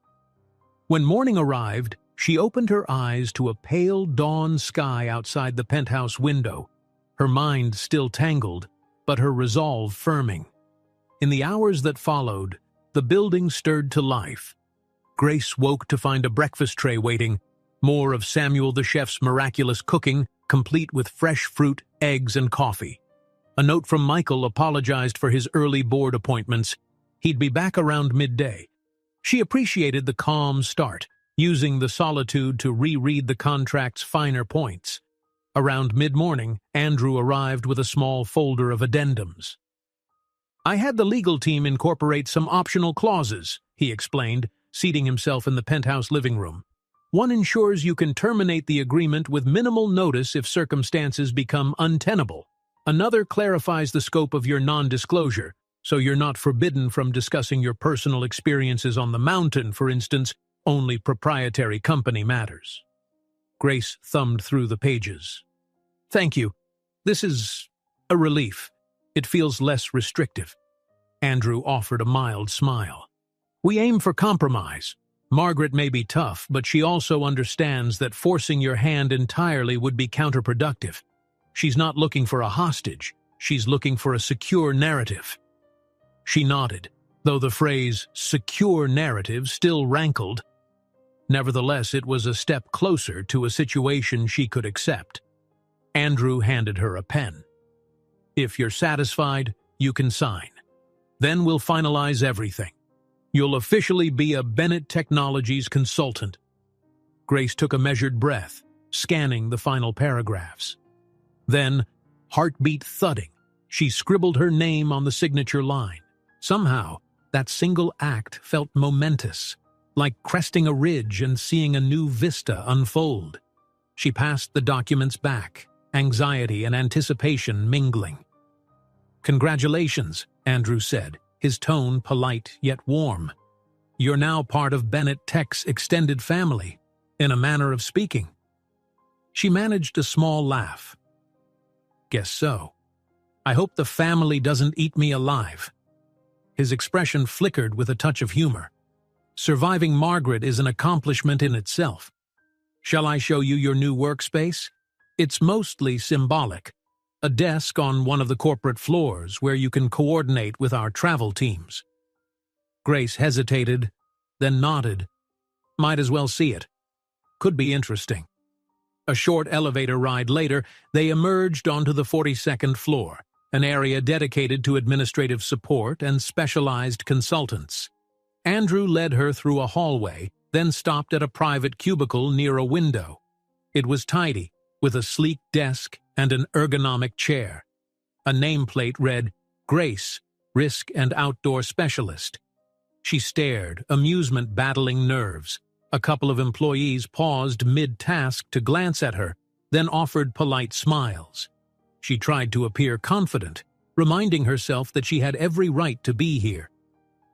When morning arrived, she opened her eyes to a pale dawn sky outside the penthouse window, her mind still tangled, but her resolve firming. In the hours that followed, the building stirred to life. Grace woke to find a breakfast tray waiting, more of Samuel the chef's miraculous cooking, complete with fresh fruit, eggs, and coffee. A note from Michael apologized for his early board appointments. He'd be back around midday. She appreciated the calm start, using the solitude to reread the contract's finer points. Around mid-morning, Andrew arrived with a small folder of addendums. "I had the legal team incorporate some optional clauses," he explained, seating himself in the penthouse living room. "One ensures you can terminate the agreement with minimal notice if circumstances become untenable. Another clarifies the scope of your non-disclosure, so you're not forbidden from discussing your personal experiences on the mountain, for instance, only proprietary company matters." Grace thumbed through the pages. "Thank you. This is a relief. It feels less restrictive." Andrew offered a mild smile. "We aim for compromise. Margaret may be tough, but she also understands that forcing your hand entirely would be counterproductive. She's not looking for a hostage. she's looking for a secure narrative. She nodded, though the phrase secure narrative still rankled. Nevertheless, it was a step closer to a situation she could accept. Andrew handed her a pen. If you're satisfied, you can sign. Then we'll finalize everything. You'll officially be a Bennett Technologies consultant. Grace took a measured breath, scanning the final paragraphs. Then, heartbeat thudding, she scribbled her name on the signature line. Somehow, that single act felt momentous, like cresting a ridge and seeing a new vista unfold. She passed the documents back, anxiety and anticipation mingling. "Congratulations," Andrew said, his tone polite yet warm. "You're now part of Bennett Tech's extended family, in a manner of speaking." She managed a small laugh. "Guess so. I hope the family doesn't eat me alive." His expression flickered with a touch of humor. "Surviving Margaret is an accomplishment in itself. Shall I show you your new workspace? It's mostly symbolic. A desk on one of the corporate floors where you can coordinate with our travel teams." Grace hesitated, then nodded. "Might as well see it. Could be interesting." A short elevator ride later, they emerged onto the 42nd floor, an area dedicated to administrative support and specialized consultants. Andrew led her through a hallway, then stopped at a private cubicle near a window. It was tidy, with a sleek desk and an ergonomic chair. A nameplate read, "Grace, Risk and Outdoor Specialist." She stared, amusement battling nerves. A couple of employees paused mid-task to glance at her, then offered polite smiles. She tried to appear confident, reminding herself that she had every right to be here.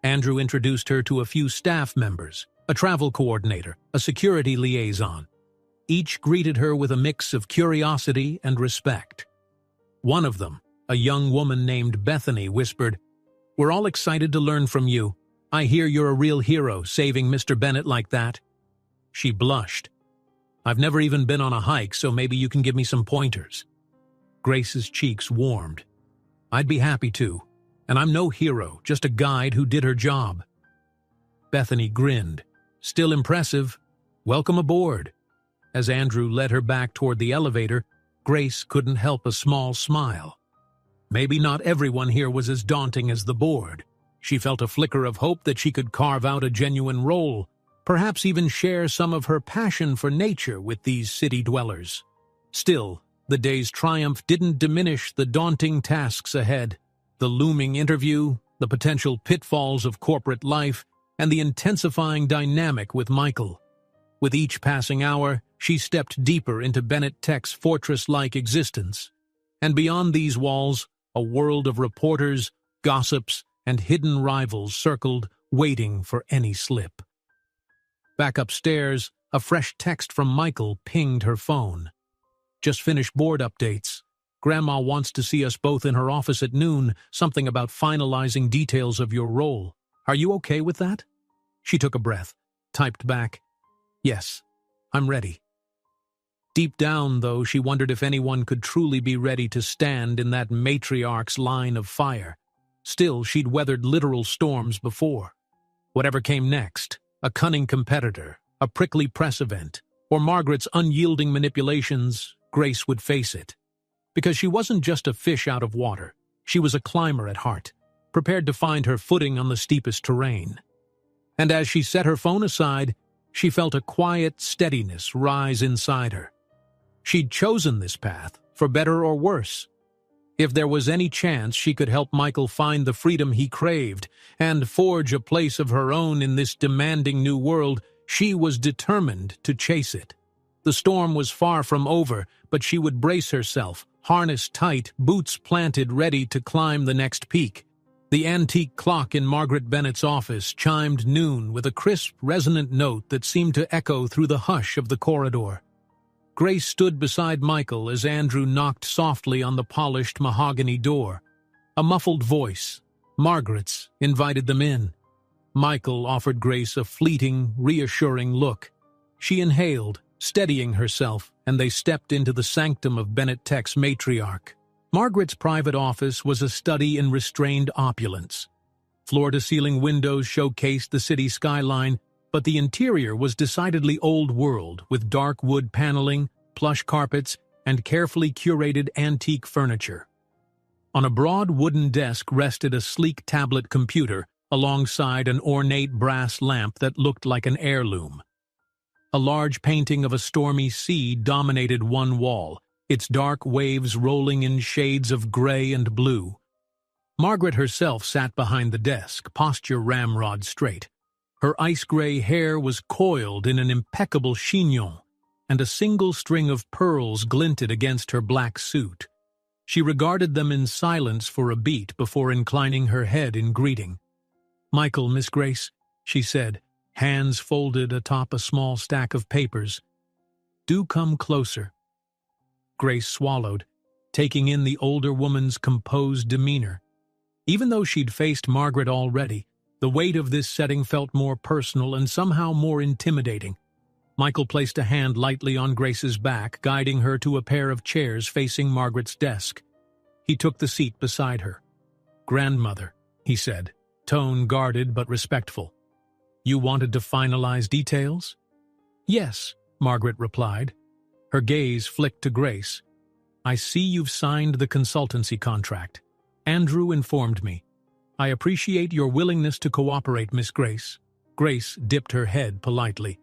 Andrew introduced her to a few staff members, a travel coordinator, a security liaison. Each greeted her with a mix of curiosity and respect. One of them, a young woman named Bethany, whispered, "We're all excited to learn from you. I hear you're a real hero, saving Mr. Bennett like that." She blushed. "I've never even been on a hike, so maybe you can give me some pointers." Grace's cheeks warmed. "I'd be happy to, and I'm no hero, just a guide who did her job." Bethany grinned. "Still impressive. Welcome aboard." As Andrew led her back toward the elevator, Grace couldn't help a small smile. Maybe not everyone here was as daunting as the board. She felt a flicker of hope that she could carve out a genuine role, perhaps even share some of her passion for nature with these city dwellers. Still, the day's triumph didn't diminish the daunting tasks ahead. The looming interview, the potential pitfalls of corporate life, and the intensifying dynamic with Michael. With each passing hour, she stepped deeper into Bennett Tech's fortress-like existence. And beyond these walls, a world of reporters, gossips, and hidden rivals circled, waiting for any slip. Back upstairs, a fresh text from Michael pinged her phone. "Just finished board updates. Grandma wants to see us both in her office at noon, something about finalizing details of your role. Are you okay with that?" She took a breath, typed back, "Yes, I'm ready." Deep down, though, she wondered if anyone could truly be ready to stand in that matriarch's line of fire. Still, she'd weathered literal storms before. Whatever came next, a cunning competitor, a prickly press event, or Margaret's unyielding manipulations, Grace would face it. Because she wasn't just a fish out of water, she was a climber at heart, prepared to find her footing on the steepest terrain. And as she set her phone aside, she felt a quiet steadiness rise inside her. She'd chosen this path, for better or worse. If there was any chance she could help Michael find the freedom he craved and forge a place of her own in this demanding new world, she was determined to chase it. The storm was far from over, but she would brace herself, harness tight, boots planted, ready to climb the next peak. The antique clock in Margaret Bennett's office chimed noon with a crisp, resonant note that seemed to echo through the hush of the corridor. Grace stood beside Michael as Andrew knocked softly on the polished mahogany door. A muffled voice, Margaret's, invited them in. Michael offered Grace a fleeting, reassuring look. She inhaled, steadying herself, and they stepped into the sanctum of Bennett Tech's matriarch. Margaret's private office was a study in restrained opulence. Floor-to-ceiling windows showcased the city skyline, but the interior was decidedly old-world, with dark wood paneling, plush carpets, and carefully curated antique furniture. On a broad wooden desk rested a sleek tablet computer, alongside an ornate brass lamp that looked like an heirloom. A large painting of a stormy sea dominated one wall, its dark waves rolling in shades of gray and blue. Margaret herself sat behind the desk, posture ramrod straight. Her ice-gray hair was coiled in an impeccable chignon, and a single string of pearls glinted against her black suit. She regarded them in silence for a beat before inclining her head in greeting. "Michael, Miss Grace," she said, hands folded atop a small stack of papers. "Do come closer." Grace swallowed, taking in the older woman's composed demeanor. Even though she'd faced Margaret already, the weight of this setting felt more personal and somehow more intimidating. Michael placed a hand lightly on Grace's back, guiding her to a pair of chairs facing Margaret's desk. He took the seat beside her. "Grandmother," he said, tone guarded but respectful. "You wanted to finalize details?" "Yes," Margaret replied. Her gaze flicked to Grace. "I see you've signed the consultancy contract. Andrew informed me. I appreciate your willingness to cooperate, Miss Grace." Grace dipped her head politely.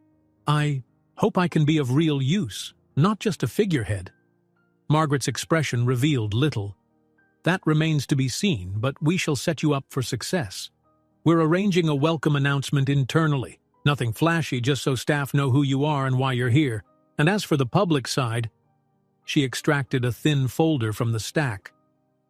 "I hope I can be of real use, not just a figurehead." Margaret's expression revealed little. "That remains to be seen, but we shall set you up for success. We're arranging a welcome announcement internally. Nothing flashy, just so staff know who you are and why you're here. And as for the public side," she extracted a thin folder from the stack.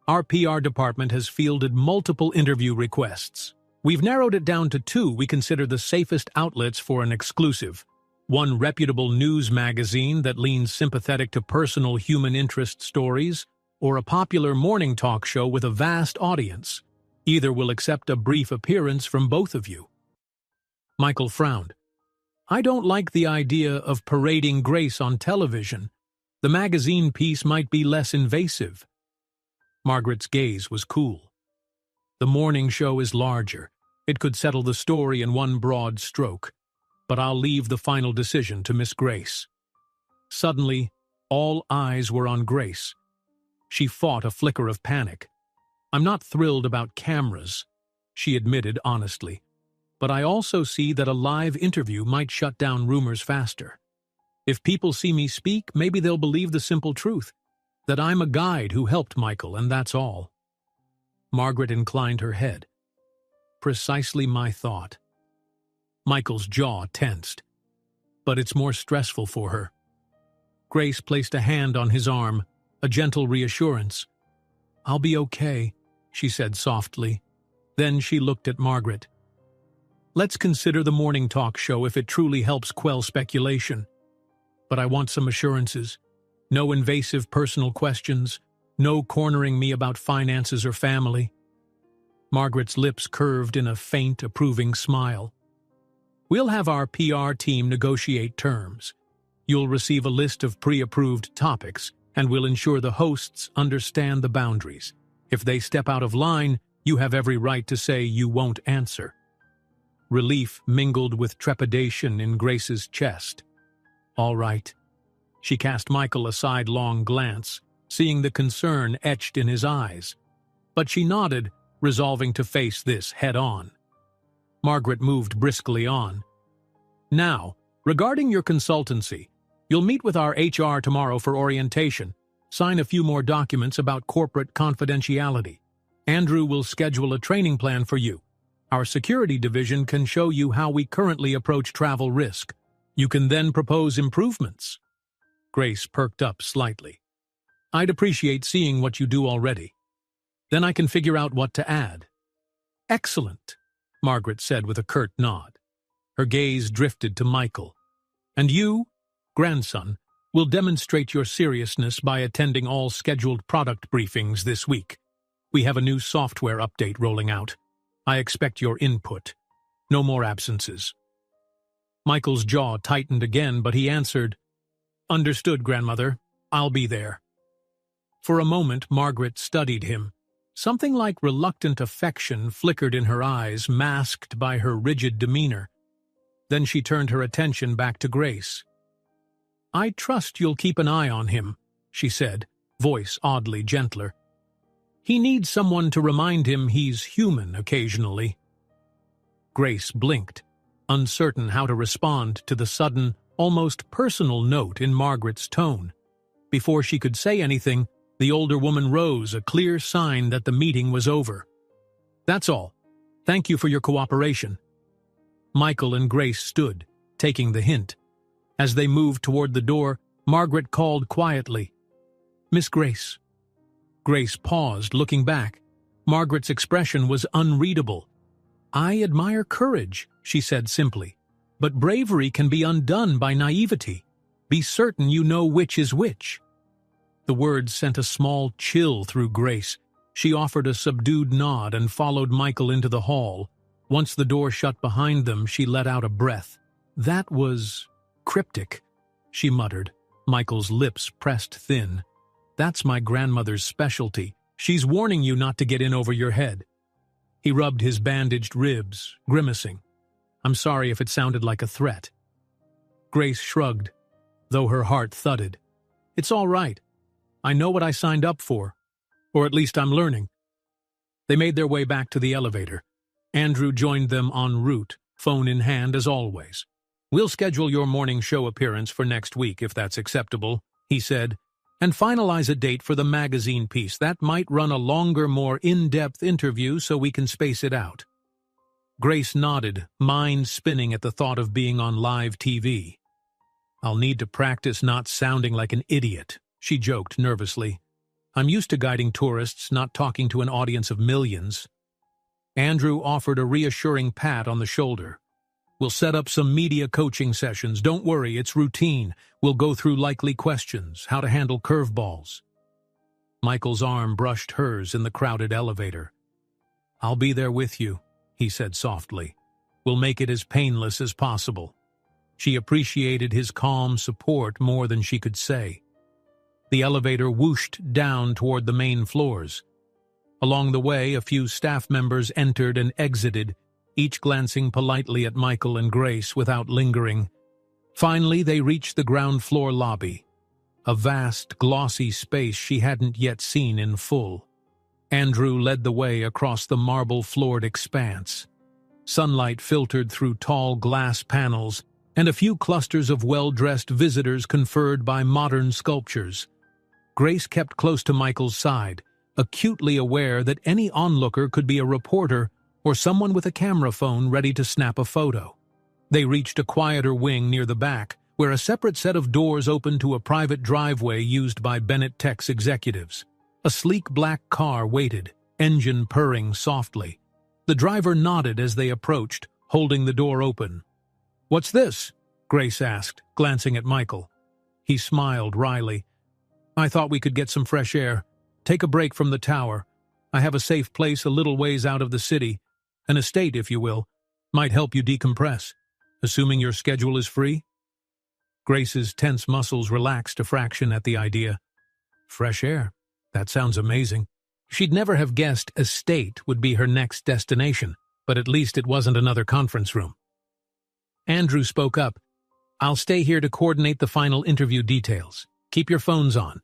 "Our PR department has fielded multiple interview requests. We've narrowed it down to 2 we consider the safest outlets for an exclusive. One reputable news magazine that leans sympathetic to personal human interest stories, or a popular morning talk show with a vast audience. Either will accept a brief appearance from both of you." Michael frowned. "I don't like the idea of parading Grace on television. The magazine piece might be less invasive." Margaret's gaze was cool. "The morning show is larger. It could settle the story in one broad stroke. But I'll leave the final decision to Miss Grace." Suddenly, all eyes were on Grace. She fought a flicker of panic. "I'm not thrilled about cameras," she admitted honestly. "But I also see that a live interview might shut down rumors faster. If people see me speak, maybe they'll believe the simple truth, that I'm a guide who helped Michael, and that's all." Margaret inclined her head. "Precisely my thought." Michael's jaw tensed. "But it's more stressful for her." Grace placed a hand on his arm, a gentle reassurance. "I'll be okay," she said softly. Then she looked at Margaret. "Let's consider the morning talk show if it truly helps quell speculation. But I want some assurances. No invasive personal questions, no cornering me about finances or family." Margaret's lips curved in a faint, approving smile. "We'll have our PR team negotiate terms. You'll receive a list of pre-approved topics, and we'll ensure the hosts understand the boundaries. If they step out of line, you have every right to say you won't answer." Relief mingled with trepidation in Grace's chest. "All right." She cast Michael a sidelong glance, seeing the concern etched in his eyes. But she nodded, resolving to face this head-on. Margaret moved briskly on. "Now, regarding your consultancy, you'll meet with our HR tomorrow for orientation, sign a few more documents about corporate confidentiality. Andrew will schedule a training plan for you. Our security division can show you how we currently approach travel risk. You can then propose improvements." Grace perked up slightly. "I'd appreciate seeing what you do already. Then I can figure out what to add." "Excellent," Margaret said with a curt nod. Her gaze drifted to Michael. "And you, grandson, will demonstrate your seriousness by attending all scheduled product briefings this week. We have a new software update rolling out. I expect your input. No more absences." Michael's jaw tightened again, but he answered, "Understood, grandmother. I'll be there." For a moment, Margaret studied him. Something like reluctant affection flickered in her eyes, masked by her rigid demeanor. Then she turned her attention back to Grace. "I trust you'll keep an eye on him," she said, voice oddly gentler. "He needs someone to remind him he's human occasionally." Grace blinked, uncertain how to respond to the sudden, almost personal note in Margaret's tone. Before she could say anything, the older woman rose, a clear sign that the meeting was over. "That's all. Thank you for your cooperation." Michael and Grace stood, taking the hint. As they moved toward the door, Margaret called quietly, "Miss Grace." Grace paused, looking back. Margaret's expression was unreadable. "I admire courage," she said simply, "but bravery can be undone by naivety. Be certain you know which is which." The words sent a small chill through Grace. She offered a subdued nod and followed Michael into the hall. Once the door shut behind them, she let out a breath. "That was cryptic," she muttered. Michael's lips pressed thin. "That's my grandmother's specialty. She's warning you not to get in over your head." He rubbed his bandaged ribs, grimacing. "I'm sorry if it sounded like a threat." Grace shrugged, though her heart thudded. "It's all right. I know what I signed up for. Or at least I'm learning." They made their way back to the elevator. Andrew joined them en route, phone in hand as always. "We'll schedule your morning show appearance for next week, if that's acceptable," he said, "and finalize a date for the magazine piece. That might run a longer, more in-depth interview so we can space it out." Grace nodded, mind spinning at the thought of being on live TV. "I'll need to practice not sounding like an idiot," she joked nervously. "I'm used to guiding tourists, not talking to an audience of millions." Andrew offered a reassuring pat on the shoulder. "We'll set up some media coaching sessions. Don't worry, it's routine. We'll go through likely questions, how to handle curveballs." Michael's arm brushed hers in the crowded elevator. "I'll be there with you," he said softly. "We'll make it as painless as possible." She appreciated his calm support more than she could say. The elevator whooshed down toward the main floors. Along the way, a few staff members entered and exited, each glancing politely at Michael and Grace without lingering. Finally, they reached the ground floor lobby, a vast, glossy space she hadn't yet seen in full. Andrew led the way across the marble-floored expanse. Sunlight filtered through tall glass panels, and a few clusters of well-dressed visitors conferred by modern sculptures. Grace kept close to Michael's side, acutely aware that any onlooker could be a reporter or someone with a camera phone ready to snap a photo. They reached a quieter wing near the back, where a separate set of doors opened to a private driveway used by Bennett Tech's executives. A sleek black car waited, engine purring softly. The driver nodded as they approached, holding the door open. "What's this?" Grace asked, glancing at Michael. He smiled wryly. "I thought we could get some fresh air. Take a break from the tower. I have a safe place a little ways out of the city. An estate, if you will. Might help you decompress. Assuming your schedule is free?" Grace's tense muscles relaxed a fraction at the idea. Fresh air. That sounds amazing. She'd never have guessed estate would be her next destination, but at least it wasn't another conference room. Andrew spoke up. "I'll stay here to coordinate the final interview details. Keep your phones on.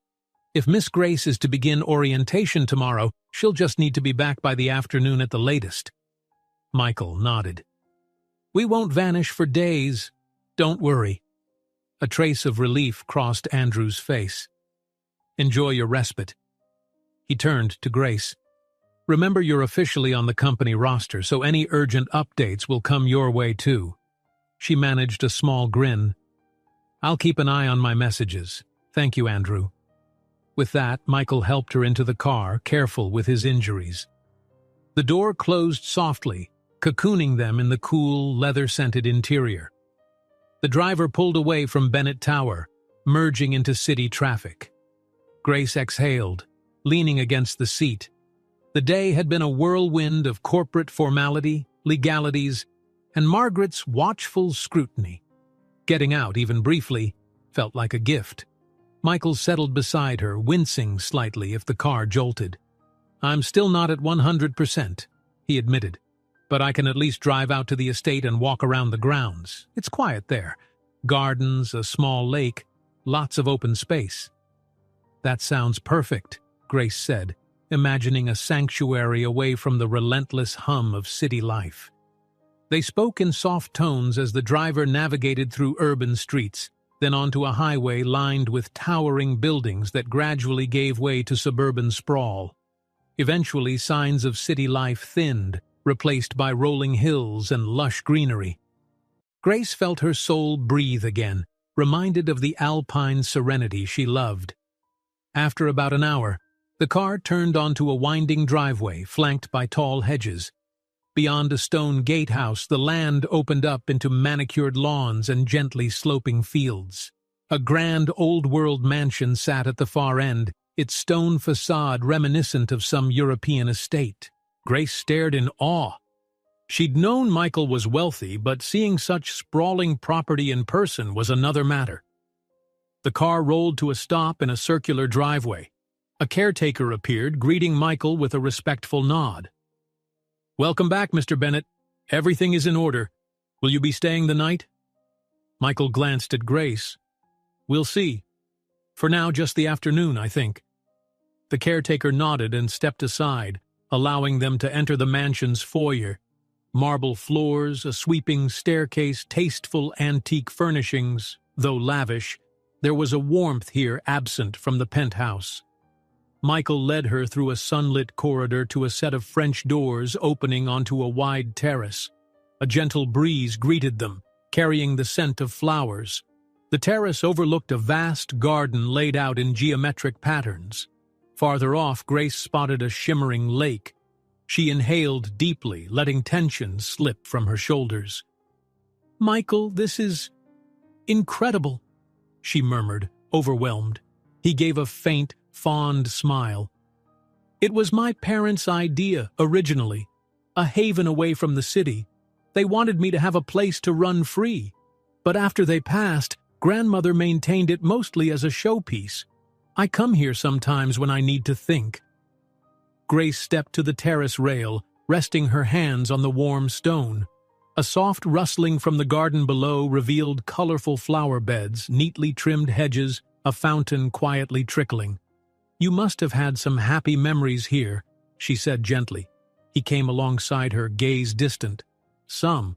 If Miss Grace is to begin orientation tomorrow, she'll just need to be back by the afternoon at the latest." Michael nodded. "We won't vanish for days. Don't worry." A trace of relief crossed Andrew's face. "Enjoy your respite." He turned to Grace. "Remember, you're officially on the company roster, so any urgent updates will come your way too." She managed a small grin. "I'll keep an eye on my messages. Thank you, Andrew." With that, Michael helped her into the car, careful with his injuries. The door closed softly, cocooning them in the cool, leather-scented interior. The driver pulled away from Bennett Tower, merging into city traffic. Grace exhaled, leaning against the seat. The day had been a whirlwind of corporate formality, legalities, and Margaret's watchful scrutiny. Getting out, even briefly, felt like a gift. Michael settled beside her, wincing slightly if the car jolted. "I'm still not at 100%, he admitted, "but I can at least drive out to the estate and walk around the grounds. It's quiet there. Gardens, a small lake, lots of open space." "That sounds perfect," Grace said, imagining a sanctuary away from the relentless hum of city life. They spoke in soft tones as the driver navigated through urban streets, then onto a highway lined with towering buildings that gradually gave way to suburban sprawl. Eventually, signs of city life thinned, replaced by rolling hills and lush greenery. Grace felt her soul breathe again, reminded of the alpine serenity she loved. After about an hour, the car turned onto a winding driveway flanked by tall hedges. Beyond a stone gatehouse, the land opened up into manicured lawns and gently sloping fields. A grand old-world mansion sat at the far end, its stone facade reminiscent of some European estate. Grace stared in awe. She'd known Michael was wealthy, but seeing such sprawling property in person was another matter. The car rolled to a stop in a circular driveway. A caretaker appeared, greeting Michael with a respectful nod. "Welcome back, Mr. Bennett. Everything is in order. Will you be staying the night?" Michael glanced at Grace. "We'll see. For now, just the afternoon, I think." The caretaker nodded and stepped aside, allowing them to enter the mansion's foyer. Marble floors, a sweeping staircase, tasteful antique furnishings, though lavish, there was a warmth here absent from the penthouse. Michael led her through a sunlit corridor to a set of French doors opening onto a wide terrace. A gentle breeze greeted them, carrying the scent of flowers. The terrace overlooked a vast garden laid out in geometric patterns. Farther off, Grace spotted a shimmering lake. She inhaled deeply, letting tension slip from her shoulders. "Michael, this is incredible," she murmured, overwhelmed. He gave a faint, fond smile. "It was my parents' idea, originally. A haven away from the city. They wanted me to have a place to run free. But after they passed, Grandmother maintained it mostly as a showpiece. I come here sometimes when I need to think." Grace stepped to the terrace rail, resting her hands on the warm stone. A soft rustling from the garden below revealed colorful flower beds, neatly trimmed hedges, a fountain quietly trickling. "You must have had some happy memories here," she said gently. He came alongside her, gaze distant. "Some.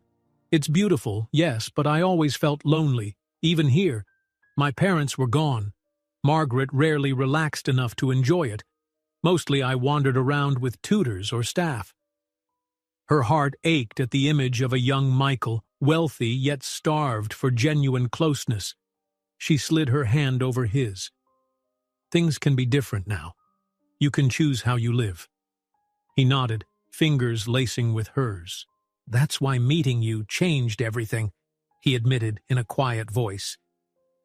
It's beautiful, yes, but I always felt lonely, even here. My parents were gone. Margaret rarely relaxed enough to enjoy it. Mostly I wandered around with tutors or staff." Her heart ached at the image of a young Michael, wealthy yet starved for genuine closeness. She slid her hand over his. "Things can be different now. You can choose how you live." He nodded, fingers lacing with hers. "That's why meeting you changed everything," he admitted in a quiet voice.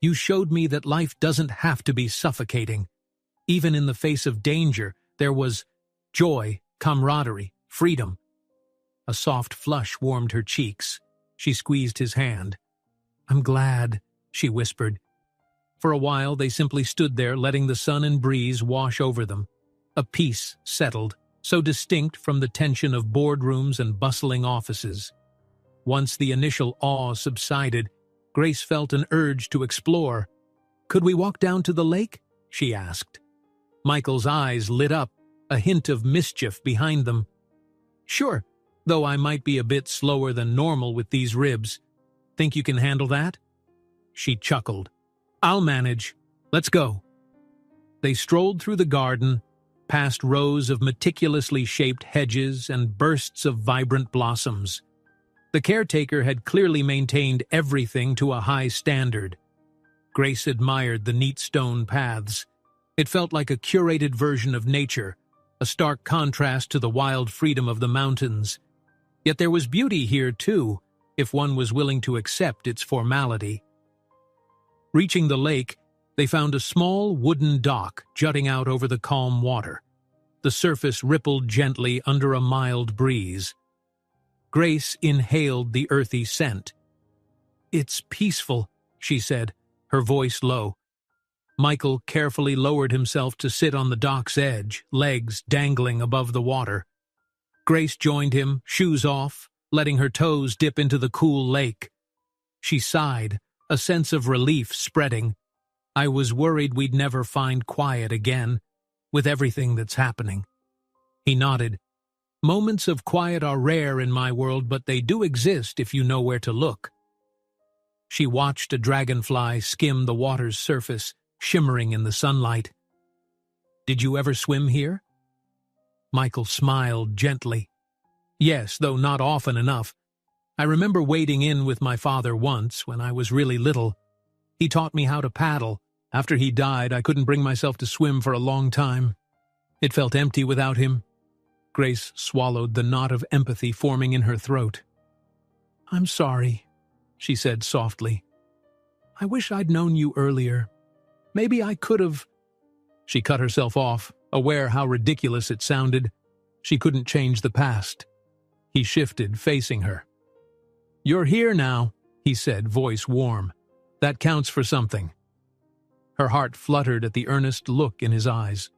"You showed me that life doesn't have to be suffocating. Even in the face of danger, there was joy, camaraderie, freedom." A soft flush warmed her cheeks. She squeezed his hand. "I'm glad," she whispered. For a while, they simply stood there, letting the sun and breeze wash over them. A peace settled, so distinct from the tension of boardrooms and bustling offices. Once the initial awe subsided, Grace felt an urge to explore. "Could we walk down to the lake?" she asked. Michael's eyes lit up, a hint of mischief behind them. "Sure, though I might be a bit slower than normal with these ribs. Think you can handle that?" She chuckled. "I'll manage. Let's go." They strolled through the garden, past rows of meticulously shaped hedges and bursts of vibrant blossoms. The caretaker had clearly maintained everything to a high standard. Grace admired the neat stone paths. It felt like a curated version of nature, a stark contrast to the wild freedom of the mountains. Yet there was beauty here too, if one was willing to accept its formality. Reaching the lake, they found a small wooden dock jutting out over the calm water. The surface rippled gently under a mild breeze. Grace inhaled the earthy scent. "It's peaceful," she said, her voice low. Michael carefully lowered himself to sit on the dock's edge, legs dangling above the water. Grace joined him, shoes off, letting her toes dip into the cool lake. She sighed, a sense of relief spreading. I was worried we'd never find quiet again, with everything that's happening. He nodded. Moments of quiet are rare in my world, but they do exist if you know where to look. She watched a dragonfly skim the water's surface, shimmering in the sunlight. Did you ever swim here? Michael smiled gently. Yes, though not often enough. I remember wading in with my father once when I was really little. He taught me how to paddle. After he died, I couldn't bring myself to swim for a long time. It felt empty without him. Grace swallowed the knot of empathy forming in her throat. I'm sorry, she said softly. I wish I'd known you earlier. Maybe I could have... She cut herself off, aware how ridiculous it sounded. She couldn't change the past. He shifted, facing her. You're here now, he said, voice warm. That counts for something. Her heart fluttered at the earnest look in his eyes.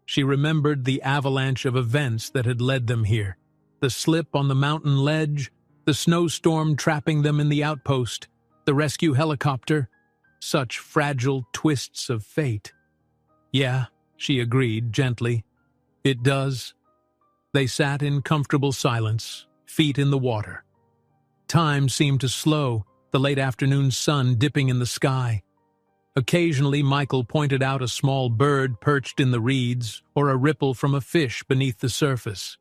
She remembered the avalanche of events that had led them here. The slip on the mountain ledge, the snowstorm trapping them in the outpost, the rescue helicopter. Such fragile twists of fate. Yeah, she agreed gently. It does. They sat in comfortable silence, feet in the water. Time seemed to slow, the late afternoon sun dipping in the sky. Occasionally, Michael pointed out a small bird perched in the reeds or a ripple from a fish beneath the surface.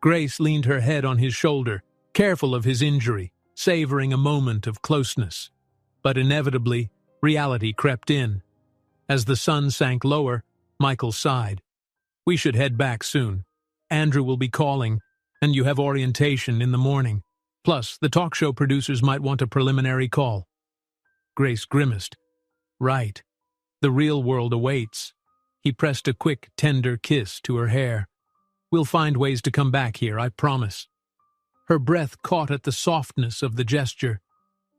Grace leaned her head on his shoulder, careful of his injury, savoring a moment of closeness. But inevitably, reality crept in. As the sun sank lower, Michael sighed. We should head back soon. Andrew will be calling, and you have orientation in the morning. Plus, the talk show producers might want a preliminary call. Grace grimaced. Right. The real world awaits. He pressed a quick, tender kiss to her hair. We'll find ways to come back here, I promise. Her breath caught at the softness of the gesture.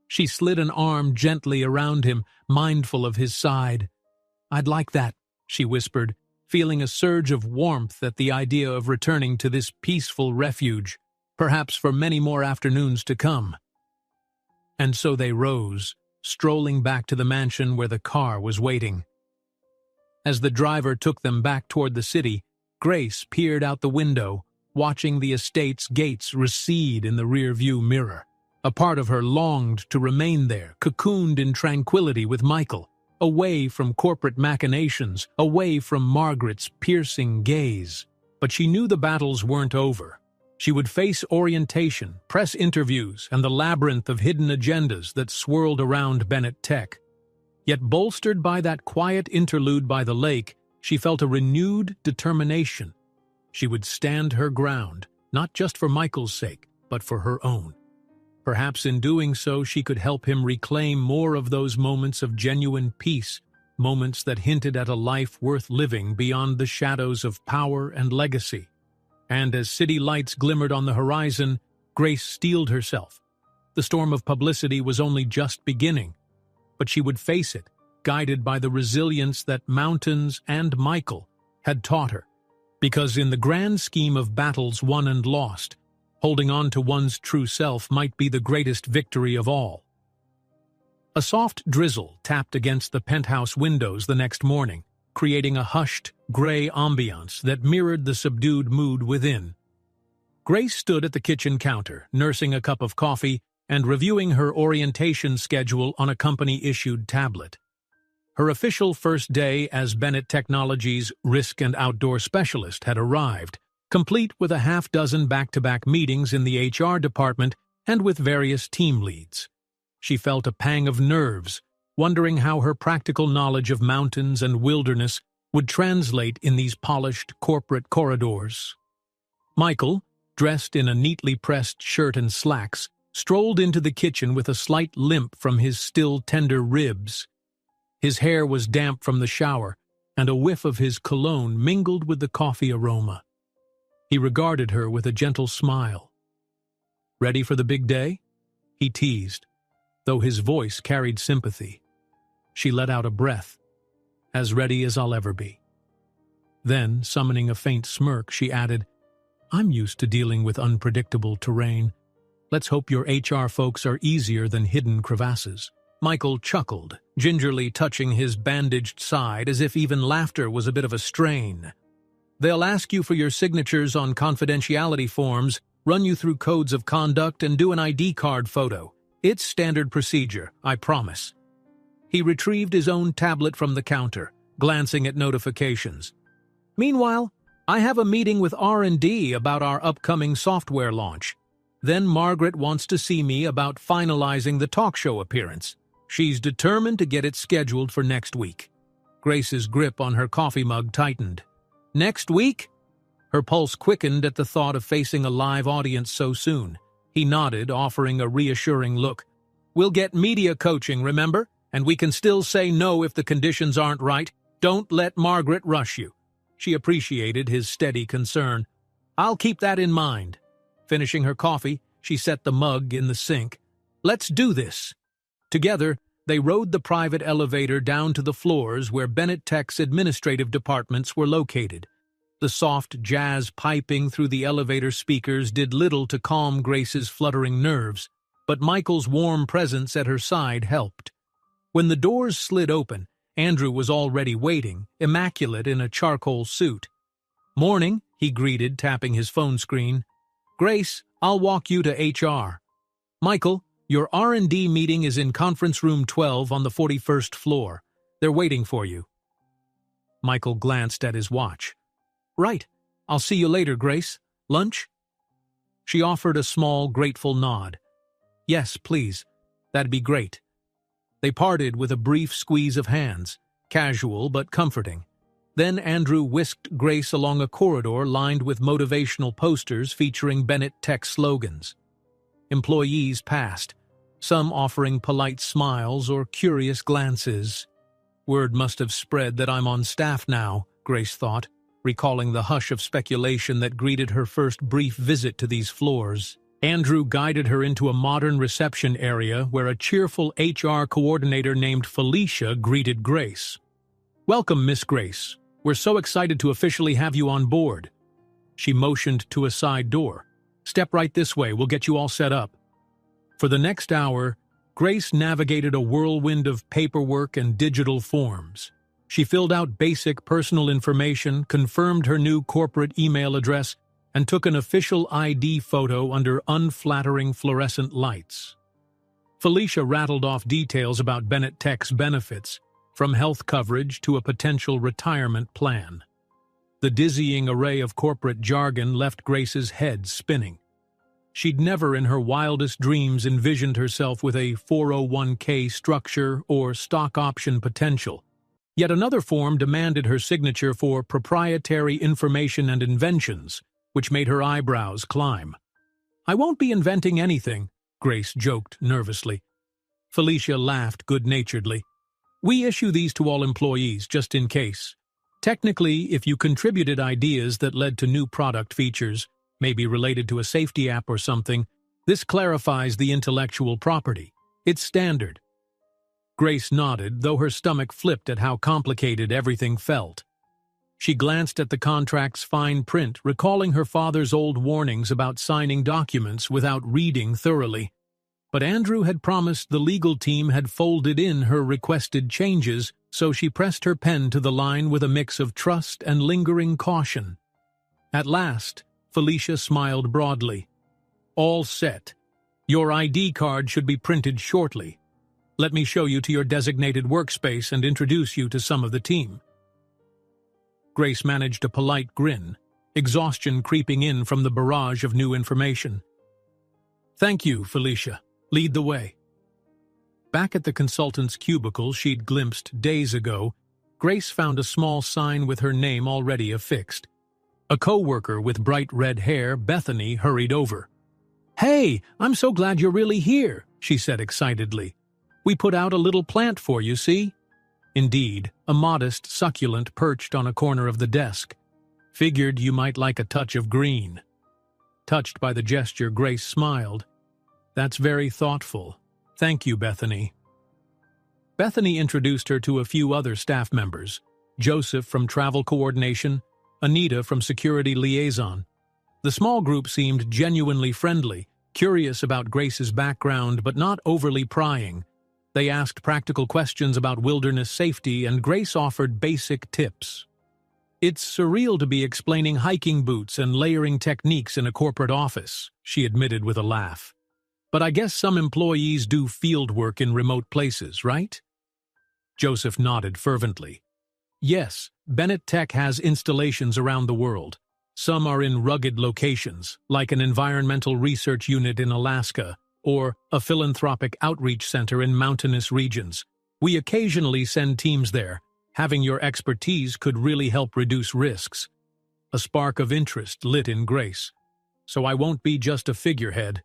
She slid an arm gently around him, mindful of his side. I'd like that, she whispered, feeling a surge of warmth at the idea of returning to this peaceful refuge, perhaps for many more afternoons to come. And so they rose, strolling back to the mansion where the car was waiting. As the driver took them back toward the city, Grace peered out the window, watching the estate's gates recede in the rear-view mirror. A part of her longed to remain there, cocooned in tranquility with Michael, away from corporate machinations, away from Margaret's piercing gaze. But she knew the battles weren't over. She would face orientation, press interviews, and the labyrinth of hidden agendas that swirled around Bennett Tech. Yet bolstered by that quiet interlude by the lake, she felt a renewed determination. She would stand her ground, not just for Michael's sake, but for her own. Perhaps in doing so she could help him reclaim more of those moments of genuine peace, moments that hinted at a life worth living beyond the shadows of power and legacy. And as city lights glimmered on the horizon, Grace steeled herself. The storm of publicity was only just beginning, but she would face it, guided by the resilience that mountains and Michael had taught her. Because in the grand scheme of battles won and lost, holding on to one's true self might be the greatest victory of all. A soft drizzle tapped against the penthouse windows the next morning, creating a hushed, gray ambiance that mirrored the subdued mood within. Grace stood at the kitchen counter, nursing a cup of coffee and reviewing her orientation schedule on a company-issued tablet. Her official first day as Bennett Technologies' risk and outdoor specialist had arrived, complete with a half-dozen back-to-back meetings in the HR department and with various team leads. She felt a pang of nerves, wondering how her practical knowledge of mountains and wilderness would translate in these polished corporate corridors. Michael, dressed in a neatly pressed shirt and slacks, strolled into the kitchen with a slight limp from his still tender ribs. His hair was damp from the shower, and a whiff of his cologne mingled with the coffee aroma. He regarded her with a gentle smile. "Ready for the big day?" he teased, though his voice carried sympathy. She let out a breath. as ready as I'll ever be." Then, summoning a faint smirk, she added, "I'm used to dealing with unpredictable terrain. Let's hope your HR folks are easier than hidden crevasses." Michael chuckled, gingerly touching his bandaged side as if even laughter was a bit of a strain. "They'll ask you for your signatures on confidentiality forms, run you through codes of conduct, and do an ID card photo. It's standard procedure, I promise." He retrieved his own tablet from the counter, glancing at notifications. "Meanwhile, I have a meeting with R&D about our upcoming software launch. Then Margaret wants to see me about finalizing the talk show appearance. She's determined to get it scheduled for next week." Grace's grip on her coffee mug tightened. "Next week?" Her pulse quickened at the thought of facing a live audience so soon. He nodded, offering a reassuring look. "We'll get media coaching, remember? And we can still say no if the conditions aren't right. Don't let Margaret rush you." She appreciated his steady concern. "I'll keep that in mind." Finishing her coffee, she set the mug in the sink. "Let's do this." Together, they rode the private elevator down to the floors where Bennett Tech's administrative departments were located. The soft jazz piping through the elevator speakers did little to calm Grace's fluttering nerves, but Michael's warm presence at her side helped. When the doors slid open, Andrew was already waiting, immaculate in a charcoal suit. "Morning," he greeted, tapping his phone screen. "Grace, I'll walk you to HR. Michael, your R&D meeting is in conference room 12 on the 41st floor. They're waiting for you." Michael glanced at his watch. "Right. I'll see you later, Grace. Lunch?" She offered a small, grateful nod. "Yes, please. That'd be great." They parted with a brief squeeze of hands, casual but comforting. Then Andrew whisked Grace along a corridor lined with motivational posters featuring Bennett Tech slogans. Employees passed, some offering polite smiles or curious glances. "Word must have spread that I'm on staff now," Grace thought, recalling the hush of speculation that greeted her first brief visit to these floors. Andrew guided her into a modern reception area where a cheerful HR coordinator named Felicia greeted Grace. "Welcome, Miss Grace. We're so excited to officially have you on board." She motioned to a side door. "Step right this way, we'll get you all set up." For the next hour, Grace navigated a whirlwind of paperwork and digital forms. She filled out basic personal information, confirmed her new corporate email address, and took an official ID photo under unflattering fluorescent lights. Felicia rattled off details about Bennett Tech's benefits, from health coverage to a potential retirement plan. The dizzying array of corporate jargon left Grace's head spinning. She'd never in her wildest dreams envisioned herself with a 401k structure or stock option potential. Yet another form demanded her signature for proprietary information and inventions, which made her eyebrows climb. "I won't be inventing anything," Grace joked nervously. Felicia laughed good-naturedly. "We issue these to all employees, just in case. Technically, if you contributed ideas that led to new product features, maybe related to a safety app or something, this clarifies the intellectual property. It's standard." Grace nodded, though her stomach flipped at how complicated everything felt. She glanced at the contract's fine print, recalling her father's old warnings about signing documents without reading thoroughly. But Andrew had promised the legal team had folded in her requested changes, so she pressed her pen to the line with a mix of trust and lingering caution. At last, Felicia smiled broadly. "All set. Your ID card should be printed shortly. Let me show you to your designated workspace and introduce you to some of the team." Grace managed a polite grin, exhaustion creeping in from the barrage of new information. "Thank you, Felicia. Lead the way." Back at the consultant's cubicle she'd glimpsed days ago, Grace found a small sign with her name already affixed. A co-worker with bright red hair, Bethany, hurried over. "Hey, I'm so glad you're really here," she said excitedly. "We put out a little plant for you, see?" Indeed, a modest succulent perched on a corner of the desk. "Figured you might like a touch of green." Touched by the gesture, Grace smiled. "That's very thoughtful. Thank you, Bethany." Bethany introduced her to a few other staff members, Joseph from Travel Coordination, Anita from Security Liaison. The small group seemed genuinely friendly, curious about Grace's background but not overly prying. They asked practical questions about wilderness safety, and Grace offered basic tips. "It's surreal to be explaining hiking boots and layering techniques in a corporate office," she admitted with a laugh. "But I guess some employees do field work in remote places, right?" Joseph nodded fervently. "Yes, Bennett Tech has installations around the world. Some are in rugged locations, like an environmental research unit in Alaska, or a philanthropic outreach center in mountainous regions. We occasionally send teams there. Having your expertise could really help reduce risks." A spark of interest lit in Grace. "So I won't be just a figurehead."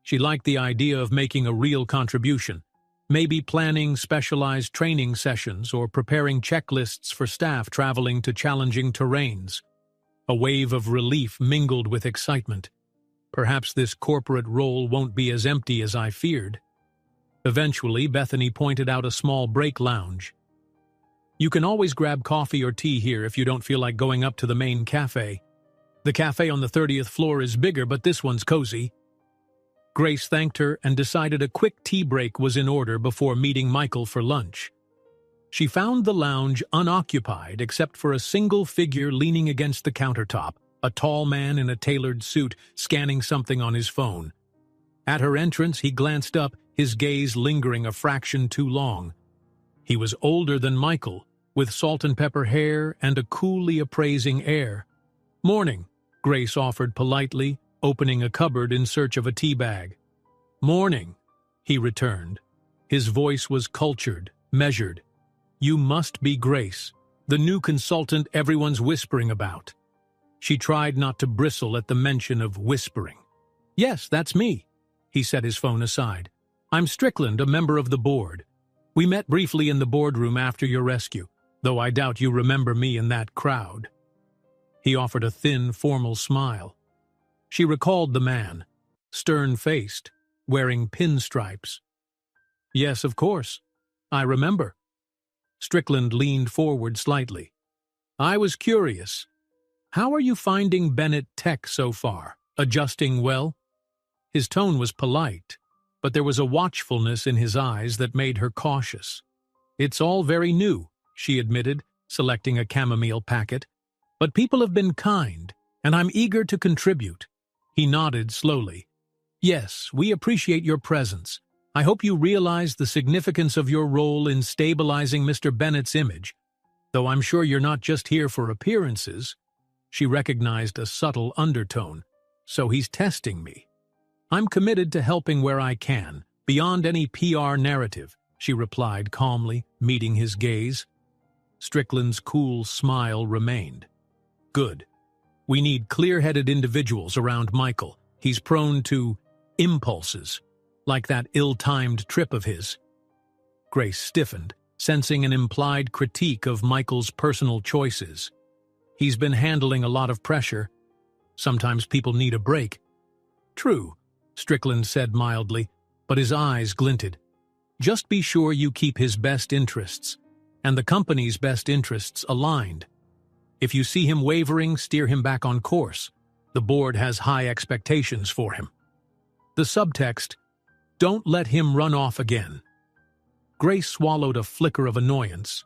She liked the idea of making a real contribution, maybe planning specialized training sessions or preparing checklists for staff traveling to challenging terrains. A wave of relief mingled with excitement. Perhaps this corporate role won't be as empty as I feared. Eventually, Bethany pointed out a small break lounge. "You can always grab coffee or tea here if you don't feel like going up to the main cafe. The cafe on the 30th floor is bigger, but this one's cozy." Grace thanked her and decided a quick tea break was in order before meeting Michael for lunch. She found the lounge unoccupied except for a single figure leaning against the countertop, a tall man in a tailored suit scanning something on his phone. At her entrance, he glanced up, his gaze lingering a fraction too long. He was older than Michael, with salt and pepper hair and a coolly appraising air. "Morning," Grace offered politely, opening a cupboard in search of a tea bag. "Morning," he returned. His voice was cultured, measured. "You must be Grace, the new consultant everyone's whispering about." She tried not to bristle at the mention of whispering. "Yes, that's me," he set his phone aside. "I'm Strickland, a member of the board. We met briefly in the boardroom after your rescue, though I doubt you remember me in that crowd." He offered a thin, formal smile. She recalled the man, stern-faced, wearing pinstripes. "Yes, of course. I remember." Strickland leaned forward slightly. "I was curious. How are you finding Bennett Tech so far? Adjusting well?" His tone was polite, but there was a watchfulness in his eyes that made her cautious. "It's all very new," she admitted, selecting a chamomile packet. "But people have been kind, and I'm eager to contribute." He nodded slowly. "Yes, we appreciate your presence. I hope you realize the significance of your role in stabilizing Mr. Bennett's image, though I'm sure you're not just here for appearances." She recognized a subtle undertone. "So he's testing me." "I'm committed to helping where I can, beyond any PR narrative," she replied calmly, meeting his gaze. Strickland's cool smile remained. "Good. We need clear-headed individuals around Michael. He's prone to impulses, like that ill-timed trip of his." Grace stiffened, sensing an implied critique of Michael's personal choices. "He's been handling a lot of pressure. Sometimes people need a break." "True," Strickland said mildly, but his eyes glinted. "Just be sure you keep his best interests, and the company's best interests aligned. If you see him wavering, steer him back on course. The board has high expectations for him." The subtext, "Don't let him run off again." Grace swallowed a flicker of annoyance.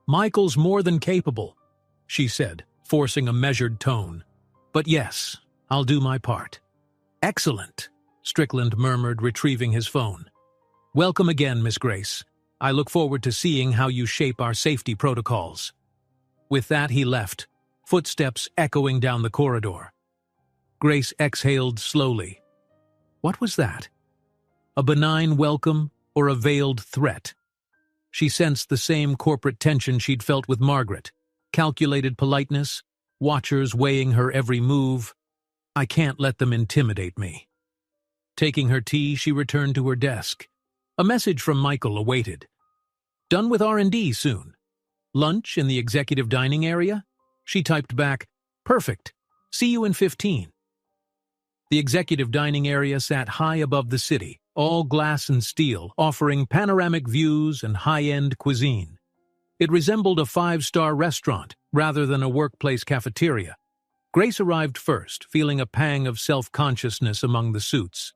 "Michael's more than capable," she said, forcing a measured tone. "But yes, I'll do my part." "Excellent," Strickland murmured, retrieving his phone. "Welcome again, Miss Grace. I look forward to seeing how you shape our safety protocols." With that, he left, footsteps echoing down the corridor. Grace exhaled slowly. What was that? A benign welcome or a veiled threat? She sensed the same corporate tension she'd felt with Margaret. Calculated politeness, watchers weighing her every move. I can't let them intimidate me. Taking her tea, she returned to her desk. A message from Michael awaited. "Done with R&D soon. Lunch in the executive dining area?" She typed back, "Perfect. See you in 15. The executive dining area sat high above the city, all glass and steel, offering panoramic views and high-end cuisine. It resembled a five-star restaurant rather than a workplace cafeteria. Grace arrived first, feeling a pang of self-consciousness among the suits.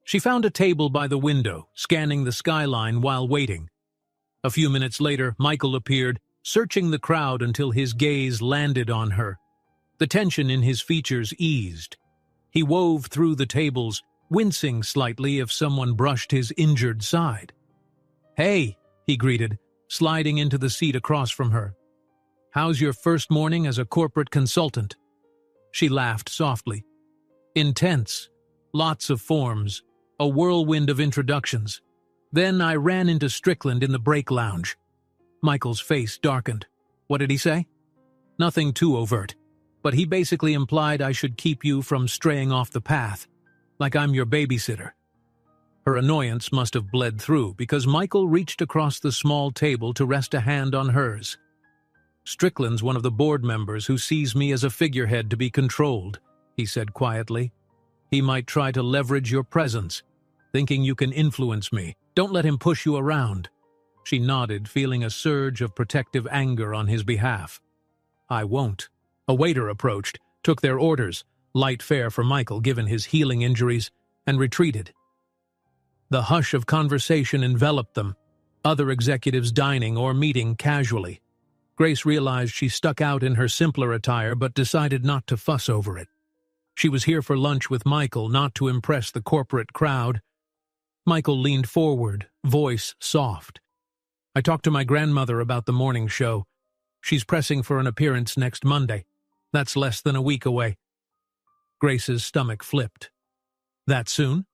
She found a table by the window, scanning the skyline while waiting. A few minutes later, Michael appeared, searching the crowd until his gaze landed on her. The tension in his features eased. He wove through the tables, wincing slightly if someone brushed his injured side. "Hey," he greeted, sliding into the seat across from her. "How's your first morning as a corporate consultant?" She laughed softly. "Intense. Lots of forms. A whirlwind of introductions. Then I ran into Strickland in the break lounge." Michael's face darkened. "What did he say?" "Nothing too overt, but he basically implied I should keep you from straying off the path, like I'm your babysitter." Her annoyance must have bled through because Michael reached across the small table to rest a hand on hers. "Strickland's one of the board members who sees me as a figurehead to be controlled," he said quietly. "He might try to leverage your presence, thinking you can influence me. Don't let him push you around." She nodded, feeling a surge of protective anger on his behalf. "I won't." A waiter approached, took their orders, light fare for Michael given his healing injuries, and retreated. The hush of conversation enveloped them, other executives dining or meeting casually. Grace realized she stuck out in her simpler attire but decided not to fuss over it. She was here for lunch with Michael, not to impress the corporate crowd. Michael leaned forward, voice soft. "I talked to my grandmother about the morning show. She's pressing for an appearance next Monday. That's less than a week away." Grace's stomach flipped. "That soon?"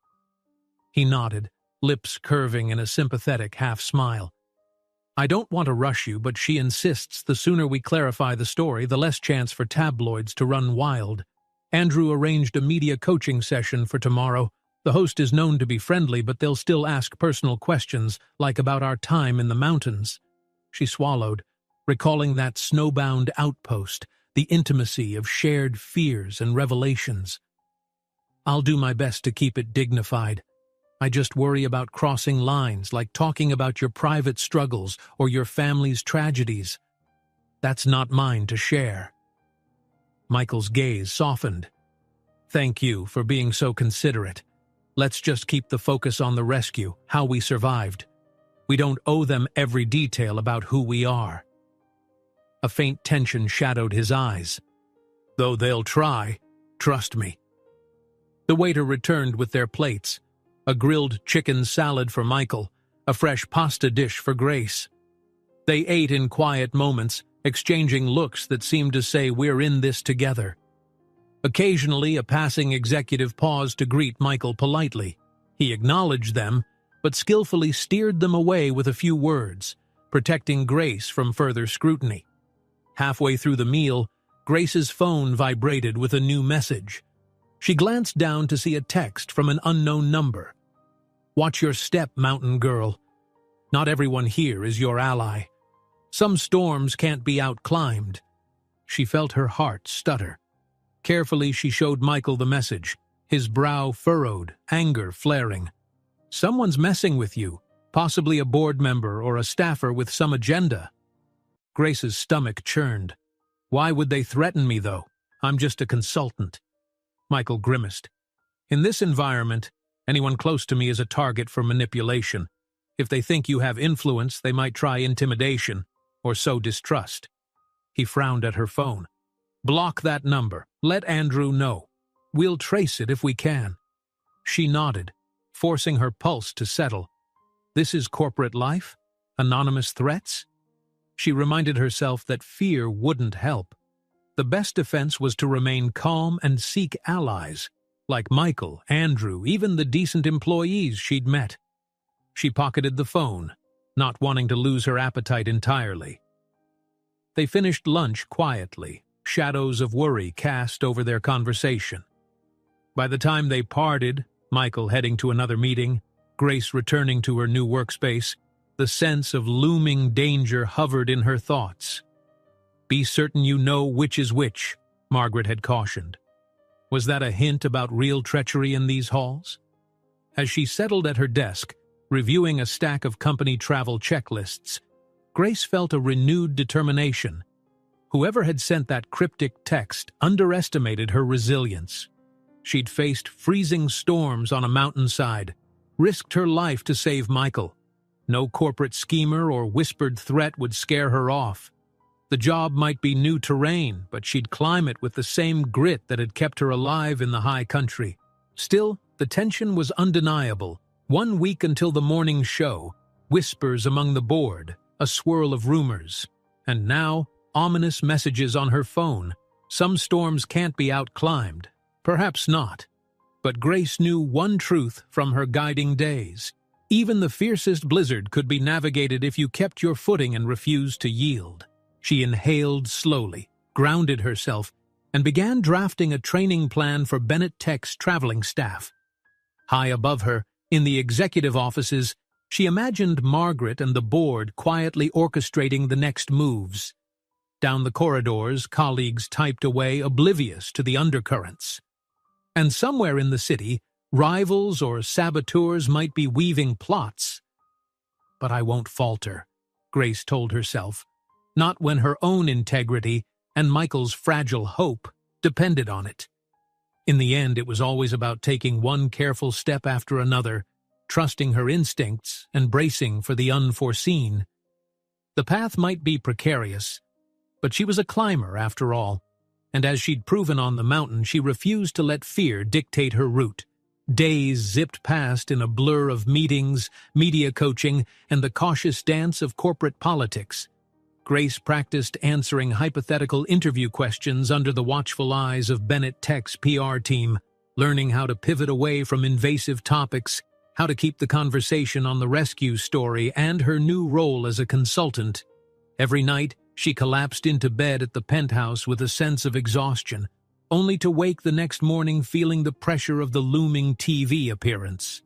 He nodded, lips curving in a sympathetic half-smile. "I don't want to rush you, but she insists the sooner we clarify the story, the less chance for tabloids to run wild. Andrew arranged a media coaching session for tomorrow. The host is known to be friendly, but they'll still ask personal questions, like about our time in the mountains." She swallowed, recalling that snowbound outpost, the intimacy of shared fears and revelations. "I'll do my best to keep it dignified. I just worry about crossing lines, like talking about your private struggles or your family's tragedies. That's not mine to share." Michael's gaze softened. "Thank you for being so considerate. Let's just keep the focus on the rescue, how we survived. We don't owe them every detail about who we are." A faint tension shadowed his eyes. "Though they'll try, trust me." The waiter returned with their plates, a grilled chicken salad for Michael, a fresh pasta dish for Grace. They ate in quiet moments, exchanging looks that seemed to say, "We're in this together." Occasionally, a passing executive paused to greet Michael politely. He acknowledged them, but skillfully steered them away with a few words, protecting Grace from further scrutiny. Halfway through the meal, Grace's phone vibrated with a new message. She glanced down to see a text from an unknown number. "Watch your step, mountain girl. Not everyone here is your ally. Some storms can't be outclimbed." She felt her heart stutter. Carefully, she showed Michael the message, his brow furrowed, anger flaring. "Someone's messing with you, possibly a board member or a staffer with some agenda." Grace's stomach churned. "Why would they threaten me, though? I'm just a consultant." Michael grimaced. "In this environment, anyone close to me is a target for manipulation. If they think you have influence, they might try intimidation, or sow distrust." He frowned at her phone. "Block that number. Let Andrew know. We'll trace it if we can." She nodded, forcing her pulse to settle. This is corporate life? Anonymous threats? She reminded herself that fear wouldn't help. The best defense was to remain calm and seek allies, like Michael, Andrew, even the decent employees she'd met. She pocketed the phone, not wanting to lose her appetite entirely. They finished lunch quietly, shadows of worry cast over their conversation. By the time they parted, Michael heading to another meeting, Grace returning to her new workspace, the sense of looming danger hovered in her thoughts. "Be certain you know which is which," Margaret had cautioned. Was that a hint about real treachery in these halls? As she settled at her desk, reviewing a stack of company travel checklists, Grace felt a renewed determination. Whoever had sent that cryptic text underestimated her resilience. She'd faced freezing storms on a mountainside, risked her life to save Michael. No corporate schemer or whispered threat would scare her off. The job might be new terrain, but she'd climb it with the same grit that had kept her alive in the high country. Still, the tension was undeniable. 1 week until the morning show, whispers among the board, a swirl of rumors. And now, ominous messages on her phone. Some storms can't be outclimbed. Perhaps not. But Grace knew one truth from her guiding days. Even the fiercest blizzard could be navigated if you kept your footing and refused to yield. She inhaled slowly, grounded herself, and began drafting a training plan for Bennett Tech's traveling staff. High above her, in the executive offices, she imagined Margaret and the board quietly orchestrating the next moves. Down the corridors, colleagues typed away, oblivious to the undercurrents. And somewhere in the city, rivals or saboteurs might be weaving plots. But I won't falter, Grace told herself. Not when her own integrity and Michael's fragile hope depended on it. In the end, it was always about taking one careful step after another, trusting her instincts and bracing for the unforeseen. The path might be precarious, but she was a climber after all, and as she'd proven on the mountain, she refused to let fear dictate her route. Days zipped past in a blur of meetings, media coaching, and the cautious dance of corporate politics. Grace practiced answering hypothetical interview questions under the watchful eyes of Bennett Tech's PR team, learning how to pivot away from invasive topics, how to keep the conversation on the rescue story and her new role as a consultant. Every night, she collapsed into bed at the penthouse with a sense of exhaustion, only to wake the next morning feeling the pressure of the looming TV appearance.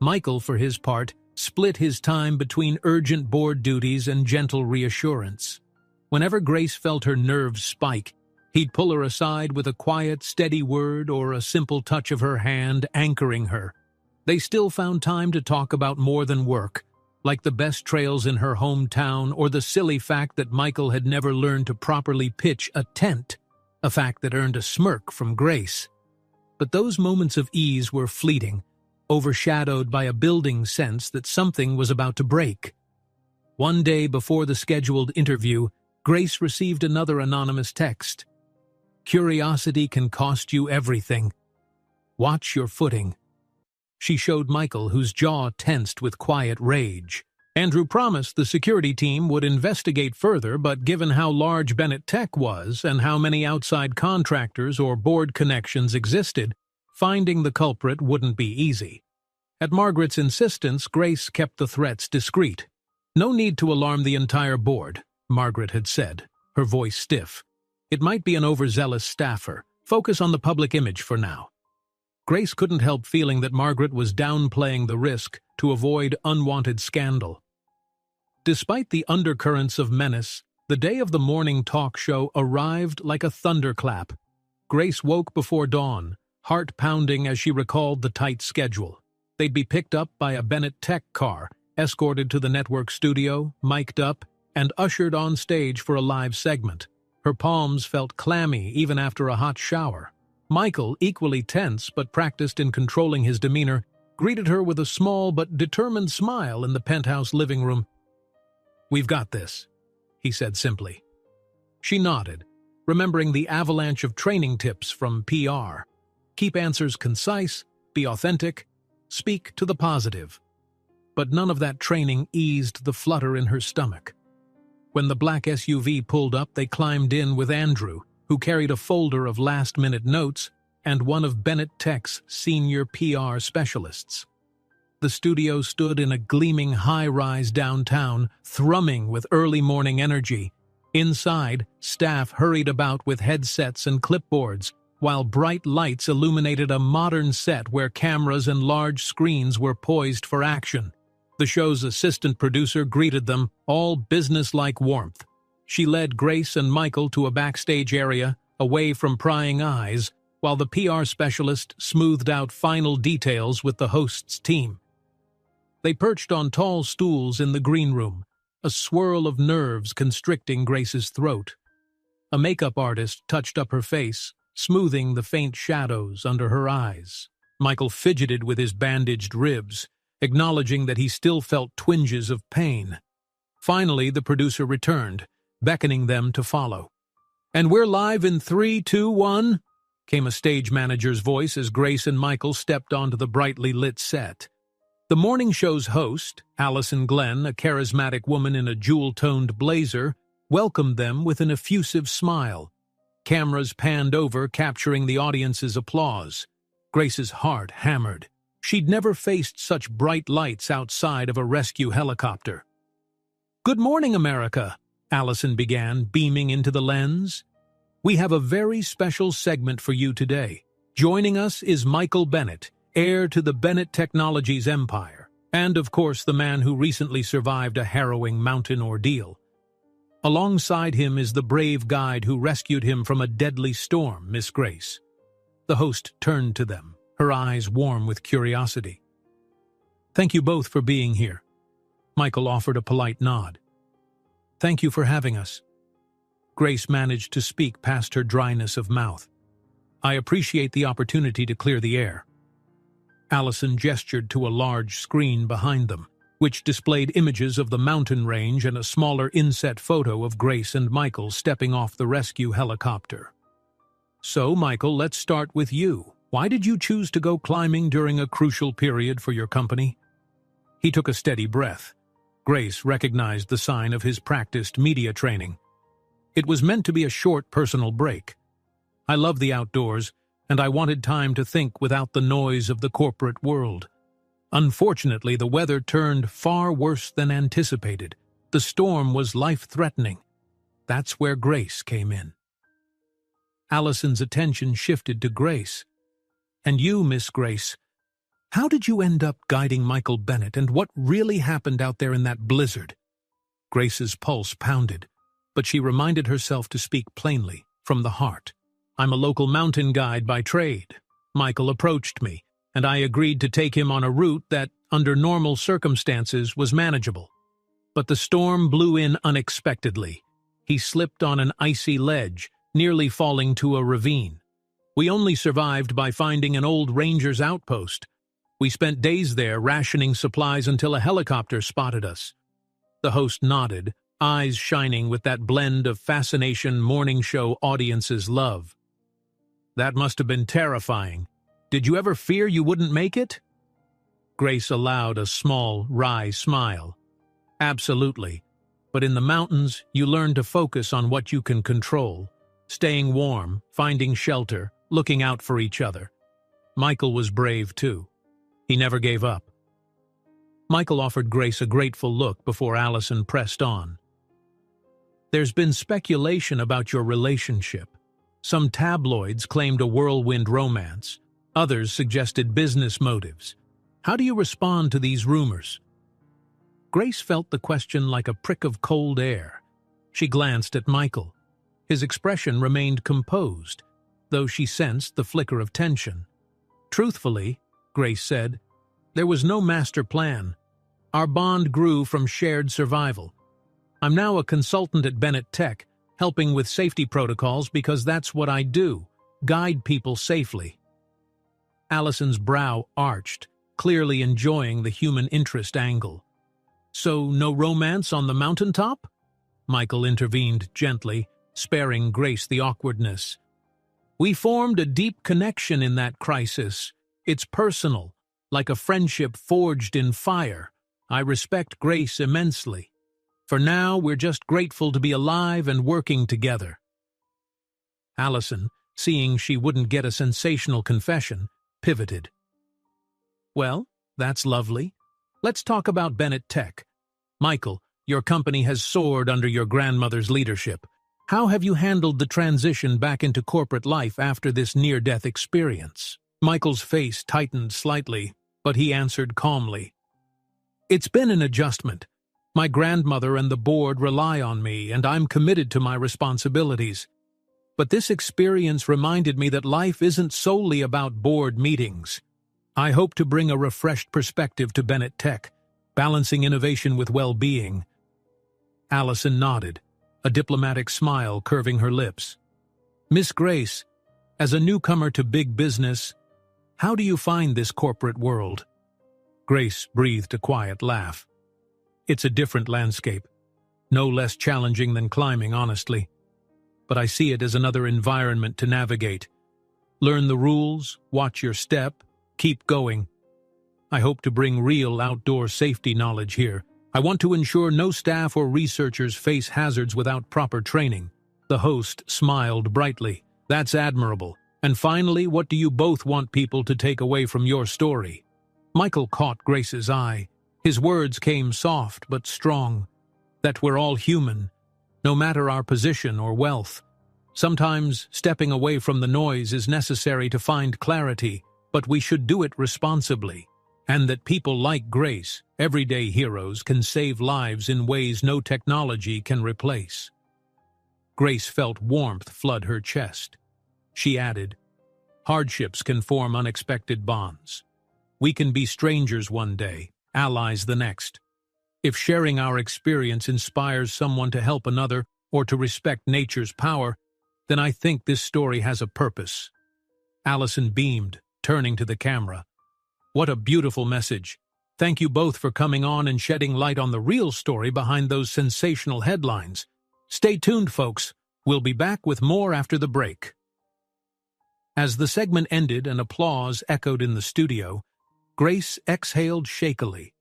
Michael, for his part, split his time between urgent board duties and gentle reassurance. Whenever Grace felt her nerves spike, he'd pull her aside with a quiet, steady word or a simple touch of her hand anchoring her. They still found time to talk about more than work, like the best trails in her hometown or the silly fact that Michael had never learned to properly pitch a tent, a fact that earned a smirk from Grace. But those moments of ease were fleeting, overshadowed by a building sense that something was about to break. One day before the scheduled interview, Grace received another anonymous text. Curiosity can cost you everything. Watch your footing. She showed Michael, whose jaw tensed with quiet rage. Andrew promised the security team would investigate further, but given how large Bennett Tech was and how many outside contractors or board connections existed, finding the culprit wouldn't be easy. At Margaret's insistence, Grace kept the threats discreet. No need to alarm the entire board, Margaret had said, her voice stiff. It might be an overzealous staffer. Focus on the public image for now. Grace couldn't help feeling that Margaret was downplaying the risk to avoid unwanted scandal. Despite the undercurrents of menace, the day of the morning talk show arrived like a thunderclap. Grace woke before dawn, heart pounding as she recalled the tight schedule. They'd be picked up by a Bennett Tech car, escorted to the network studio, mic'd up, and ushered on stage for a live segment. Her palms felt clammy even after a hot shower. Michael, equally tense but practiced in controlling his demeanor, greeted her with a small but determined smile in the penthouse living room. "We've got this," he said simply. She nodded, remembering the avalanche of training tips from PR. Keep answers concise, be authentic, speak to the positive. But none of that training eased the flutter in her stomach. When the black SUV pulled up, they climbed in with Andrew, who carried a folder of last-minute notes, and one of Bennett Tech's senior PR specialists. The studio stood in a gleaming high-rise downtown, thrumming with early morning energy. Inside, staff hurried about with headsets and clipboards, while bright lights illuminated a modern set where cameras and large screens were poised for action. The show's assistant producer greeted them, all business-like warmth. She led Grace and Michael to a backstage area, away from prying eyes, while the PR specialist smoothed out final details with the host's team. They perched on tall stools in the green room, a swirl of nerves constricting Grace's throat. A makeup artist touched up her face, smoothing the faint shadows under her eyes. Michael fidgeted with his bandaged ribs, acknowledging that he still felt twinges of pain. Finally, the producer returned, beckoning them to follow. "And we're live in 3, 2, 1, came a stage manager's voice as Grace and Michael stepped onto the brightly lit set. The morning show's host, Allison Glenn, a charismatic woman in a jewel-toned blazer, welcomed them with an effusive smile. Cameras panned over, capturing the audience's applause. Grace's heart hammered. She'd never faced such bright lights outside of a rescue helicopter. "Good morning, America," Allison began, beaming into the lens. "We have a very special segment for you today. Joining us is Michael Bennett, heir to the Bennett Technologies empire, and of course the man who recently survived a harrowing mountain ordeal. Alongside him is the brave guide who rescued him from a deadly storm, Miss Grace." The host turned to them, her eyes warm with curiosity. "Thank you both for being here." Michael offered a polite nod. "Thank you for having us." Grace managed to speak past her dryness of mouth. "I appreciate the opportunity to clear the air." Allison gestured to a large screen behind them, which displayed images of the mountain range and a smaller inset photo of Grace and Michael stepping off the rescue helicopter. "So, Michael, let's start with you. Why did you choose to go climbing during a crucial period for your company?" He took a steady breath. Grace recognized the sign of his practiced media training. "It was meant to be a short personal break. I love the outdoors, and I wanted time to think without the noise of the corporate world. Unfortunately, the weather turned far worse than anticipated. The storm was life-threatening. That's where Grace came in." Allison's attention shifted to Grace. "And you, Miss Grace, how did you end up guiding Michael Bennett, and what really happened out there in that blizzard?" Grace's pulse pounded, but she reminded herself to speak plainly, from the heart. "I'm a local mountain guide by trade. Michael approached me, and I agreed to take him on a route that, under normal circumstances, was manageable. But the storm blew in unexpectedly. He slipped on an icy ledge, nearly falling to a ravine. We only survived by finding an old ranger's outpost. We spent days there rationing supplies until a helicopter spotted us." The host nodded, eyes shining with that blend of fascination morning show audiences love. "That must have been terrifying. Did you ever fear you wouldn't make it?" Grace allowed a small, wry smile. "Absolutely. But in the mountains, you learn to focus on what you can control. Staying warm, finding shelter, looking out for each other. Michael was brave too. He never gave up." Michael offered Grace a grateful look before Allison pressed on. "There's been speculation about your relationship. Some tabloids claimed a whirlwind romance. Others suggested business motives. How do you respond to these rumors?" Grace felt the question like a prick of cold air. She glanced at Michael. His expression remained composed, though she sensed the flicker of tension. "Truthfully," Grace said, "there was no master plan. Our bond grew from shared survival. I'm now a consultant at Bennett Tech, helping with safety protocols because that's what I do, guide people safely." Allison's brow arched, clearly enjoying the human interest angle. "So no romance on the mountaintop?" Michael intervened gently, sparing Grace the awkwardness. "We formed a deep connection in that crisis. It's personal, like a friendship forged in fire. I respect Grace immensely. For now, we're just grateful to be alive and working together." Allison, seeing she wouldn't get a sensational confession, pivoted. "Well, that's lovely. Let's talk about Bennett Tech. Michael, your company has soared under your grandmother's leadership. How have you handled the transition back into corporate life after this near-death experience?" Michael's face tightened slightly, but he answered calmly. "It's been an adjustment. My grandmother and the board rely on me, and I'm committed to my responsibilities. But this experience reminded me that life isn't solely about board meetings. I hope to bring a refreshed perspective to Bennett Tech, balancing innovation with well-being." Allison nodded, a diplomatic smile curving her lips. "Miss Grace, as a newcomer to big business, how do you find this corporate world?" Grace breathed a quiet laugh. "It's a different landscape, no less challenging than climbing, honestly. But I see it as another environment to navigate. Learn the rules, watch your step, keep going. I hope to bring real outdoor safety knowledge here. I want to ensure no staff or researchers face hazards without proper training." The host smiled brightly. "That's admirable. And finally, what do you both want people to take away from your story?" Michael caught Grace's eye. His words came soft but strong. "That we're all human, no matter our position or wealth. Sometimes stepping away from the noise is necessary to find clarity, but we should do it responsibly. And that people like Grace, everyday heroes, can save lives in ways no technology can replace." Grace felt warmth flood her chest. She added, "Hardships can form unexpected bonds. We can be strangers one day, allies the next. If sharing our experience inspires someone to help another or to respect nature's power, then I think this story has a purpose." Allison beamed, turning to the camera. "What a beautiful message. Thank you both for coming on and shedding light on the real story behind those sensational headlines. Stay tuned, folks. We'll be back with more after the break." As the segment ended and applause echoed in the studio, Grace exhaled shakily.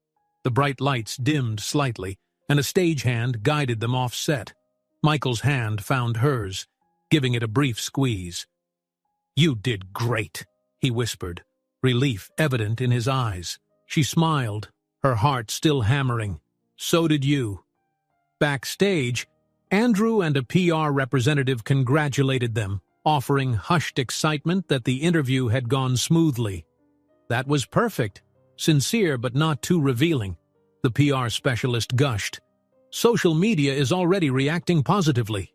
The bright lights dimmed slightly, and a stagehand guided them off set. Michael's hand found hers, giving it a brief squeeze. "You did great," he whispered, relief evident in his eyes. She smiled, her heart still hammering. "So did you." Backstage, Andrew and a PR representative congratulated them, offering hushed excitement that the interview had gone smoothly. "That was perfect. Sincere but not too revealing," the PR specialist gushed. "Social media is already reacting positively."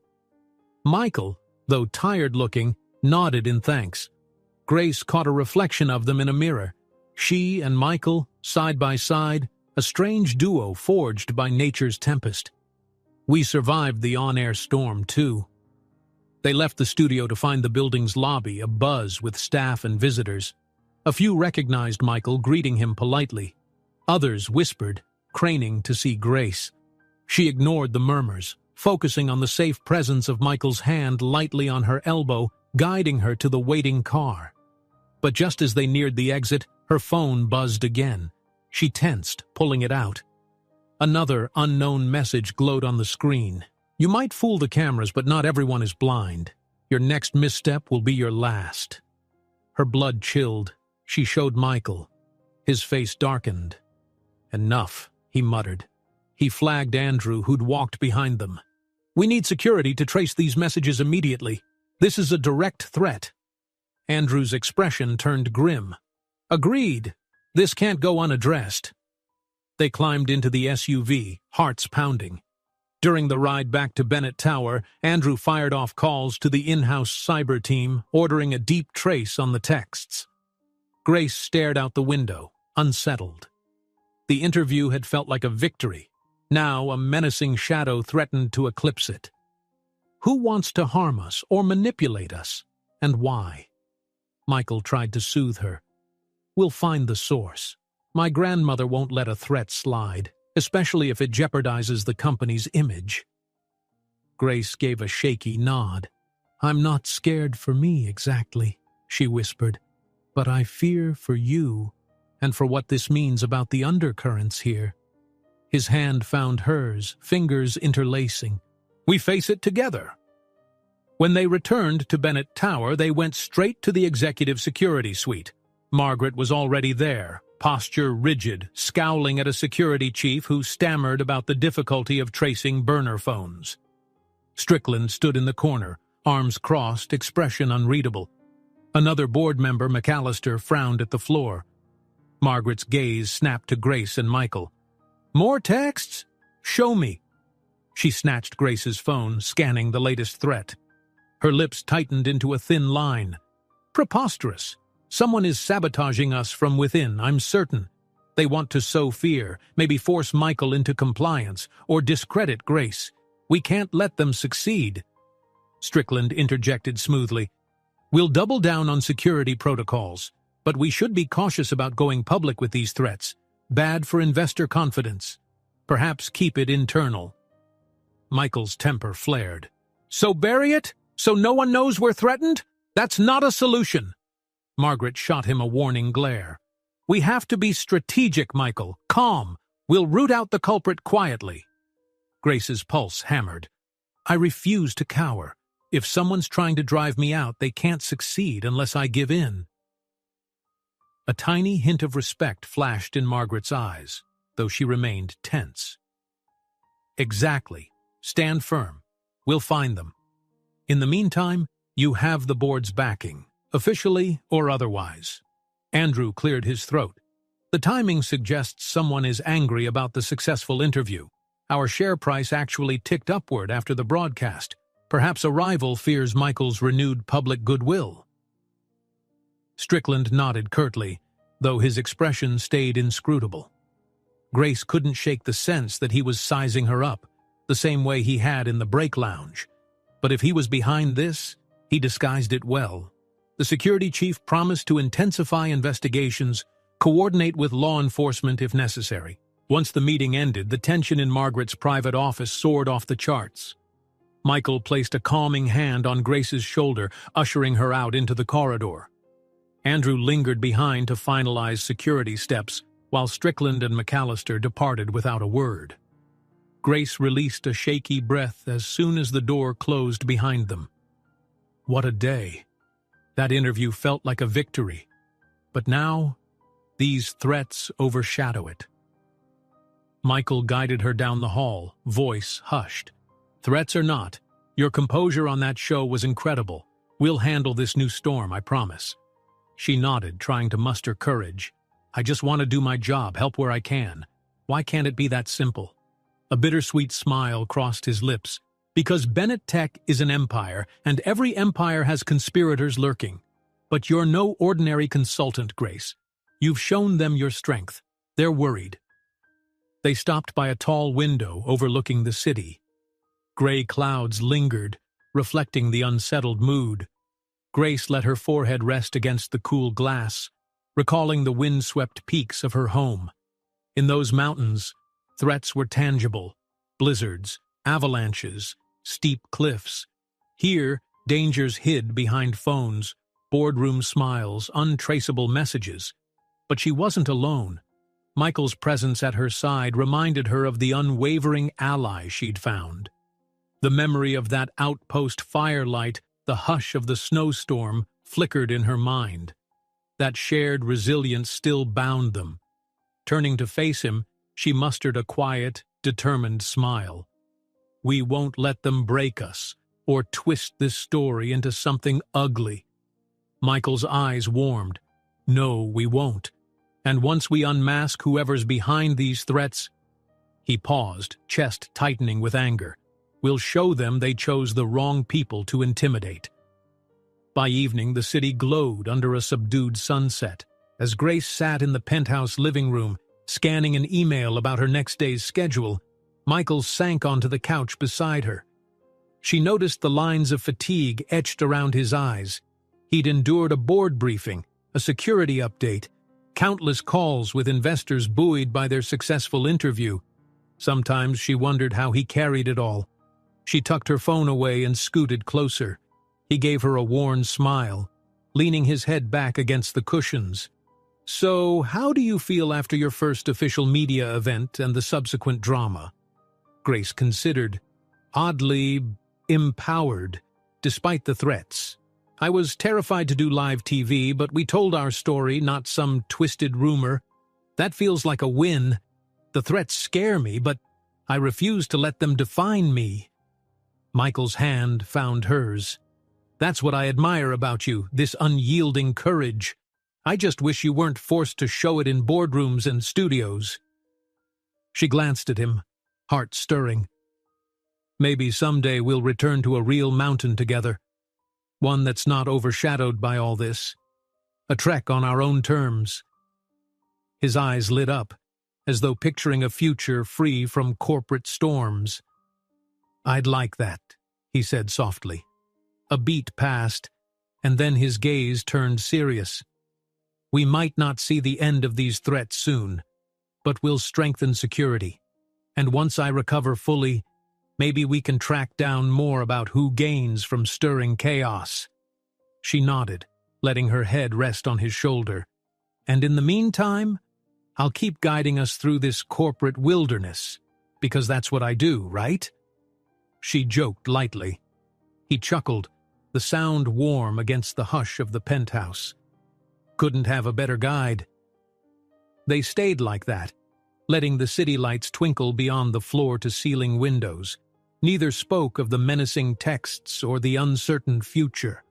Michael, though tired-looking, nodded in thanks. Grace caught a reflection of them in a mirror. She and Michael, side by side, a strange duo forged by nature's tempest. "We survived the on-air storm, too." They left the studio to find the building's lobby abuzz with staff and visitors. A few recognized Michael, greeting him politely. Others whispered, craning to see Grace. She ignored the murmurs, focusing on the safe presence of Michael's hand lightly on her elbow, guiding her to the waiting car. But just as they neared the exit, her phone buzzed again. She tensed, pulling it out. Another unknown message glowed on the screen. "You might fool the cameras, but not everyone is blind. Your next misstep will be your last." Her blood chilled. She showed Michael. His face darkened. "Enough," he muttered. He flagged Andrew, who'd walked behind them. "We need security to trace these messages immediately. This is a direct threat." Andrew's expression turned grim. "Agreed. This can't go unaddressed." They climbed into the SUV, hearts pounding. During the ride back to Bennett Tower, Andrew fired off calls to the in-house cyber team, ordering a deep trace on the texts. Grace stared out the window, unsettled. The interview had felt like a victory. Now a menacing shadow threatened to eclipse it. Who wants to harm us or manipulate us? And why? Michael tried to soothe her. "We'll find the source. My grandmother won't let a threat slide, especially if it jeopardizes the company's image." Grace gave a shaky nod. "I'm not scared for me exactly," she whispered, "but I fear for you and for what this means about the undercurrents here." His hand found hers, fingers interlacing. "We face it together." When they returned to Bennett Tower, they went straight to the executive security suite. Margaret was already there, posture rigid, scowling at a security chief who stammered about the difficulty of tracing burner phones. Strickland stood in the corner, arms crossed, expression unreadable. Another board member, McAllister, frowned at the floor. Margaret's gaze snapped to Grace and Michael. "More texts? Show me." She snatched Grace's phone, scanning the latest threat. Her lips tightened into a thin line. Preposterous. Someone is sabotaging us from within, I'm certain. They want to sow fear, maybe force Michael into compliance, or discredit Grace. We can't let them succeed. Strickland interjected smoothly. We'll double down on security protocols, but we should be cautious about going public with these threats. Bad for investor confidence. Perhaps keep it internal. Michael's temper flared. So bury it? So no one knows we're threatened? That's not a solution. Margaret shot him a warning glare. We have to be strategic, Michael. Calm. We'll root out the culprit quietly. Grace's pulse hammered. I refuse to cower. If someone's trying to drive me out, they can't succeed unless I give in. A tiny hint of respect flashed in Margaret's eyes, though she remained tense. Exactly. Stand firm. We'll find them. In the meantime, you have the board's backing, officially or otherwise. Andrew cleared his throat. The timing suggests someone is angry about the successful interview. Our share price actually ticked upward after the broadcast. Perhaps a rival fears Michael's renewed public goodwill. Strickland nodded curtly, though his expression stayed inscrutable. Grace couldn't shake the sense that he was sizing her up, the same way he had in the break lounge. But if he was behind this, he disguised it well. The security chief promised to intensify investigations, coordinate with law enforcement if necessary. Once the meeting ended, the tension in Margaret's private office soared off the charts. Michael placed a calming hand on Grace's shoulder, ushering her out into the corridor. Andrew lingered behind to finalize security steps, while Strickland and McAllister departed without a word. Grace released a shaky breath as soon as the door closed behind them. What a day. That interview felt like a victory. But now, these threats overshadow it. Michael guided her down the hall, voice hushed. Threats or not, your composure on that show was incredible. We'll handle this new storm, I promise. She nodded, trying to muster courage. I just want to do my job, help where I can. Why can't it be that simple? A bittersweet smile crossed his lips. Because Bennett Tech is an empire, and every empire has conspirators lurking. But you're no ordinary consultant, Grace. You've shown them your strength. They're worried. They stopped by a tall window overlooking the city. Gray clouds lingered, reflecting the unsettled mood. Grace let her forehead rest against the cool glass, recalling the wind-swept peaks of her home. In those mountains, threats were tangible. Blizzards, avalanches, steep cliffs. Here, dangers hid behind phones, boardroom smiles, untraceable messages. But she wasn't alone. Michael's presence at her side reminded her of the unwavering ally she'd found. The memory of that outpost firelight, the hush of the snowstorm, flickered in her mind. That shared resilience still bound them. Turning to face him, she mustered a quiet, determined smile. We won't let them break us, or twist this story into something ugly. Michael's eyes warmed. No, we won't. And once we unmask whoever's behind these threats... He paused, chest tightening with anger. We'll show them they chose the wrong people to intimidate. By evening, the city glowed under a subdued sunset. As Grace sat in the penthouse living room, scanning an email about her next day's schedule, Michael sank onto the couch beside her. She noticed the lines of fatigue etched around his eyes. He'd endured a board briefing, a security update, countless calls with investors buoyed by their successful interview. Sometimes she wondered how he carried it all. She tucked her phone away and scooted closer. He gave her a worn smile, leaning his head back against the cushions. So, how do you feel after your first official media event and the subsequent drama? Grace considered. Oddly empowered, despite the threats. I was terrified to do live TV, but we told our story, not some twisted rumor. That feels like a win. The threats scare me, but I refuse to let them define me. Michael's hand found hers. That's what I admire about you, this unyielding courage. I just wish you weren't forced to show it in boardrooms and studios. She glanced at him, heart stirring. Maybe someday we'll return to a real mountain together. one that's not overshadowed by all this. A trek on our own terms. His eyes lit up, as though picturing a future free from corporate storms. "I'd like that," he said softly. A beat passed, and then his gaze turned serious. "We might not see the end of these threats soon, but we'll strengthen security. And once I recover fully, maybe we can track down more about who gains from stirring chaos." She nodded, letting her head rest on his shoulder. "And in the meantime, I'll keep guiding us through this corporate wilderness, because that's what I do, right?" She joked lightly. He chuckled, the sound warm against the hush of the penthouse. Couldn't have a better guide. They stayed like that, letting the city lights twinkle beyond the floor-to-ceiling windows. Neither spoke of the menacing texts or the uncertain future.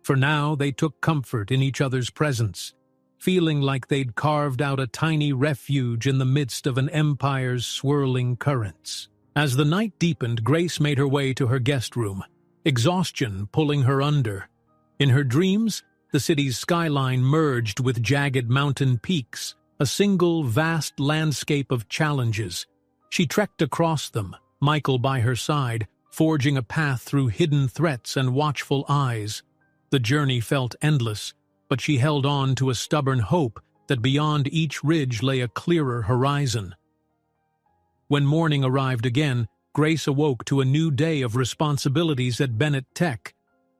For now, they took comfort in each other's presence, feeling like they'd carved out a tiny refuge in the midst of an empire's swirling currents. As the night deepened, Grace made her way to her guest room, exhaustion pulling her under. In her dreams, the city's skyline merged with jagged mountain peaks, a single vast landscape of challenges. She trekked across them, Michael by her side, forging a path through hidden threats and watchful eyes. The journey felt endless, but she held on to a stubborn hope that beyond each ridge lay a clearer horizon. When morning arrived again, Grace awoke to a new day of responsibilities at Bennett Tech.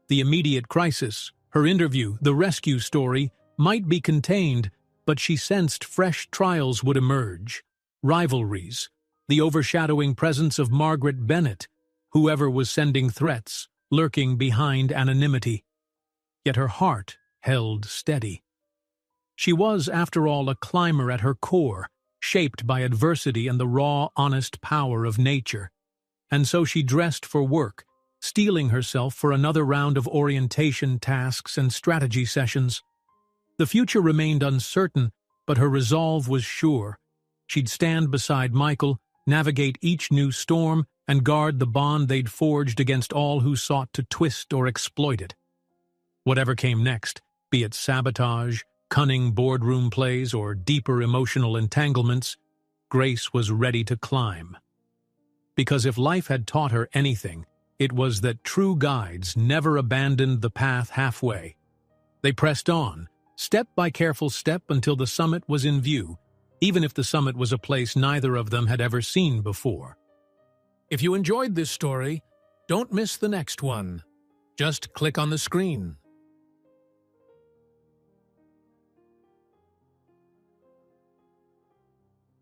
The immediate crisis, her interview, the rescue story, might be contained, but she sensed fresh trials would emerge. Rivalries, the overshadowing presence of Margaret Bennett, whoever was sending threats, lurking behind anonymity. Yet her heart held steady. She was, after all, a climber at her core, shaped by adversity and the raw, honest power of nature. And so she dressed for work, steeling herself for another round of orientation tasks and strategy sessions. The future remained uncertain, but her resolve was sure. She'd stand beside Michael, navigate each new storm, and guard the bond they'd forged against all who sought to twist or exploit it. Whatever came next, be it sabotage, cunning boardroom plays, or deeper emotional entanglements, Grace was ready to climb. Because if life had taught her anything, it was that true guides never abandoned the path halfway. They pressed on, step by careful step, until the summit was in view, even if the summit was a place neither of them had ever seen before. If you enjoyed this story, don't miss the next one. Just click on the screen.